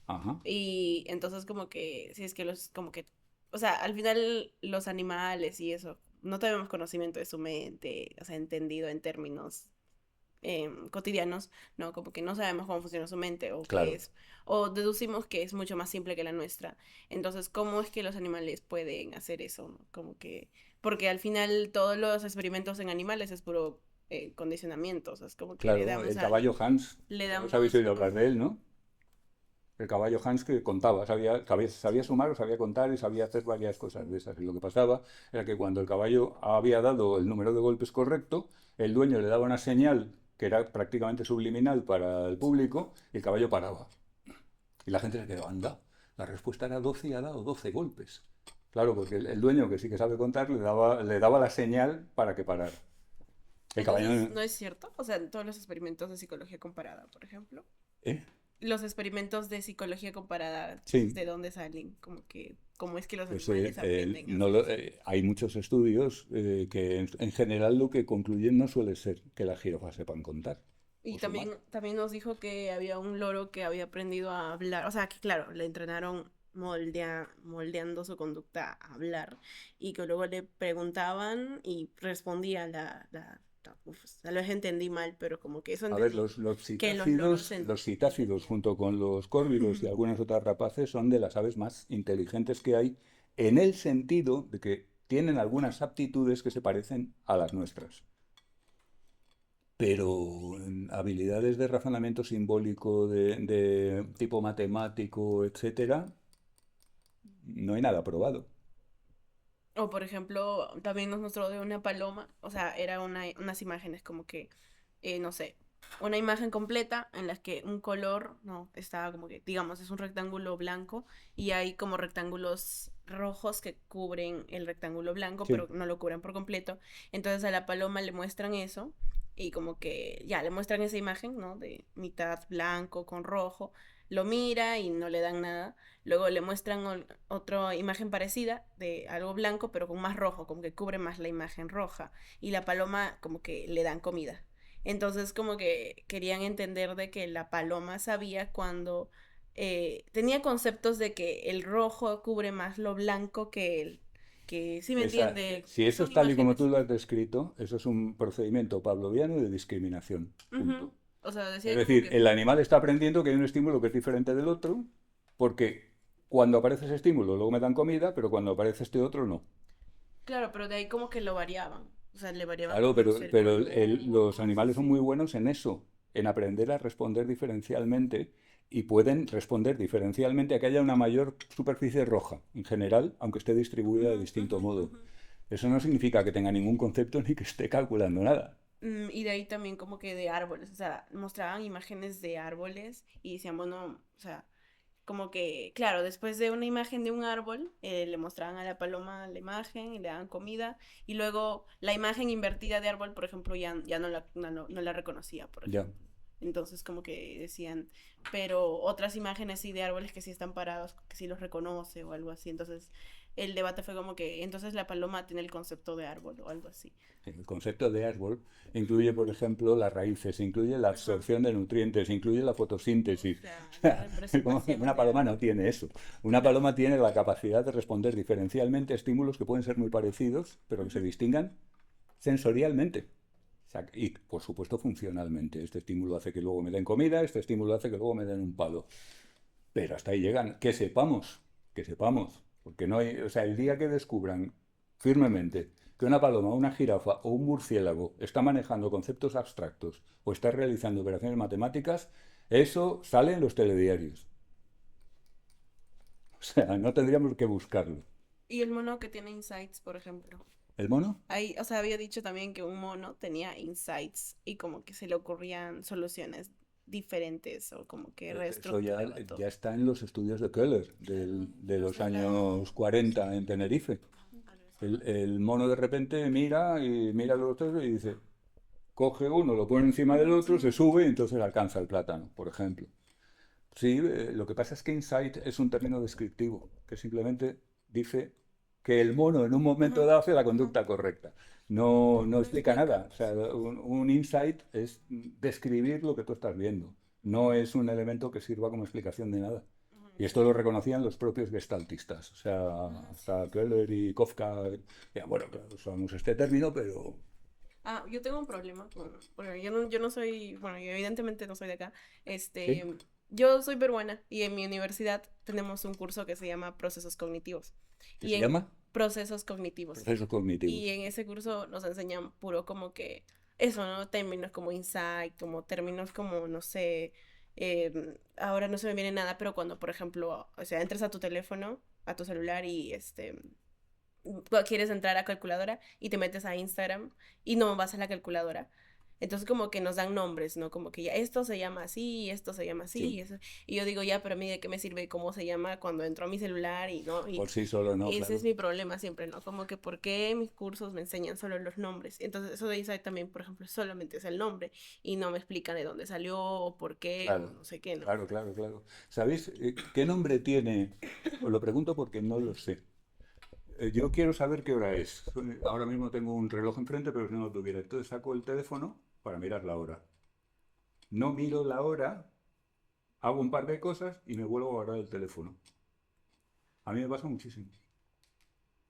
[SPEAKER 1] Ajá.
[SPEAKER 3] Y entonces como que, si es que o sea, al final los animales y eso, no tenemos conocimiento de su mente, o sea, entendido en términos cotidianos, ¿no? Como que no sabemos cómo funciona su mente o
[SPEAKER 1] Claro.
[SPEAKER 3] qué es, o deducimos que es mucho más simple que la nuestra. Entonces, ¿cómo es que los animales pueden hacer eso, ¿no? Como que, porque al final todos los experimentos en animales es puro condicionamiento, o sea, es como que le
[SPEAKER 1] Claro,
[SPEAKER 3] damos
[SPEAKER 1] el caballo Hans,
[SPEAKER 3] le
[SPEAKER 1] todos
[SPEAKER 3] damos
[SPEAKER 1] habéis oído
[SPEAKER 3] como...
[SPEAKER 1] hablar de él, ¿no? El caballo Hans que contaba, sabía sumar, sabía contar y sabía hacer varias cosas de esas. Y lo que pasaba era que cuando el caballo había dado el número de golpes correcto, el dueño le daba una señal que era prácticamente subliminal para el público y el caballo paraba. Y la gente se quedó, anda, la respuesta era 12 y ha dado 12 golpes. Claro, porque el dueño, que sí que sabe contar, le daba la señal para que parara. El caballo...
[SPEAKER 3] Entonces, ¿no es cierto? O sea, en todos los experimentos de psicología comparada, por ejemplo.
[SPEAKER 1] ¿Eh?
[SPEAKER 3] Los experimentos de psicología comparada,
[SPEAKER 1] Sí.
[SPEAKER 3] ¿de dónde salen? Como que, ¿cómo es que los
[SPEAKER 1] Pues
[SPEAKER 3] animales aprenden?
[SPEAKER 1] hay muchos estudios que en general lo que concluyen no suele ser que las jirafas sepan contar.
[SPEAKER 3] Y
[SPEAKER 1] o sumar.
[SPEAKER 3] también nos dijo que había un loro que había aprendido a hablar, o sea, que claro, le entrenaron moldeando su conducta a hablar y que luego le preguntaban y respondía a lo entendí mal, pero como que eso
[SPEAKER 1] A ver,
[SPEAKER 3] entendí.
[SPEAKER 1] los
[SPEAKER 3] Que los loros
[SPEAKER 1] citácidos junto con los córvidos y algunas otras rapaces son de las aves más inteligentes que hay en el sentido de que tienen algunas aptitudes que se parecen a las nuestras. Pero en habilidades de razonamiento simbólico de tipo matemático, etcétera, no hay nada probado.
[SPEAKER 3] O por ejemplo, también nos mostró de una paloma, o sea, era unas imágenes como que, no sé, una imagen completa en la que un color, no, estaba como que, digamos, es un rectángulo blanco y hay como rectángulos rojos que cubren el rectángulo blanco,
[SPEAKER 1] Sí.
[SPEAKER 3] pero no lo cubren por completo. Entonces a la paloma le muestran eso y como que ya le muestran esa imagen, ¿no? De mitad blanco con rojo. lo mira y no le dan nada. Luego le muestran otra imagen parecida de algo blanco, pero con más rojo, como que cubre más la imagen roja. Y la paloma como que le dan comida. Entonces como que querían entender de que la paloma sabía cuando tenía conceptos de que el rojo cubre más lo blanco que sí me entiende,
[SPEAKER 1] Si eso
[SPEAKER 3] son
[SPEAKER 1] es tal y como tú
[SPEAKER 3] imágenes.
[SPEAKER 1] lo has descrito, eso es un procedimiento pavloviano de discriminación. Punto.
[SPEAKER 3] Ujú. O sea,
[SPEAKER 1] Es
[SPEAKER 3] decía como
[SPEAKER 1] decir,
[SPEAKER 3] que,
[SPEAKER 1] el animal está aprendiendo que hay un estímulo que es diferente del otro, porque cuando aparece ese estímulo luego me dan comida, pero cuando aparece este otro no.
[SPEAKER 3] claro, pero de ahí como que lo variaban. O sea, le variaban
[SPEAKER 1] Claro,
[SPEAKER 3] como, no sé, el color.
[SPEAKER 1] los animales son muy buenos en eso, en aprender a responder diferencialmente y pueden responder diferencialmente a que haya una mayor superficie roja, en general, aunque esté distribuida de
[SPEAKER 3] Ujú,
[SPEAKER 1] distinto
[SPEAKER 3] ujú,
[SPEAKER 1] modo.
[SPEAKER 3] ujú.
[SPEAKER 1] Eso no significa que tenga ningún concepto ni que esté calculando nada.
[SPEAKER 3] Y de ahí también como que de árboles, o sea, mostraban imágenes de árboles y decían, bueno, o sea, como que, claro, después de una imagen de un árbol, le mostraban a la paloma la imagen y le daban comida, y luego la imagen invertida de árbol, por ejemplo, ya no la reconocía, por
[SPEAKER 1] Ya.
[SPEAKER 3] ejemplo. Entonces como que decían, pero otras imágenes sí de árboles que sí están parados, que sí los reconoce o algo así. Entonces el debate fue como que entonces la paloma tiene el concepto de árbol o algo así.
[SPEAKER 1] El concepto de árbol incluye, por ejemplo, las raíces, incluye la
[SPEAKER 3] Ajá.
[SPEAKER 1] absorción de nutrientes, incluye la
[SPEAKER 3] O
[SPEAKER 1] fotosíntesis.
[SPEAKER 3] sea, la representación
[SPEAKER 1] Una
[SPEAKER 3] de
[SPEAKER 1] paloma
[SPEAKER 3] árbol.
[SPEAKER 1] no tiene eso. Una
[SPEAKER 3] Claro.
[SPEAKER 1] paloma tiene la capacidad de responder diferencialmente a estímulos que pueden ser muy parecidos, pero que se
[SPEAKER 3] Ujú.
[SPEAKER 1] distingan sensorialmente. O sea, y, por supuesto, funcionalmente. Este estímulo hace que luego me den comida, este estímulo hace que luego me den un palo. Pero hasta ahí llegan. Que sepamos. Porque no hay, o sea, el día que descubran firmemente que una paloma, una jirafa o un murciélago está manejando conceptos abstractos o está realizando operaciones matemáticas, eso sale en los telediarios. O sea, no tendríamos que buscarlo.
[SPEAKER 3] Y el mono que tiene insights, por ejemplo.
[SPEAKER 1] ¿El mono?
[SPEAKER 3] Ahí, o sea, había dicho también que un mono tenía insights y como que se le ocurrían soluciones diferentes o como que
[SPEAKER 1] Eso ya,
[SPEAKER 3] reestructuraba todo.
[SPEAKER 1] ya está en los estudios de Köhler, de los años 40 en Tenerife. El mono de repente mira y mira a los otros y dice, coge uno, lo pone encima del otro, se sube y entonces alcanza el plátano, por ejemplo. Sí, lo que pasa es que insight es un término descriptivo, que simplemente dice que el mono en un momento
[SPEAKER 3] Ujú,
[SPEAKER 1] dado hace la
[SPEAKER 3] ujú.
[SPEAKER 1] conducta correcta. No, no
[SPEAKER 3] No
[SPEAKER 1] explica
[SPEAKER 3] explica.
[SPEAKER 1] nada. O sea, un insight es describir lo que tú estás viendo. No es un elemento que sirva como explicación de nada.
[SPEAKER 3] Ujú,
[SPEAKER 1] Y esto lo
[SPEAKER 3] exacto.
[SPEAKER 1] reconocían los propios gestaltistas. O sea,
[SPEAKER 3] Ujú.
[SPEAKER 1] hasta Köhler y Kafka, ya, bueno, claro, usamos este término, pero
[SPEAKER 3] Ah, yo tengo un problema porque yo no soy, bueno, yo evidentemente no soy de acá.
[SPEAKER 1] sí,
[SPEAKER 3] Yo soy peruana y en mi universidad tenemos un curso que se llama Procesos Cognitivos.
[SPEAKER 1] ¿qué
[SPEAKER 3] Y
[SPEAKER 1] se
[SPEAKER 3] en
[SPEAKER 1] llama?
[SPEAKER 3] Procesos Cognitivos.
[SPEAKER 1] Procesos cognitivos.
[SPEAKER 3] Y en ese curso nos enseñan puro como que eso, ¿no? Términos como insight, como términos como, no sé, ahora no se me viene nada, pero cuando, por ejemplo, o sea, entras a tu teléfono, a tu celular y quieres entrar a calculadora y te metes a Instagram y no vas a la calculadora. Entonces como que nos dan nombres, ¿no? Como que ya esto se llama así, esto se llama así,
[SPEAKER 1] Sí,
[SPEAKER 3] y eso. Y yo digo, ya, pero a mí de qué me sirve cómo se llama cuando entro a mi celular y no,
[SPEAKER 1] por sí solo no,
[SPEAKER 3] ese es
[SPEAKER 1] claro.
[SPEAKER 3] mi problema siempre, ¿no? Como que por qué mis cursos me enseñan solo los nombres. Entonces eso de Insight también, por ejemplo, solamente es el nombre y no me explican de dónde salió o por qué o
[SPEAKER 1] Claro,
[SPEAKER 3] no sé qué, ¿no?
[SPEAKER 1] claro, claro, claro. ¿Sabéis qué nombre tiene? Os lo pregunto porque no lo sé. Yo quiero saber qué hora es. Ahora mismo tengo un reloj enfrente, pero si no lo tuviera. Entonces saco el teléfono para mirar la hora. No miro la hora, hago un par de cosas y me vuelvo a guardar el teléfono. A mí me pasa muchísimo.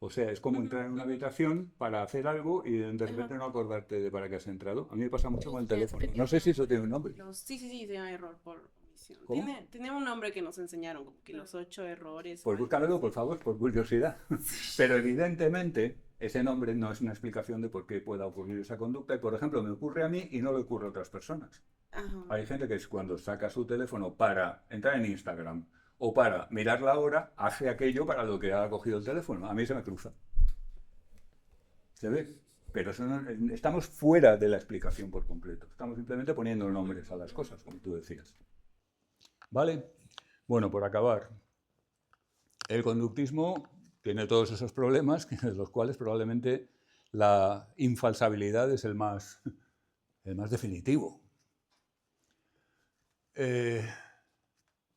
[SPEAKER 1] O sea, es como
[SPEAKER 3] Ujú,
[SPEAKER 1] entrar en una
[SPEAKER 3] ujú.
[SPEAKER 1] habitación para hacer algo y de
[SPEAKER 3] Ajá.
[SPEAKER 1] repente no acordarte de para qué has entrado. A mí me pasa mucho con el teléfono. No sé
[SPEAKER 3] Dependiendo
[SPEAKER 1] si eso tiene un nombre.
[SPEAKER 3] sí, sí, sí, se llama error por omisión.
[SPEAKER 1] ¿Cómo?
[SPEAKER 3] Tiene un nombre que nos enseñaron, como que los 8 errores o
[SPEAKER 1] Pues
[SPEAKER 3] algo
[SPEAKER 1] búscamelo, por
[SPEAKER 3] así.
[SPEAKER 1] favor, por curiosidad. Pero evidentemente ese nombre no es una explicación de por qué pueda ocurrir esa conducta. Y, por ejemplo, me ocurre a mí y no le ocurre a otras personas.
[SPEAKER 3] Ajá.
[SPEAKER 1] Hay gente que es cuando saca su teléfono para entrar en Instagram o para mirar la hora, hace aquello para lo que ha cogido el teléfono. A mí se me cruza. ¿Se ve? Pero estamos fuera de la explicación por completo. Estamos simplemente poniendo nombres a las cosas, como tú decías. ¿Vale? Bueno, por acabar, el conductismo tiene todos esos problemas, de los cuales probablemente la infalsabilidad es el más definitivo.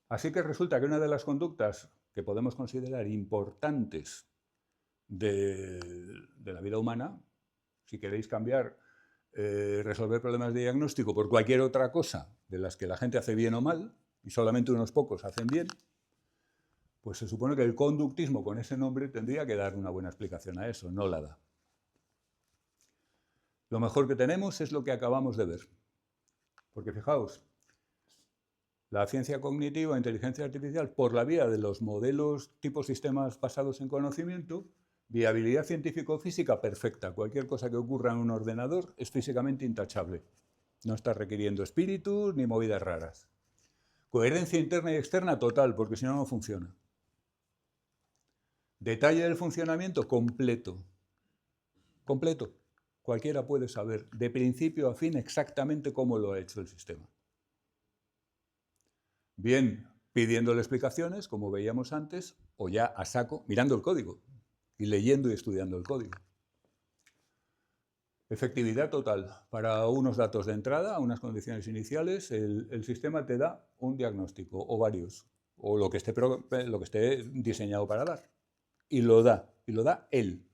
[SPEAKER 1] Así que resulta que una de las conductas que podemos considerar importantes de la vida humana, si queréis cambiar, resolver problemas de diagnóstico por cualquier otra cosa de las que la gente hace bien o mal, y solamente unos pocos hacen bien, pues se supone que el conductismo con ese nombre tendría que dar una buena explicación a eso, no la da. Lo mejor que tenemos es lo que acabamos de ver. Porque fijaos, la ciencia cognitiva, inteligencia artificial, por la vía de los modelos tipo sistemas basados en conocimiento, viabilidad científico-física perfecta. Cualquier cosa que ocurra en un ordenador es físicamente intachable. No está requiriendo espíritus ni movidas raras. Coherencia interna y externa total, porque si no, no funciona. Detalle del funcionamiento completo. Completo. Cualquiera puede saber de principio a fin exactamente cómo lo ha hecho el sistema. Bien pidiéndole explicaciones, como veíamos antes, o ya a saco, mirando el código y leyendo y estudiando el código. Efectividad total. Para unos datos de entrada, a unas condiciones iniciales, el sistema te da un diagnóstico, o varios, o lo que esté diseñado para dar. Y lo da él.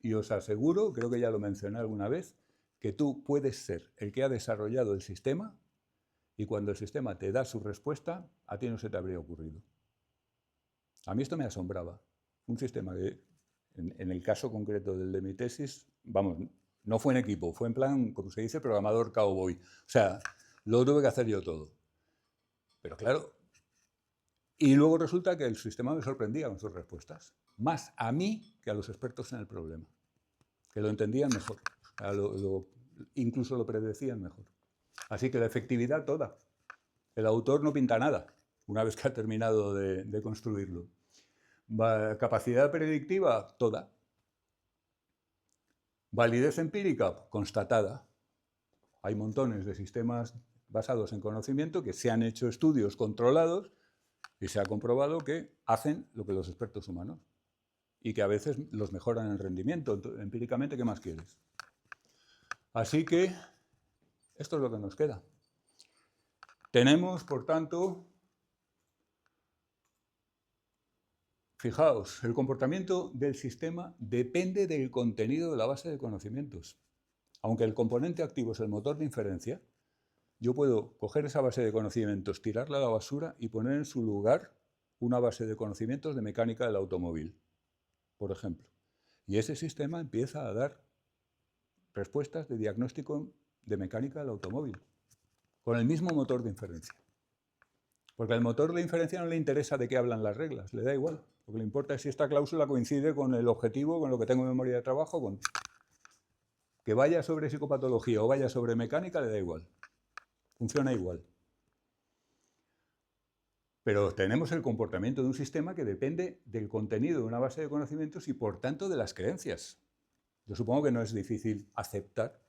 [SPEAKER 1] Y os aseguro, creo que ya lo mencioné alguna vez, que tú puedes ser el que ha desarrollado el sistema y cuando el sistema te da su respuesta, a ti no se te habría ocurrido. A mí esto me asombraba. Un sistema que, en el caso concreto del de mi tesis, vamos, no fue en equipo, fue en plan, como se dice, programador cowboy. O sea, lo tuve que hacer yo todo. Pero claro, y luego resulta que el sistema me sorprendía con sus respuestas. Más a mí que a los expertos en el problema, que lo entendían mejor, incluso lo predecían mejor. Así que la efectividad toda. El autor no pinta nada una vez que ha terminado de construirlo. Capacidad predictiva toda. Validez empírica constatada. Hay montones de sistemas basados en conocimiento que se han hecho estudios controlados y se ha comprobado que hacen lo que los expertos humanos y que a veces los mejoran en rendimiento. Empíricamente, ¿qué más quieres? Así que esto es lo que nos queda. Tenemos, por tanto, fijaos, el comportamiento del sistema depende del contenido de la base de conocimientos. Aunque el componente activo es el motor de inferencia, yo puedo coger esa base de conocimientos, tirarla a la basura y poner en su lugar una base de conocimientos de mecánica del automóvil, por ejemplo. Y ese sistema empieza a dar respuestas de diagnóstico de mecánica del automóvil, con el mismo motor de inferencia. Porque al motor de inferencia no le interesa de qué hablan las reglas, le da igual. Lo que le importa es si esta cláusula coincide con el objetivo, con lo que tengo en memoria de trabajo, con... que vaya sobre psicopatología o vaya sobre mecánica, le da igual. Funciona igual. Pero tenemos el comportamiento de un sistema que depende del contenido de una base de conocimientos y, por tanto, de las creencias. Yo supongo que no es difícil aceptar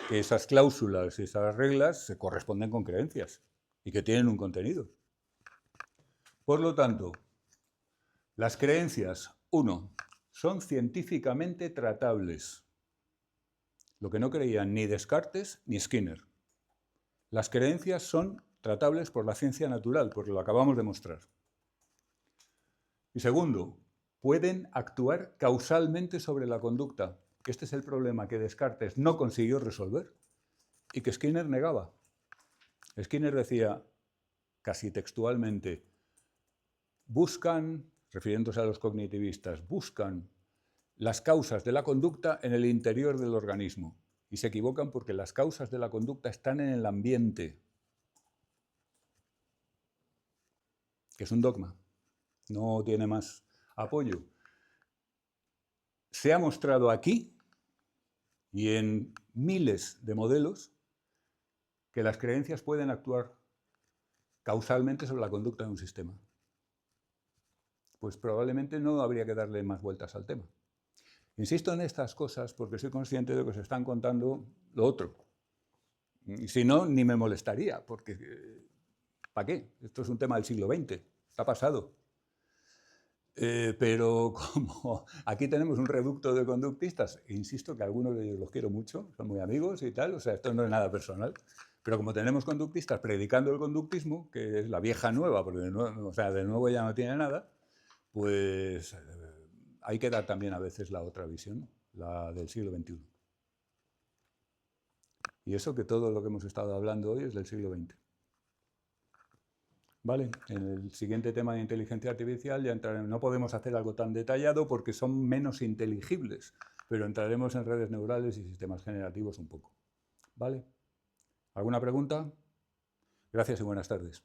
[SPEAKER 1] que esas cláusulas y esas reglas se corresponden con creencias y que tienen un contenido. Por lo tanto, las creencias, 1, son científicamente tratables. Lo que no creían ni Descartes ni Skinner. Las creencias son tratables por la ciencia natural, porque lo acabamos de mostrar. Y segundo, pueden actuar causalmente sobre la conducta. Este es el problema que Descartes no consiguió resolver y que Skinner negaba. Skinner decía, casi textualmente, buscan, refiriéndose a los cognitivistas, buscan las causas de la conducta en el interior del organismo. Y se equivocan porque las causas de la conducta están en el ambiente, que es un dogma, no tiene más apoyo. Se ha mostrado aquí y en miles de modelos que las creencias pueden actuar causalmente sobre la conducta de un sistema. Pues probablemente no habría que darle más vueltas al tema. Insisto en estas cosas porque soy consciente de que se están contando lo otro. Y si no, ni me molestaría, porque ¿para qué? Esto es un tema del siglo XX, está pasado. Pero como aquí tenemos un reducto de conductistas, e insisto que algunos de ellos los quiero mucho, son muy amigos y tal, o sea, esto no es nada personal, Pero como tenemos conductistas predicando el conductismo, que es la vieja nueva, porque de nuevo ya no tiene nada, pues hay que dar también a veces la otra visión, la del siglo XXI. Y eso que todo lo que hemos estado hablando hoy es del siglo XX. Vale, en el siguiente tema de inteligencia artificial ya entraremos. No podemos hacer algo tan detallado porque son menos inteligibles, pero entraremos en redes neurales y sistemas generativos un poco. ¿Vale? ¿Alguna pregunta? Gracias y buenas tardes.